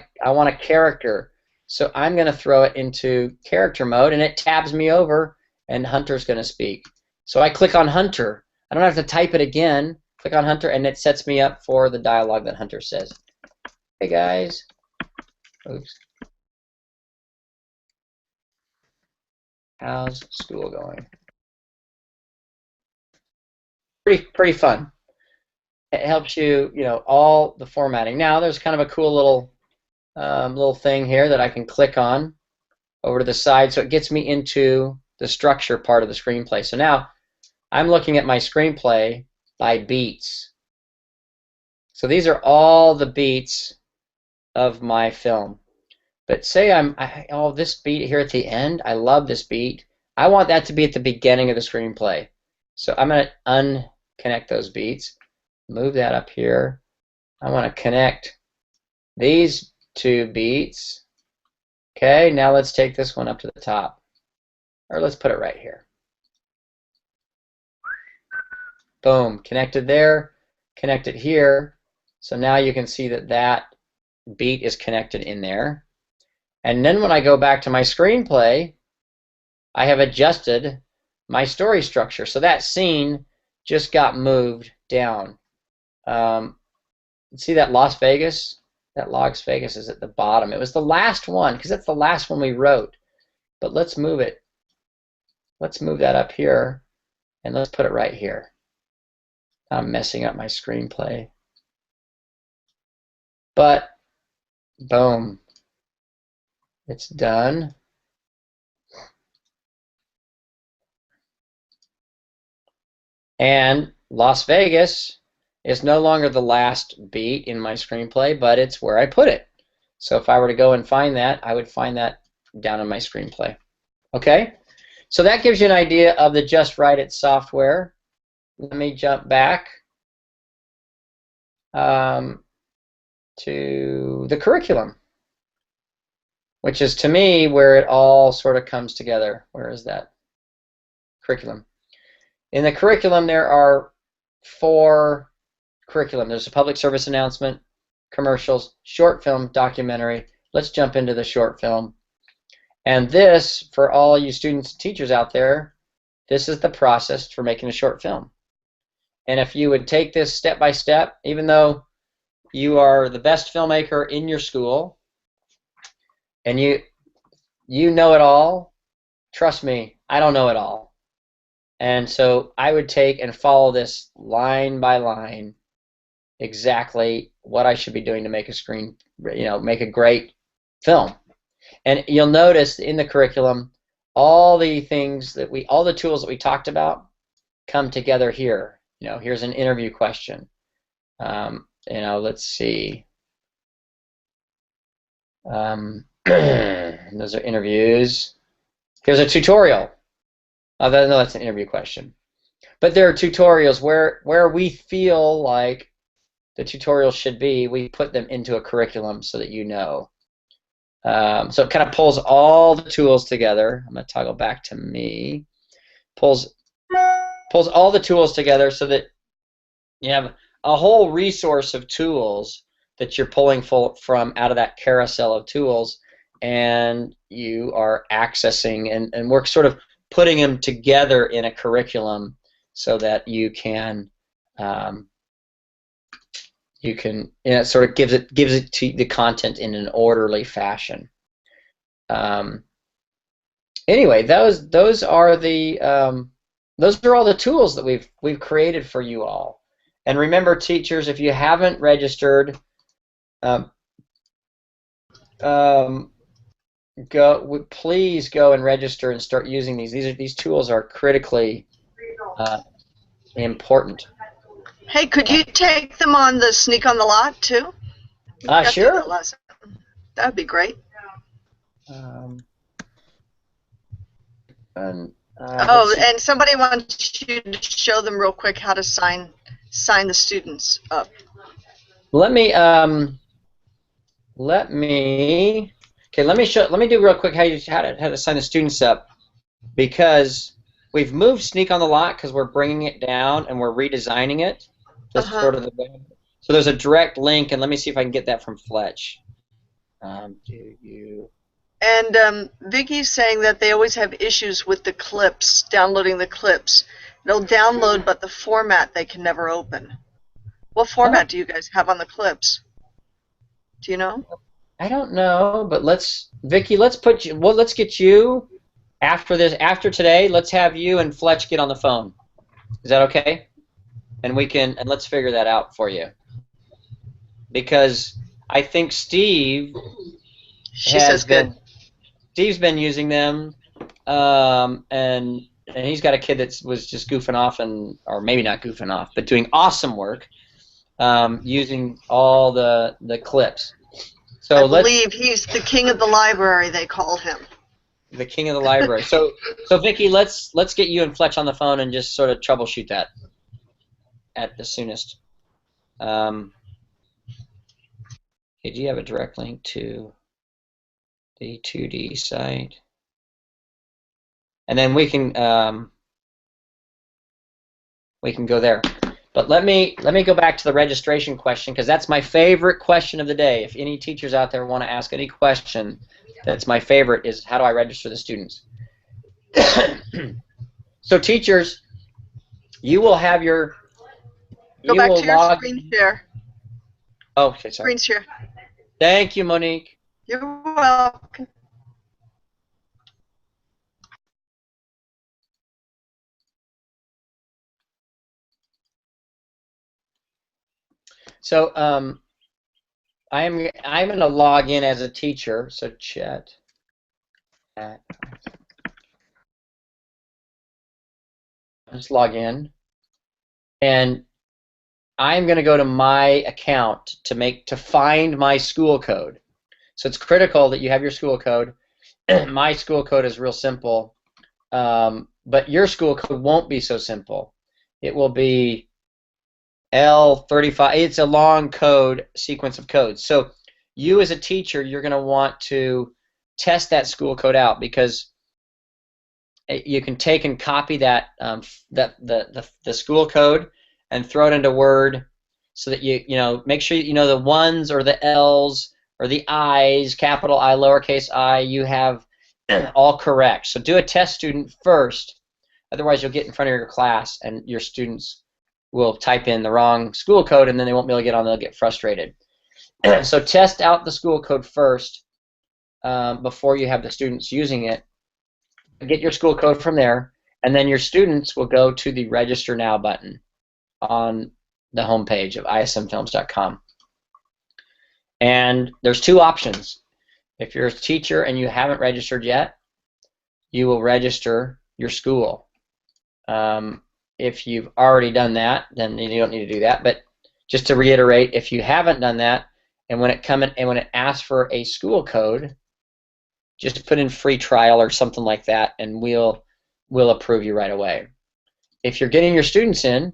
[SPEAKER 7] a character, so I'm going to throw it into character mode, and it tabs me over, and Hunter's going to speak. So I click on Hunter. I don't have to type it again. Click on Hunter, and it sets me up for the dialogue that Hunter says. Hey guys. Oops. How's school going? Pretty fun. It helps you, all the formatting. Now there's kind of a cool little thing here that I can click on over to the side, so it gets me into the structure part of the screenplay. So now I'm looking at my screenplay by beats. So these are all the beats of my film. But say this beat here at the end, I love this beat. I want that to be at the beginning of the screenplay. So I'm going to unconnect those beats, move that up here. I want to connect these two beats. Okay, now let's take this one up to the top. Or let's put it right here. Boom, connected there, connected here. So now you can see that beat is connected in there. And then when I go back to my screenplay, I have adjusted my story structure. So that scene just got moved down. See that Las Vegas? That Las Vegas is at the bottom. It was the last one, because that's the last one we wrote. But let's move it. Let's move that up here, and let's put it right here. I'm messing up my screenplay. But, boom. It's done. And Las Vegas is no longer the last beat in my screenplay, but it's where I put it. So if I were to go and find that, I would find that down in my screenplay. Okay? So that gives you an idea of the Just Write It software. Let me jump back to the curriculum, which is, to me, where it all sort of comes together. Where is that? Curriculum. In the curriculum, there are 4 curriculum. There's a public service announcement, commercials, short film, documentary. Let's jump into the short film. And this, for all you students and teachers out there, this is the process for making a short film. And if you would take this step by step, even though you are the best filmmaker in your school, and you know it all, trust me, I don't know it all. And so I would take and follow this line by line, exactly what I should be doing to make make a great film. And you'll notice in the curriculum, all the tools that we talked about come together here. Here's an interview question. Let's see. Those are interviews. Here's a tutorial. No, that's an interview question. But there are tutorials where we feel like the tutorial should be. We put them into a curriculum so that you know. So it kind of pulls all the tools together. I'm going to toggle back to me. Pulls all the tools together so that you have a whole resource of tools that you're pulling from out of that carousel of tools, and you are accessing, and we're sort of putting them together in a curriculum so that you can it sort of gives it to the content in an orderly fashion. Anyway, those are all the tools that we've created for you all. And remember, teachers, if you haven't registered, please go and register and start using these. These tools are critically important.
[SPEAKER 4] Hey, could you take them on the Sneak on the Lot too?
[SPEAKER 7] Sure.
[SPEAKER 4] That would be great.
[SPEAKER 7] And
[SPEAKER 4] somebody wants you to show them real quick how to sign the students up.
[SPEAKER 7] Let me do real quick how to sign the students up, because we've moved Sneak on the Lot because we're bringing it down and we're redesigning it. Sort of so there's a direct link, and let me see if I can get that from Fletch.
[SPEAKER 4] And Vicky's saying that they always have issues with the clips, downloading the clips. They'll download, but the format they can never open. What format do you guys have on the clips? Do you know?
[SPEAKER 7] I don't know, but Vicky, let's get you after today. Let's have you and Fletch get on the phone. Is that okay? And let's figure that out for you. Because I think Steve's been using them, and he's got a kid that was just goofing off, or maybe not goofing off, but doing awesome work, using all the clips. So
[SPEAKER 4] I believe he's the king of the library, they call him.
[SPEAKER 7] The king of the library. So Vicky, let's get you and Fletch on the phone and just sort of troubleshoot that at the soonest. Do you have a direct link to the 2D site? And then we can go there. But let me go back to the registration question, because that's my favorite question of the day. If any teachers out there want to ask any question, that's my favorite, is how do I register the students? So teachers, you will have your
[SPEAKER 4] Go back to your screen share.
[SPEAKER 7] Oh, okay, sorry.
[SPEAKER 4] Screen share.
[SPEAKER 7] Thank you, Monique.
[SPEAKER 4] You're welcome.
[SPEAKER 7] So I'm going to log in as a teacher. So Chet. Just log in, and I'm going to go to my account to find my school code. So it's critical that you have your school code. My school code is real simple, but your school code won't be so simple. It will be L35. It's a long code sequence of codes. So you as a teacher, you're going to want to test that school code out, because you can take and copy that the school code and throw it into Word, so that you make sure you know the ones or the L's or the I's, capital I, lowercase I, you have all correct. So do a test student first, otherwise you'll get in front of your class and your students will type in the wrong school code, and then they won't be able to get on. They'll get frustrated. So test out the school code first before you have the students using it. Get your school code from there, and then your students will go to the Register Now button on the homepage of ismfilms.com. And there's two options. If you're a teacher and you haven't registered yet, you will register your school. If you've already done that, then you don't need to do that. But just to reiterate, if you haven't done that, and when it asks for a school code, just put in free trial or something like that, and we'll approve you right away. If you're getting your students in,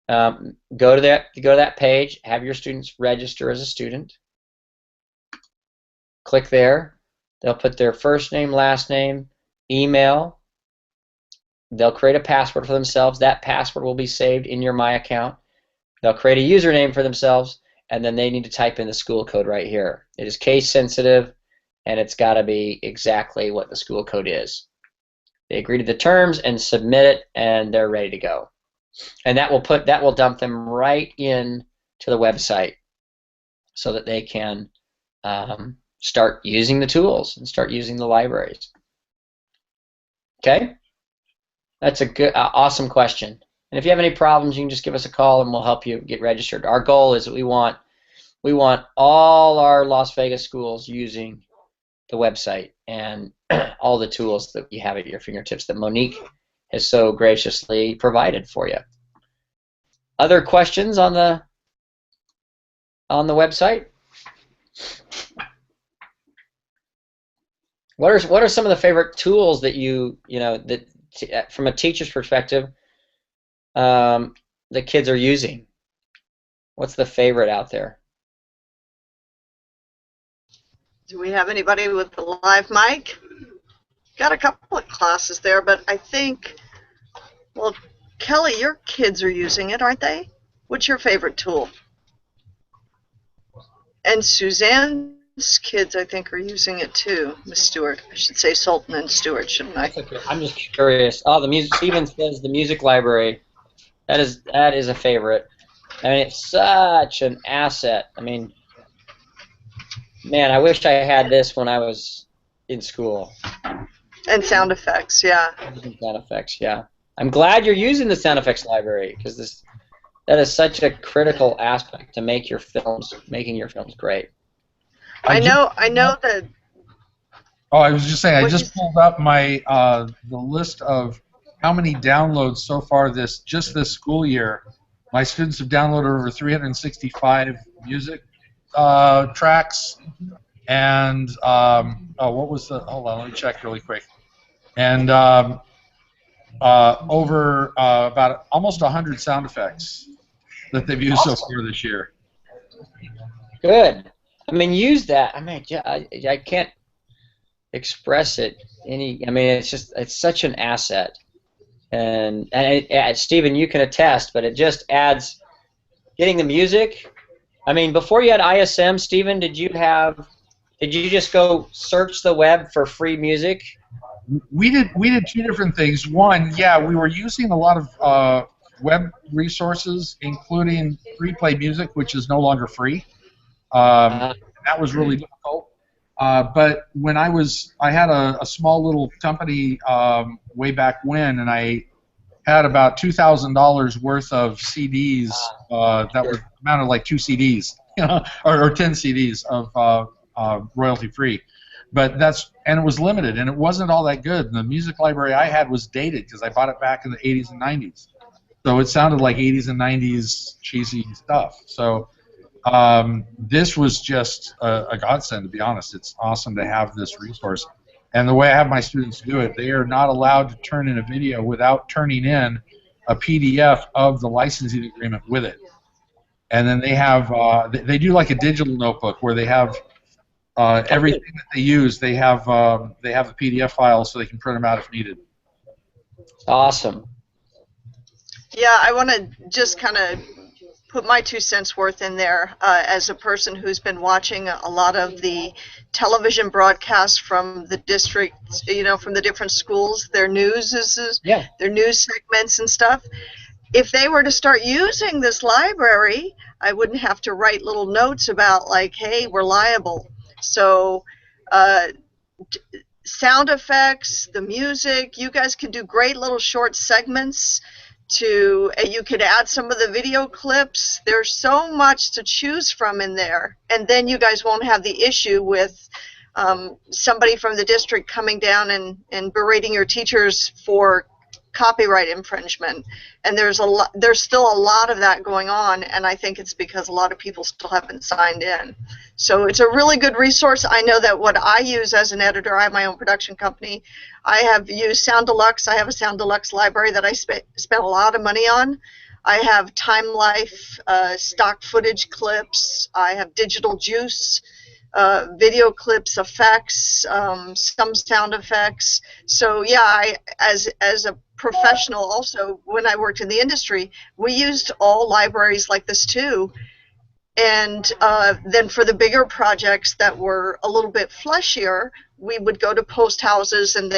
[SPEAKER 7] go to that page, have your students register as a student. Click there, They'll put their first name, last name, email. They'll create a password for themselves. That password will be saved in your My Account. They'll create a username for themselves, and then they need to type in the school code right here. It is case sensitive, and it's got to be exactly what the school code is. They agree to the terms and submit it, and they're ready to go. And that will dump them right in to the website so that they can start using the tools and start using the libraries. Okay? That's a good, awesome question. And if you have any problems, you can just give us a call and we'll help you get registered. Our goal is that we want all our Las Vegas schools using the website and all the tools that you have at your fingertips that Monique has so graciously provided for you. Other questions on the website? What are some of the favorite tools that that from a teacher's perspective the kids are using? What's the favorite out there?
[SPEAKER 4] Do we have anybody with the live mic? Got a couple of classes there, but I think, well, Kelly, your kids are using it, aren't they? What's your favorite tool? And Suzanne's kids, I think, are using it too, Miss Stewart. I should say Sultan and Stewart, shouldn't I?
[SPEAKER 7] Okay. I'm just curious. Oh, the music. Steven says the music library. That is a favorite. I mean, it's such an asset. I mean, man, I wish I had this when I was in school.
[SPEAKER 4] And sound effects, yeah.
[SPEAKER 7] Sound effects, yeah. I'm glad you're using the sound effects library because that is such a critical aspect to making your films great.
[SPEAKER 4] I know that.
[SPEAKER 2] Oh, I was just saying, I just pulled up my the list of how many downloads so far this school year. My students have downloaded over 365 music tracks, and what was the? Hold on, let me check really quick. And over about almost 100 sound effects that they've used so far this year.
[SPEAKER 7] Good. I mean, use that. I mean, yeah, I can't express it any. I mean, it's such an asset, and Stephen, you can attest. But it just adds getting the music. I mean, before you had ISM, Stephen, did you just go search the web for free music?
[SPEAKER 2] We did two different things. One, yeah, we were using a lot of web resources, including free play music, which is no longer free. That was really difficult. But when I had a small little company way back when, and I had about $2,000 worth of CDs that were amounted like 2 CDs, or 10 CDs of royalty free. But and it was limited, and it wasn't all that good. And the music library I had was dated because I bought it back in the 80s and 90s. So it sounded like 80s and 90s cheesy stuff. So this was just a godsend, to be honest. It's awesome to have this resource. And the way I have my students do it, they are not allowed to turn in a video without turning in a PDF of the licensing agreement with it. And then they have they do like a digital notebook where they have everything that they use. They have the PDF files so they can print them out if needed.
[SPEAKER 7] Awesome.
[SPEAKER 4] Yeah, I want to just kind of put my 2 cents worth in there as a person who's been watching a lot of the television broadcasts from the district, from the different schools, their news their news segments and stuff. If they were to start using this library, I wouldn't have to write little notes about like, hey, we're liable. So sound effects, the music, you guys could do great little short segments you could add some of the video clips. There's so much to choose from in there, and then you guys won't have the issue with somebody from the district coming down and berating your teachers for copyright infringement. And there's still a lot of that going on, and I think it's because a lot of people still haven't signed in. So it's a really good resource. I know that what I use as an editor, I have my own production company. I have used Sound Deluxe. I have a Sound Deluxe library that I spent a lot of money on. I have Time Life, stock footage clips. I have Digital Juice. video clips, effects, some sound effects. So yeah, as a professional also, when I worked in the industry, we used all libraries like this too. And then for the bigger projects that were a little bit fleshier, we would go to post houses and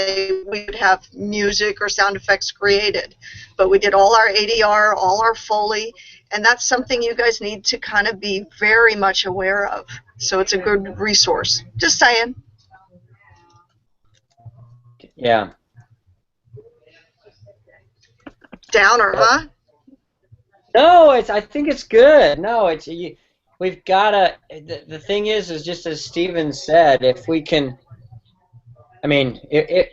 [SPEAKER 4] we would have music or sound effects created. But we did all our ADR, all our Foley, and that's something you guys need to kind of be very much aware of. So it's a good resource. Just saying.
[SPEAKER 7] Yeah.
[SPEAKER 4] Downer, huh?
[SPEAKER 7] No, I think it's good. No, we've gotta. The thing is just as Steven said, if we can. I mean,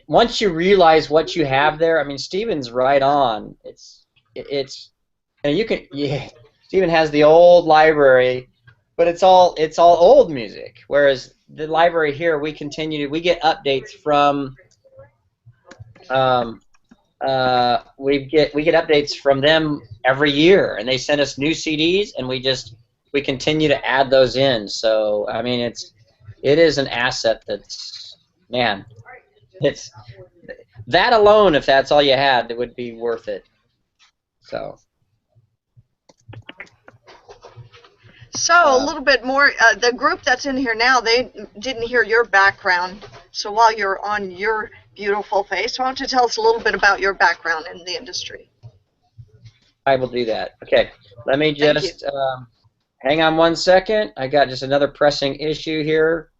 [SPEAKER 7] once you realize what you have there, I mean, Steven's right on. And Steven has the old library, but it's all old music. Whereas the library here, we get updates from. We get updates from them every year, and they send us new CDs, and we continue to add those in. So I mean, it is an asset that's, man, it's that alone. If that's all you had, it would be worth it. So.
[SPEAKER 4] So a little bit more. The group that's in here now, they didn't hear your background. So while you're on your beautiful face, why don't you tell us a little bit about your background in the industry?
[SPEAKER 7] I will do that. Okay, let me just hang on 1 second. I got just another pressing issue here.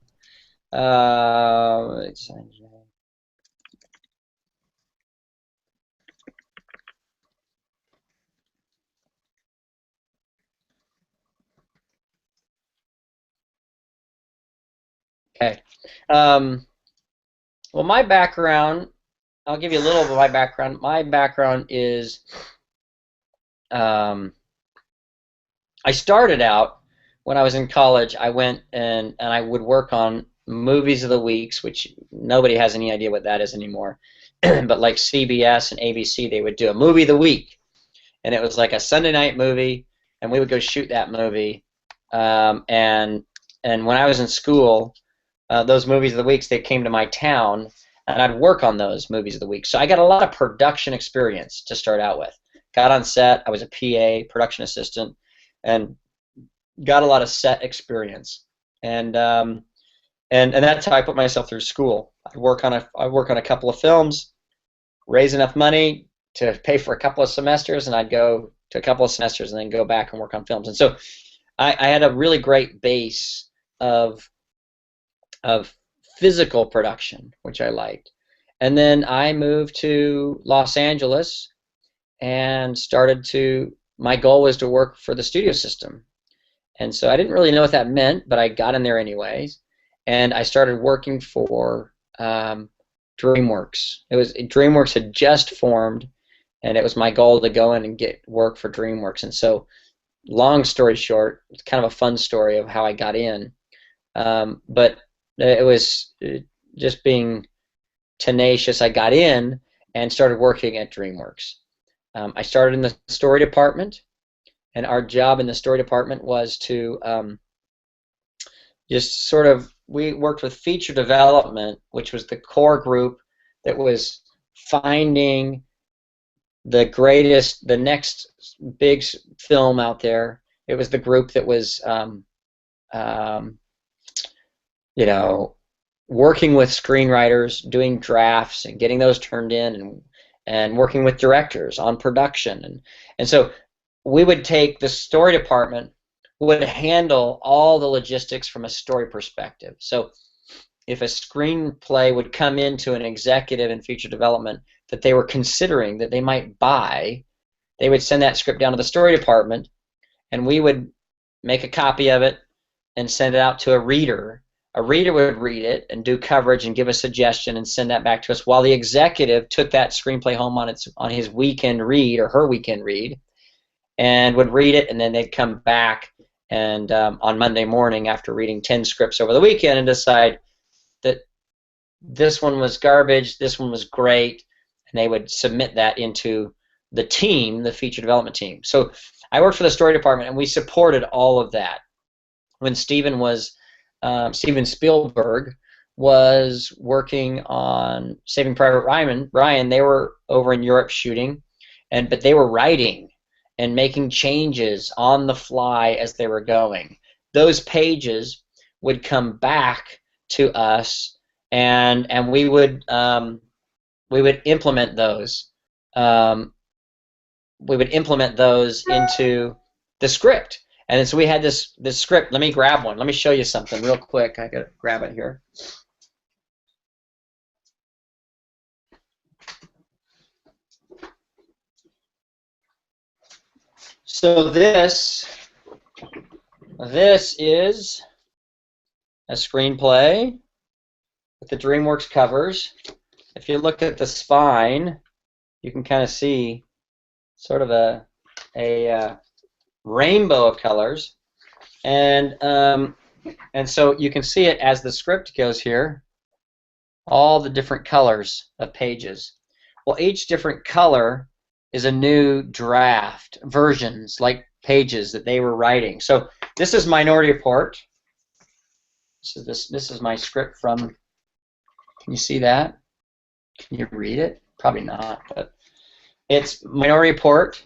[SPEAKER 7] Okay. Well, my background, I'll give you a little of my background. My background is, I started out when I was in college. I went and I would work on movies of the weeks, which nobody has any idea what that is anymore. But like CBS and ABC, they would do a movie of the week, and it was like a Sunday night movie, and we would go shoot that movie. And when I was in school, those movies of the weeks, they came to my town, and I'd work on those movies of the week. So I got a lot of production experience to start out with. Got on set. I was a PA, production assistant, and got a lot of set experience. And that's how I put myself through school. I work on a couple of films, raise enough money to pay for a couple of semesters, and I'd go to a couple of semesters and then go back and work on films. And so I had a really great base of physical production, which I liked. And then I moved to Los Angeles and my goal was to work for the studio system. And so I didn't really know what that meant, but I got in there anyways. And I started working for DreamWorks. DreamWorks had just formed, and it was my goal to go in and get work for DreamWorks. And so, long story short, it's kind of a fun story of how I got in. But it was just being tenacious. I got in and started working at DreamWorks. I started in the story department, and our job in the story department was to we worked with feature development, which was the core group that was finding the next big film out there. It was the group that was working with screenwriters, doing drafts and getting those turned in, and working with directors on production. And so we would take the story department, would handle all the logistics from a story perspective. So if a screenplay would come into an executive in feature development that they were considering that they might buy, they would send that script down to the story department, and we would make a copy of it and send it out to a reader. A reader would read it and do coverage and give a suggestion and send that back to us, while the executive took that screenplay home on his weekend read or her weekend read and would read it, and then they'd come back and on Monday morning after reading 10 scripts over the weekend and decide that this one was garbage, this one was great, and they would submit that into the team, the feature development team. So I worked for the story department, and we supported all of that. When Steven was Steven Spielberg was working on Saving Private Ryan. They were over in Europe shooting, but they were writing and making changes on the fly as they were going. Those pages would come back to us, and we would implement those. We would implement those into the script. And so we had this script. Let me grab one. Let me show you something real quick. I gotta grab it here. So this is a screenplay with the DreamWorks covers. If you look at the spine, you can kind of see sort of a rainbow of colors, and so you can see it as the script goes here, all the different colors of pages. Well, each different color is a new draft, versions, like pages that they were writing. So this is Minority Report. So this is my script from, can you see that? Can you read it? Probably not, but it's Minority Report,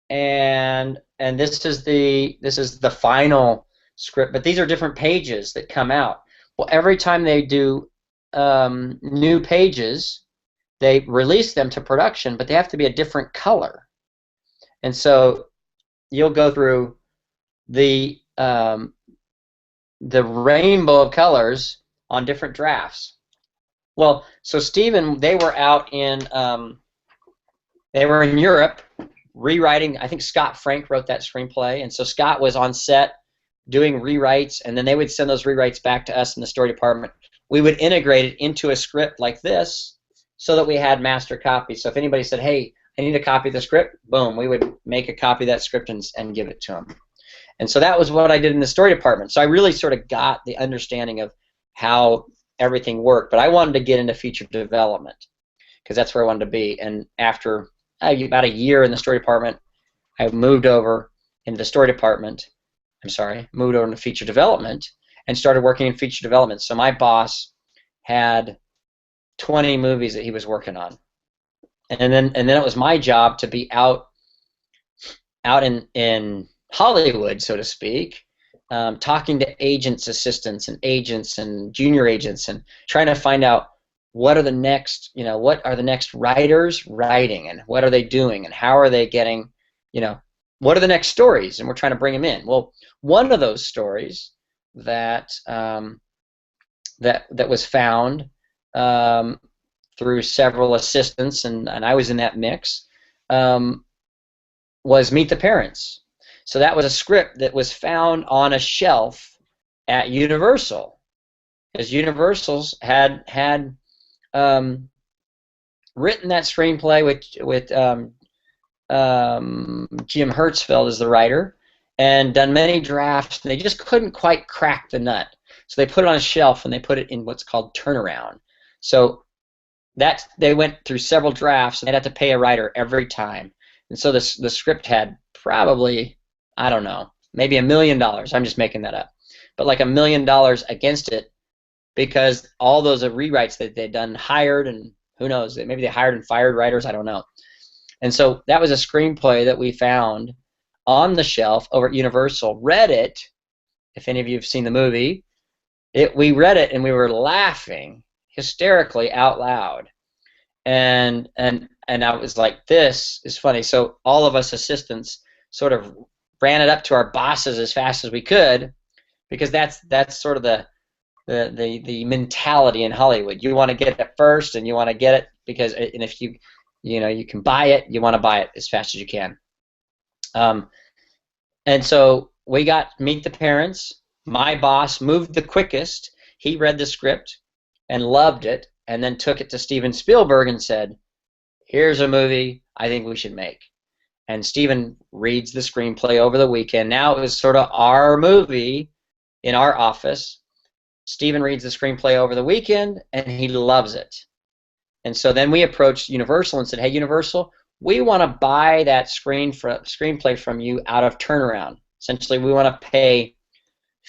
[SPEAKER 7] and this is the final script, but these are different pages that come out. Well, every time they do new pages, they release them to production, but they have to be a different color. And so you'll go through the rainbow of colors on different drafts. Well, so Stephen, they were out in Europe rewriting. I think Scott Frank wrote that screenplay, and so Scott was on set doing rewrites, and then they would send those rewrites back to us in the story department. We would integrate it into a script like this so that we had master copies. So if anybody said, hey, I need a copy of the script, boom, we would make a copy of that script and give it to them. And so that was what I did in the story department. So I really sort of got the understanding of how everything worked, but I wanted to get into feature development because that's where I wanted to be. And after about a year in the story department, I moved over into the story department. Moved over into feature development and started working in feature development. So my boss had 20 movies that he was working on, and then it was my job to be out in Hollywood, so to speak, talking to agents, assistants, and agents and junior agents, and trying to find out what are the next writers writing, and what are they doing, and how are they getting, what are the next stories, and we're trying to bring them in. Well, one of those stories that was found through several assistants, and I was in that mix, was Meet the Parents. So that was a script that was found on a shelf at Universal, because Universal's had written that screenplay with Jim Hertzfeld as the writer, and done many drafts, and they just couldn't quite crack the nut. So they put it on a shelf, and they put it in what's called turnaround. So that they went through several drafts, and they'd have to pay a writer every time. And so the script had probably, I don't know, maybe $1 million. I'm just making that up. But like $1 million against it, because all those rewrites that they'd done, hired, and who knows, maybe they hired and fired writers, I don't know. And so that was a screenplay that we found on the shelf over at Universal, read it, if any of you have seen the movie, we read it and we were laughing hysterically out loud. And I was like, this is funny. So all of us assistants sort of ran it up to our bosses as fast as we could, because that's sort of the mentality in Hollywood. You want to get it first, and you want to get it because, and if you can buy it, you want to buy it as fast as you can. And so we got Meet the Parents. My boss moved the quickest. He read the script and loved it, and then took it to Steven Spielberg and said, here's a movie I think we should make. And Steven reads the screenplay over the weekend. Now it was sort of our movie in our office. Steven reads the screenplay over the weekend, and he loves it. And so then we approached Universal and said, hey, Universal, we want to buy that screenplay from you out of turnaround. Essentially, we want to pay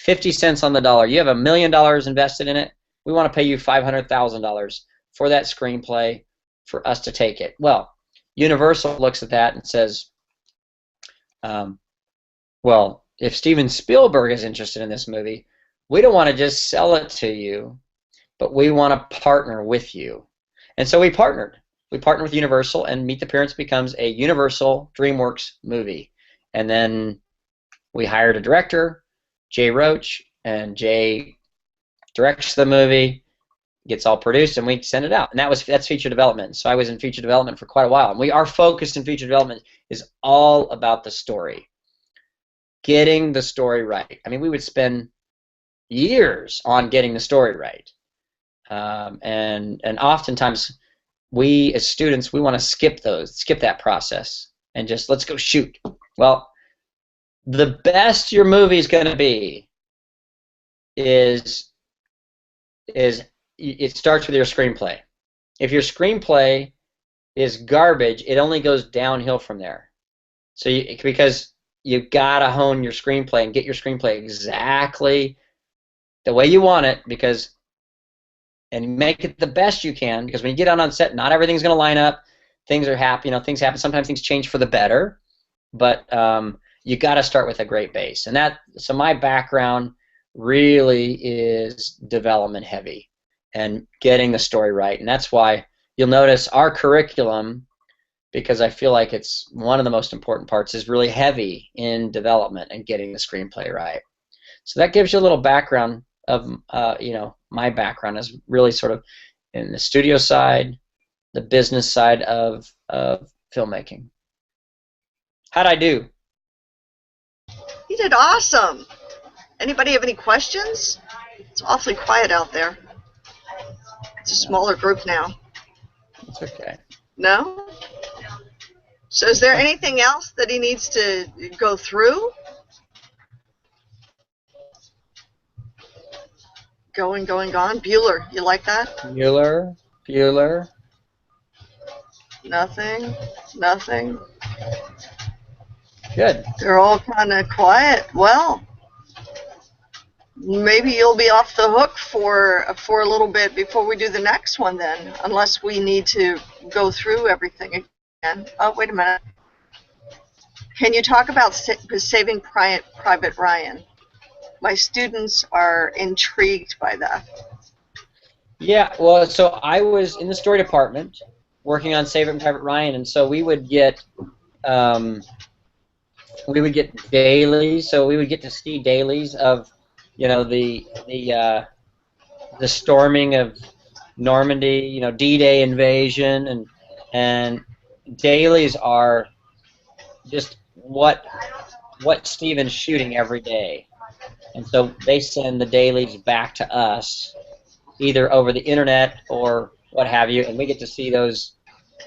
[SPEAKER 7] 50 cents on the dollar. You have $1 million invested in it. We want to pay you $500,000 for that screenplay for us to take it. Well, Universal looks at that and says, well, if Steven Spielberg is interested in this movie, we don't want to just sell it to you, but we want to partner with you. And so we partnered. We partnered with Universal, and Meet the Parents becomes a Universal DreamWorks movie. And then we hired a director, Jay Roach, and Jay directs the movie, gets all produced, and we send it out. And that's feature development. So I was in feature development for quite a while. And our focus in feature development is all about the story, getting the story right. I mean, we would spend years on getting the story right, and oftentimes we as students, we want to skip that process and just let's go shoot. Well, the best your movie is going to be is it starts with your screenplay. If your screenplay is garbage, it only goes downhill from there. So because you've got to hone your screenplay and get your screenplay exactly the way you want it, and make it the best you can, because when you get out on set, not everything's going to line up. Things are things happen. Sometimes things change for the better, but you got to start with a great base. And so my background really is development heavy and getting the story right. And that's why you'll notice our curriculum, because I feel like it's one of the most important parts, is really heavy in development and getting the screenplay right. So that gives you a little background of, my background is really sort of in the studio side, the business side of filmmaking. How'd I do?
[SPEAKER 4] You did awesome. Anybody have any questions? It's awfully quiet out there. It's a smaller group now.
[SPEAKER 7] It's okay.
[SPEAKER 4] No? So is there anything else that he needs to go through? Going, gone. Bueller, you like that?
[SPEAKER 7] Bueller.
[SPEAKER 4] Nothing.
[SPEAKER 7] Good.
[SPEAKER 4] They're all kind of quiet. Well, maybe you'll be off the hook for a little bit before we do the next one then, unless we need to go through everything again. Oh, wait a minute. Can you talk about Saving Private Ryan? My students are intrigued by that.
[SPEAKER 7] Yeah, well, so I was in the story department working on Saving Private Ryan, and so we would get dailies. So we would get to see dailies of, the storming of Normandy, D-Day invasion, and dailies are just what Steven's shooting every day. And so they send the dailies back to us, either over the internet or what have you, and we get to see those.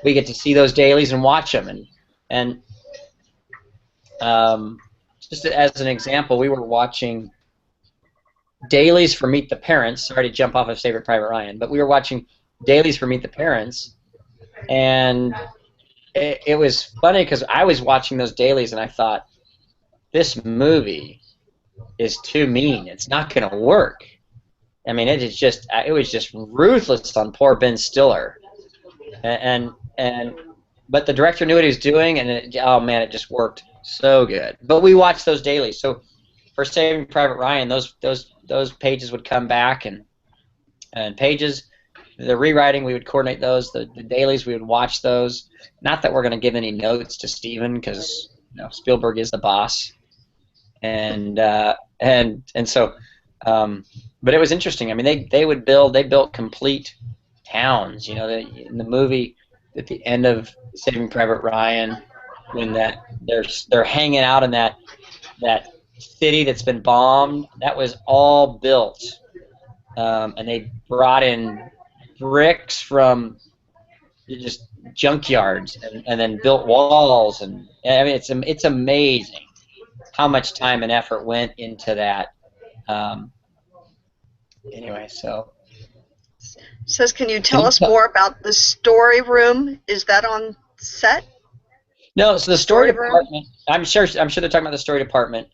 [SPEAKER 7] We get to see those dailies and watch them. And just as an example, we were watching dailies for Meet the Parents. Sorry to jump off of Saving Private Ryan, but we were watching dailies for Meet the Parents, and it was funny because I was watching those dailies and I thought, this movie is too mean. It's not going to work. I mean, it was just ruthless on poor Ben Stiller, but the director knew what he was doing, and it just worked so good. But we watched those dailies. So for Saving Private Ryan, those pages would come back, and pages, the rewriting, we would coordinate those. The dailies, we would watch those. Not that we're going to give any notes to Steven, because Spielberg is the boss. And so, but it was interesting. I mean, they built complete towns. In the movie, at the end of Saving Private Ryan, when they're hanging out in that city that's been bombed, that was all built, and they brought in bricks from just junkyards and then built walls, and I mean, it's amazing how much time and effort went into that. Anyway, so.
[SPEAKER 4] Says, can you tell us more about the story room? Is that on set?
[SPEAKER 7] No, so the story department. I'm sure they're talking about the story department.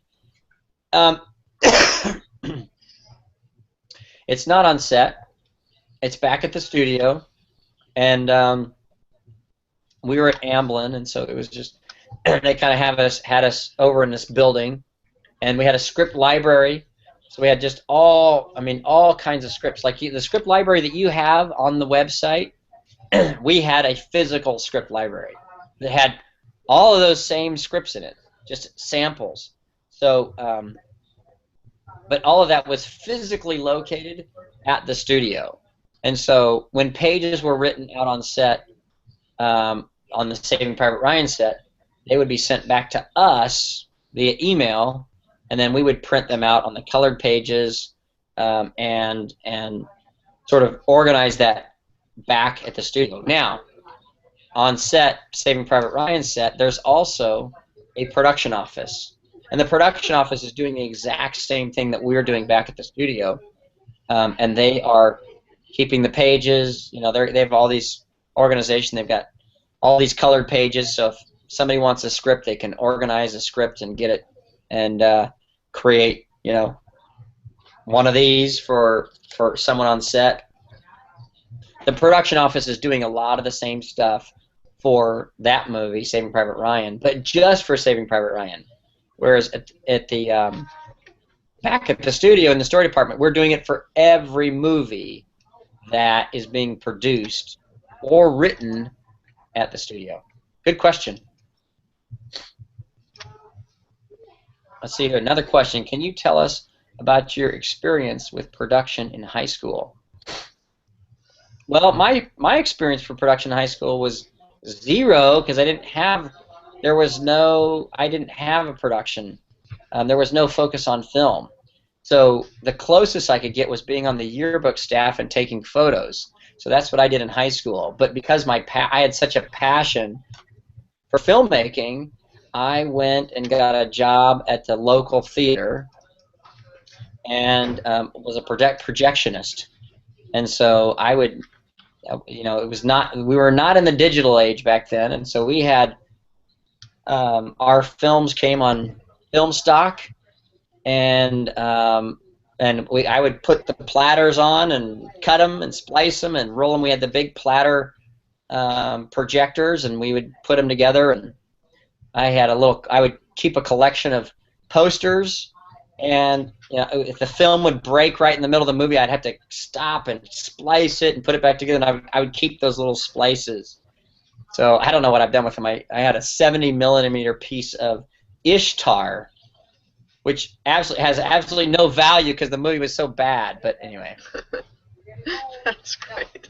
[SPEAKER 7] It's not on set. It's back at the studio, and we were at Amblin, and so it was just they kind of had us over in this building, and we had a script library. So we had just all kinds of scripts. Like the script library that you have on the website, we had a physical script library that had all of those same scripts in it, just samples. So, but all of that was physically located at the studio. And so when pages were written out on set, on the Saving Private Ryan set, they would be sent back to us via email, and then we would print them out on the colored pages and sort of organize that back at the studio. Now, on set, Saving Private Ryan set, there's also a production office. And the production office is doing the exact same thing that we're doing back at the studio. And they are keeping the pages. You know, they have all these organization. They've got all these colored pages. So if somebody wants a script, they can organize a script and get it and create, you know, one of these for someone on set. The production office is doing a lot of the same stuff for that movie, Saving Private Ryan, but just for Saving Private Ryan. Whereas at the back at the studio in the story department, we're doing it for every movie that is being produced or written at the studio. Good question. Let's see here. Another question. Can you tell us about your experience with production in high school? Well, my experience for production in high school was zero because I didn't have a production. There was no focus on film. So the closest I could get was being on the yearbook staff and taking photos. So that's what I did in high school. But because I had such a passion for filmmaking, I went and got a job at the local theater and was a projectionist. And so I would, you know, we were not in the digital age back then, and so we had our films came on film stock, and I would put the platters on and cut them and splice them and roll them. We had the big platter projectors, and we would put them together. And I would keep a collection of posters, and you know, if the film would break right in the middle of the movie, I'd have to stop and splice it and put it back together. And I would keep those little splices. So I don't know what I've done with them. I had a 70-millimeter piece of Ishtar, which has absolutely no value because the movie was so bad. But anyway,
[SPEAKER 4] That's great.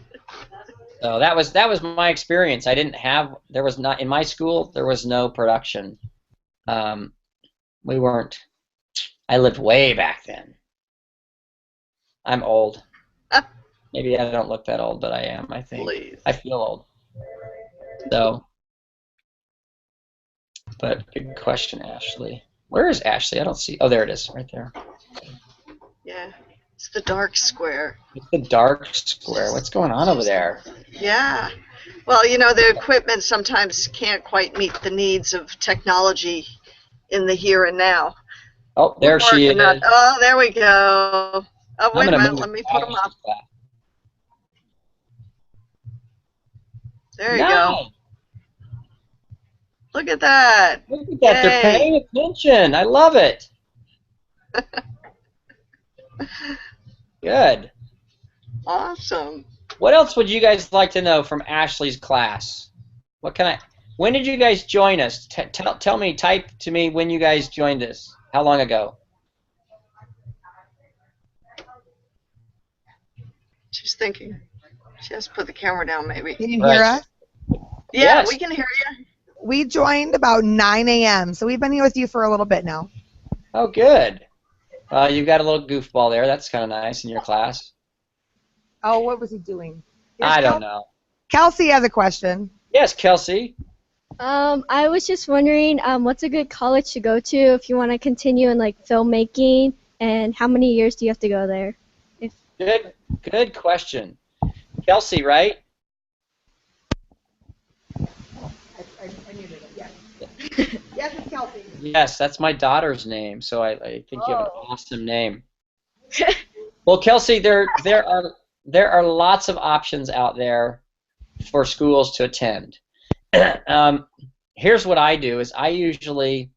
[SPEAKER 7] so that was my experience. In my school there was no production. We weren't. I lived way back then. I'm old. Maybe I don't look that old, but I am. I think.
[SPEAKER 4] Please.
[SPEAKER 7] I feel old. So, but good question, Ashley. Where is Ashley? I don't see. Oh, there it is, right there.
[SPEAKER 4] Yeah, it's the dark square.
[SPEAKER 7] It's the dark square. What's going on over there?
[SPEAKER 4] Yeah. Well, you know, the equipment sometimes can't quite meet the needs of technology in the here and now.
[SPEAKER 7] Oh, there she is.
[SPEAKER 4] Oh, there we go. Oh, wait a minute. Let me put them up. There you go. Look at that.
[SPEAKER 7] Look at that. They're paying attention. I love it. Good.
[SPEAKER 4] Awesome.
[SPEAKER 7] What else would you guys like to know from Ashley's class? When did you guys join us? Tell me, type to me when you guys joined us. How long ago?
[SPEAKER 4] She's thinking. She has to put the camera down, maybe.
[SPEAKER 15] Can you hear us?
[SPEAKER 4] Yeah,
[SPEAKER 7] Yes.
[SPEAKER 4] we can hear you.
[SPEAKER 15] We joined about 9 a.m., so we've been here with you for a little bit now.
[SPEAKER 7] Oh, good. You've got a little goofball there. That's kind of nice in your class.
[SPEAKER 15] Oh, what was he doing?
[SPEAKER 7] I don't know.
[SPEAKER 15] Kelsey has a question.
[SPEAKER 7] Yes, Kelsey.
[SPEAKER 16] I was just wondering, what's a good college to go to if you want to continue in like filmmaking, and how many years do you have to go there?
[SPEAKER 7] Good question. Kelsey, right?
[SPEAKER 15] I muted it, yes. Yes, it's Kelsey.
[SPEAKER 7] Yes, that's my daughter's name, so I think you have an awesome name. Well, Kelsey, there are lots of options out there for schools to attend. Here's what I do: is I usually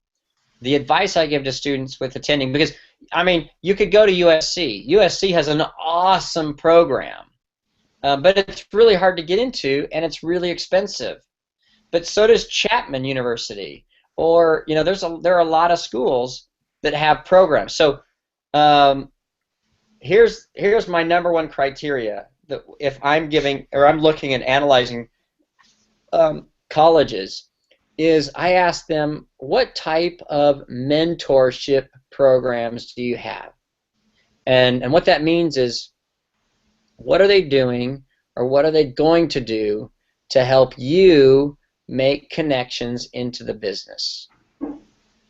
[SPEAKER 7] the advice I give to students with attending, because I mean, you could go to USC. USC has an awesome program, but it's really hard to get into, and it's really expensive. But so does Chapman University, or there are a lot of schools that have programs. So um, here's my number one criteria that if I'm giving or I'm looking and analyzing colleges, is I ask them, what type of mentorship programs do you have? And what that means is, what are they doing or what are they going to do to help you make connections into the business?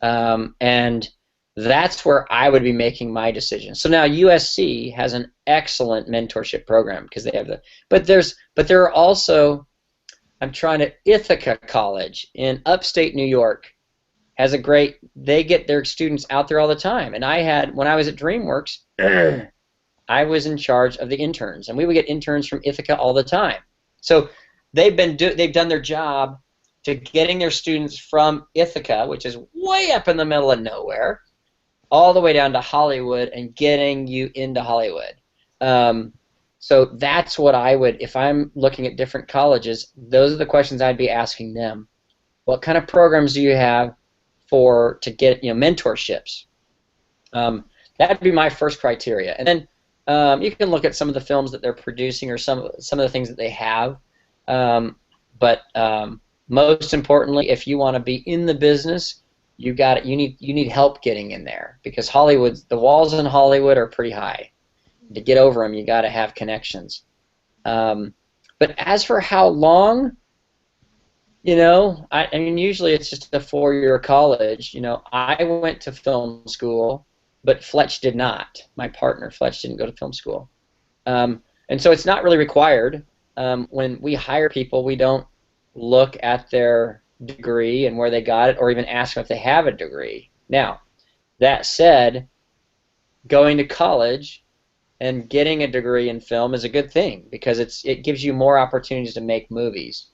[SPEAKER 7] And that's where I would be making my decision. So now USC has an excellent mentorship program because they have but there are also, I'm trying to, Ithaca College in upstate New York has they get their students out there all the time. And when I was at DreamWorks, I was in charge of the interns, and we would get interns from Ithaca all the time. So they've done their job to getting their students from Ithaca, which is way up in the middle of nowhere, all the way down to Hollywood and getting you into Hollywood. So that's what I would, if I'm looking at different colleges, those are the questions I'd be asking them. What kind of programs do you have to get mentorships? That would be my first criteria. And then you can look at some of the films that they're producing or some of the things that they have. But most importantly, if you want to be in the business, you need help getting in there, because the walls in Hollywood are pretty high. To get over them, you got to have connections. But as for how long, I mean, usually it's just a 4-year college. I went to film school, but Fletch did not. My partner, Fletch, didn't go to film school. And so it's not really required. When we hire people, we don't look at their degree and where they got it, or even ask them if they have a degree. Now, that said, going to college and getting a degree in film is a good thing, because it gives you more opportunities to make movies,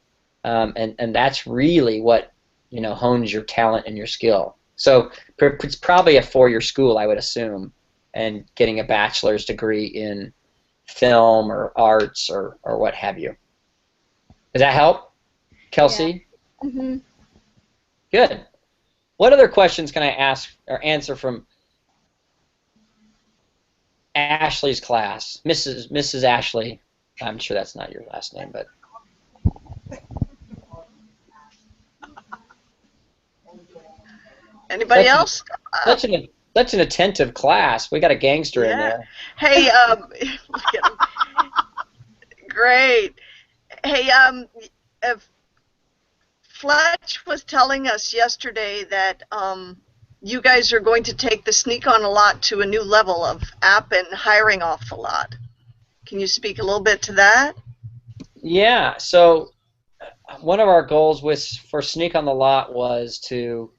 [SPEAKER 7] and that's really what hones your talent and your skill. So it's probably a 4-year school, I would assume, and getting a bachelor's degree in film or arts or what have you. Does that help, Kelsey?
[SPEAKER 16] Yeah. Mm-hmm.
[SPEAKER 7] Good. What other questions can I ask or answer from Ashley's class? Mrs. Ashley. I'm sure that's not your last name, but
[SPEAKER 4] anybody else?
[SPEAKER 7] Such an attentive class. We got a gangster in there.
[SPEAKER 4] Hey, look at him. Great. Hey, Fletch was telling us yesterday that you guys are going to take the Sneak on a Lot to a new level of app and hiring off the lot. Can you speak a little bit to that?
[SPEAKER 7] Yeah. So one of our goals for Sneak on the Lot was to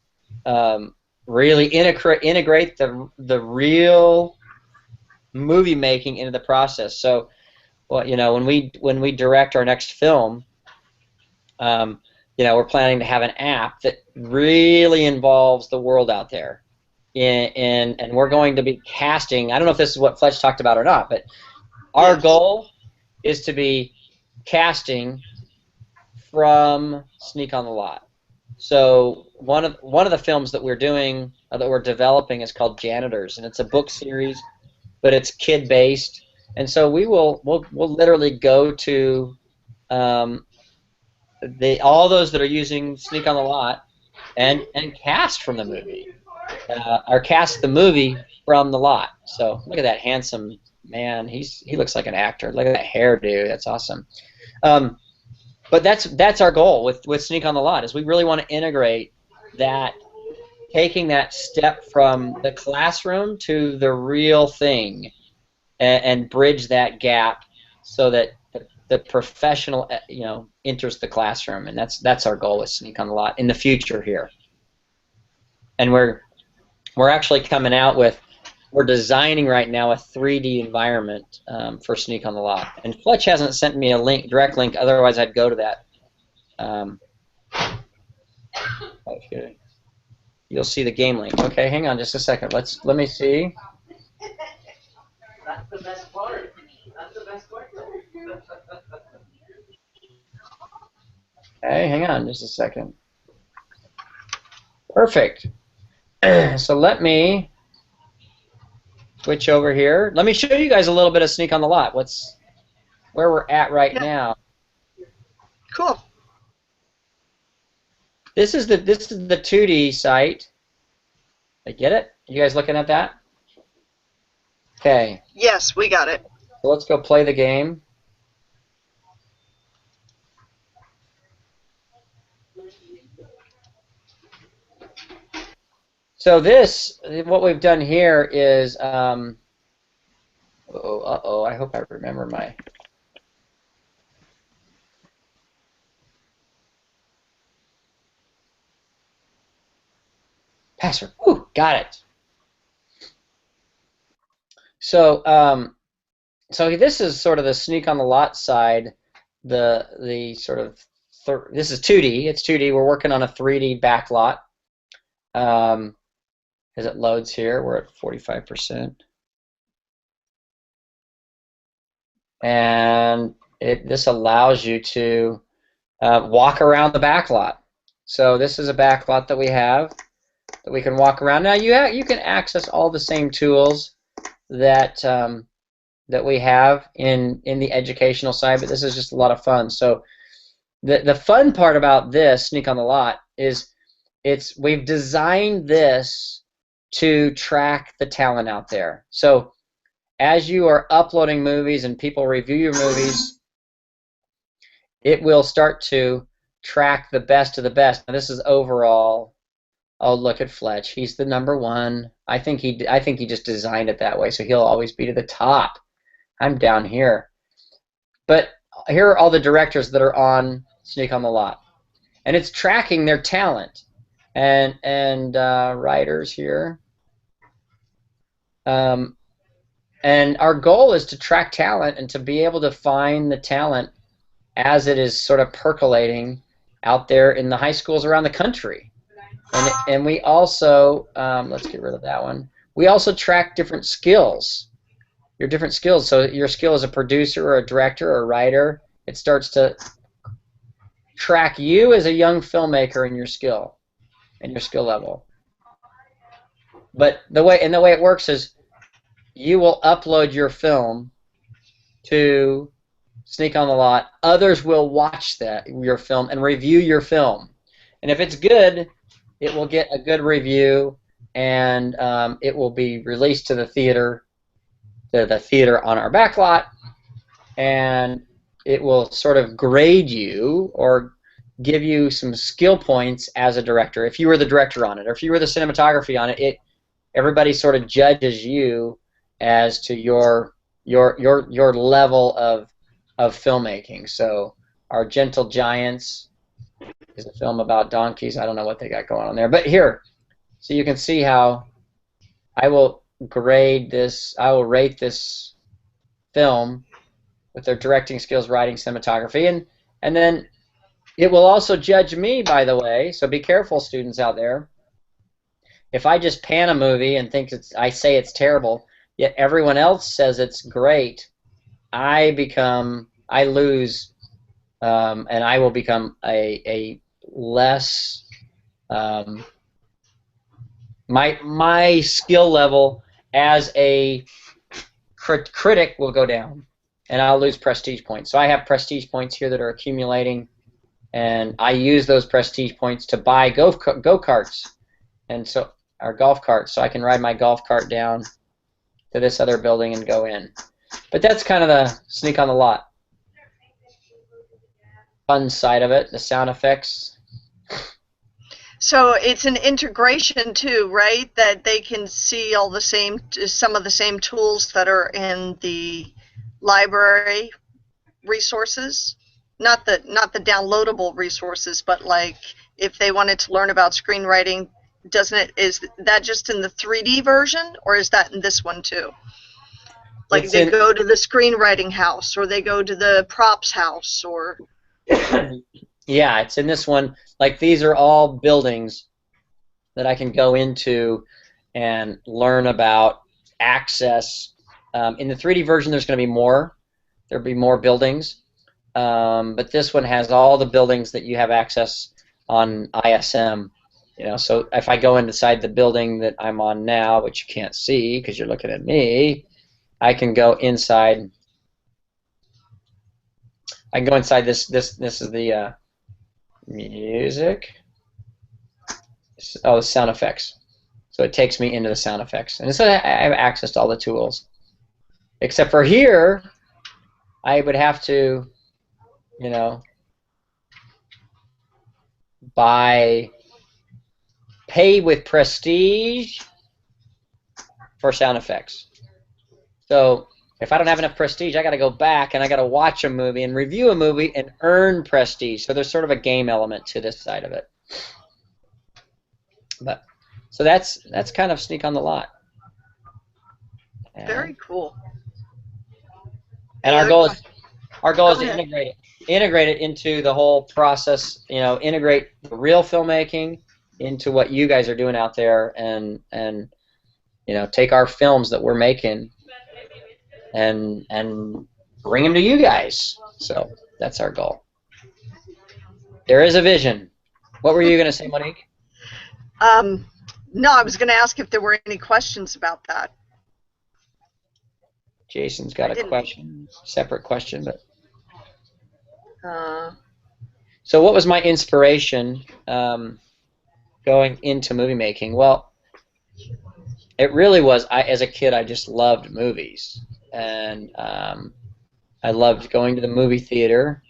[SPEAKER 7] really integrate the real movie making into the process. So, when we direct our next film, we're planning to have an app that really involves the world out there, and we're going to be casting. I don't know if this is what Fletch talked about or not, but our goal is to be casting from Sneak on the Lot. So one of the films that we're doing, that we're developing, is called Janitors, and it's a book series, but it's kid-based. And so we'll literally go to all those that are using Sneak on the Lot and cast from the movie, or cast the movie from the lot. So look at that handsome man. He looks like an actor. Look at that hairdo. That's awesome. But that's our goal with Sneak on the Lot, is we really want to integrate that, taking that step from the classroom to the real thing, and bridge that gap so that the professional enters the classroom, and that's our goal with Sneak on the Lot in the future here. And we're actually coming out with we're designing right now a 3D environment for Sneak on the Lot. And Fletch hasn't sent me a link, direct link. Otherwise, I'd go to that. Okay. You'll see the game link. Okay, hang on just a second. Let me see.
[SPEAKER 9] That's the best part. That's the best part.
[SPEAKER 7] Okay, hang on just a second. Perfect. So let me switch over here. Let me show you guys a little bit of Sneak on the Lot. Where we're at right now.
[SPEAKER 4] Cool.
[SPEAKER 7] This is the 2D site. I get it? You guys looking at that? Okay.
[SPEAKER 4] Yes, we got it.
[SPEAKER 7] So let's go play the game. So what we've done here is, I hope I remember my password. Ooh, got it. So, so this is sort of the Sneak on the Lot side. The sort of this is 2D. It's 2D. We're working on a 3D backlot. As it loads here, we're at 45%. And this allows you to walk around the backlot. So this is a backlot that we have that we can walk around. Now you can access all the same tools that that we have in the educational side, but this is just a lot of fun. So the fun part about this Sneak on the Lot is we've designed this to track the talent out there. So as you are uploading movies and people review your movies, it will start to track the best of the best. Now this is overall. Oh, look at Fletch. He's the #1. I think he just designed it that way, so he'll always be to the top. I'm down here. But here are all the directors that are on Sneak on the Lot, and it's tracking their talent and writers here. And our goal is to track talent and to be able to find the talent as it is sort of percolating out there in the high schools around the country. And we also, let's get rid of that one. We also track different skills, your different skills. So your skill as a producer or a director or a writer, it starts to track you as a young filmmaker and your skill level. But the way it works is you will upload your film to Sneak on the Lot. Others will watch your film and review your film. And if it's good, it will get a good review, and it will be released to the theater on our backlot, and it will sort of grade you or give you some skill points as a director. If you were the director on it, or if you were the cinematography on it, everybody sort of judges you as to your level of filmmaking. So our Gentle Giants is a film about donkeys. I don't know what they got going on there, but here, so you can see how I will grade this. I will rate this film with their directing skills, writing, cinematography, and then it will also judge me, by the way. So be careful, students out there. If I just pan a movie and I say it's terrible, yet everyone else says it's great, I lose, and I will become a less, my skill level as a critic will go down, and I'll lose prestige points. So I have prestige points here that are accumulating, and I use those prestige points to buy go-karts, and so our golf carts, so I can ride my golf cart down to this other building and go in. But that's kind of the Sneak on the Lot fun side of it, the sound effects.
[SPEAKER 4] So it's an integration too, right? That they can see some of the same tools that are in the library resources. Not the downloadable resources, but like if they wanted to learn about screenwriting, doesn't it? Is that just in the 3D version, or is that in this one too? Like
[SPEAKER 7] It's
[SPEAKER 4] they
[SPEAKER 7] in-
[SPEAKER 4] go to the screenwriting house, or they go to the props house, or
[SPEAKER 7] Yeah, it's in this one. Like these are all buildings that I can go into and learn about access. In the 3D version, there's going to be more. There'll be more buildings, but this one has all the buildings that you have access on ISM. You know, so if I go inside the building that I'm on now, which you can't see because you're looking at me, I can go inside. I can go inside this. This is the music. Oh, the sound effects. So it takes me into the sound effects, and so I have access to all the tools. Except for here, I would have to, you know, pay with prestige for sound effects. So if I don't have enough prestige, I got to go back and I got to watch a movie and review a movie and earn prestige. So there's sort of a game element to this side of it. But so that's kind of Sneak on the Lot.
[SPEAKER 4] very cool.
[SPEAKER 7] And
[SPEAKER 4] Any
[SPEAKER 7] our goal
[SPEAKER 4] other
[SPEAKER 7] is to integrate it into the whole process. You know, integrate the real filmmaking into what you guys are doing out there, and you know, take our films that we're making and bring them to you guys. So that's our goal. There is a vision. What were you going to say, Monique?
[SPEAKER 4] No, I was going to ask if there were any questions about that.
[SPEAKER 7] Jason's got a question, separate question, but. So what was my inspiration going into movie making? Well, it really was, as a kid, I just loved movies. And I loved going to the movie theater.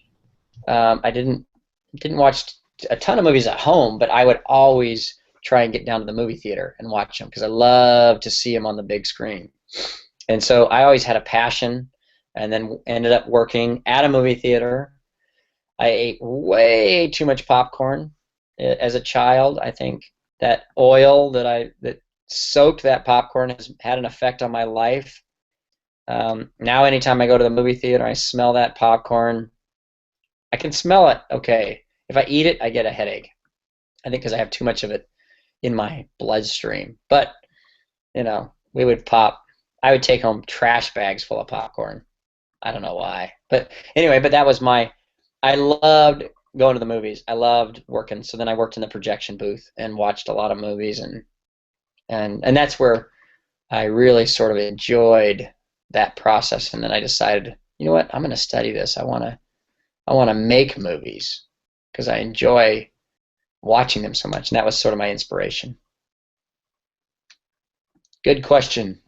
[SPEAKER 7] I didn't watch a ton of movies at home, but I would always try and get down to the movie theater and watch them because I love to see them on the big screen. And so I always had a passion, and then ended up working at a movie theater. I ate way too much popcorn as a child. I think that oil that soaked that popcorn has had an effect on my life. Now anytime I go to the movie theater, I smell that popcorn. I can smell it, okay. If I eat it, I get a headache. I think because I have too much of it in my bloodstream. But, you know, I would take home trash bags full of popcorn. I don't know why. But anyway, that was I loved going to the movies. I loved working. So then I worked in the projection booth and watched a lot of movies, and that's where I really sort of enjoyed that process. And then I decided, you know what, I'm going to study this. I want to make movies because I enjoy watching them so much. And that was sort of my inspiration. Good question.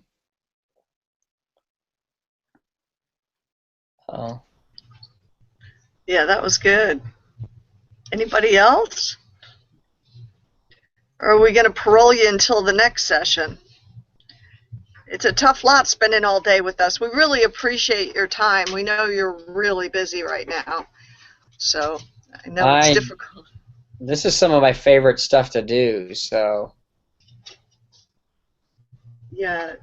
[SPEAKER 7] Oh.
[SPEAKER 4] Yeah, that was good. Anybody else? Or are we going to parole you until the next session? It's a tough lot spending all day with us. We really appreciate your time. We know you're really busy right now. So I know it's difficult.
[SPEAKER 7] This is some of my favorite stuff to do, so.
[SPEAKER 4] Yeah.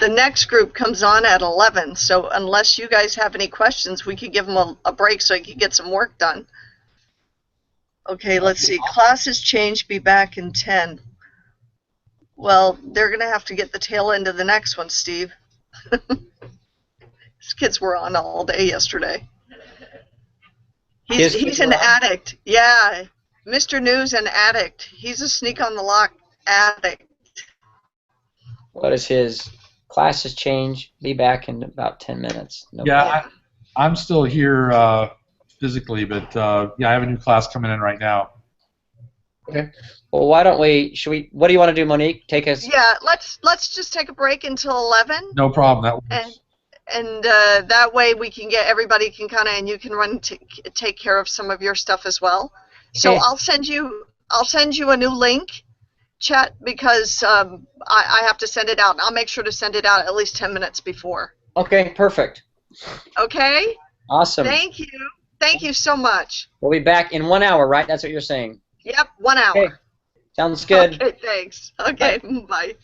[SPEAKER 4] The next group comes on at 11, so unless you guys have any questions, we could give them a break so you could get some work done. Okay, let's see. Classes change, be back in 10. Well, they're going to have to get the tail end of the next one, Steve. These kids were on all day yesterday. He's an addict. Yeah, Mr. News an addict. He's a Sneak on the Lock addict.
[SPEAKER 7] What is his? Classes change, be back in about 10 minutes.
[SPEAKER 2] No yeah, I'm still here physically, but yeah, I have a new class coming in right now.
[SPEAKER 7] Okay. Well, why don't what do you want to do, Monique? Take us.
[SPEAKER 4] Yeah, let's just take a break until 11.
[SPEAKER 2] No problem. That works.
[SPEAKER 4] And that way we can get everybody can kind of, and you can run take care of some of your stuff as well. So I'll send you a new link, Chet, because I have to send it out. I'll make sure to send it out at least 10 minutes before.
[SPEAKER 7] Okay, perfect.
[SPEAKER 4] Okay.
[SPEAKER 7] Awesome.
[SPEAKER 4] Thank you. Thank you so much.
[SPEAKER 7] We'll be back in 1 hour, right? That's what you're saying.
[SPEAKER 4] Yep, 1 hour.
[SPEAKER 7] Okay. Sounds good.
[SPEAKER 4] Okay, thanks. Okay, bye.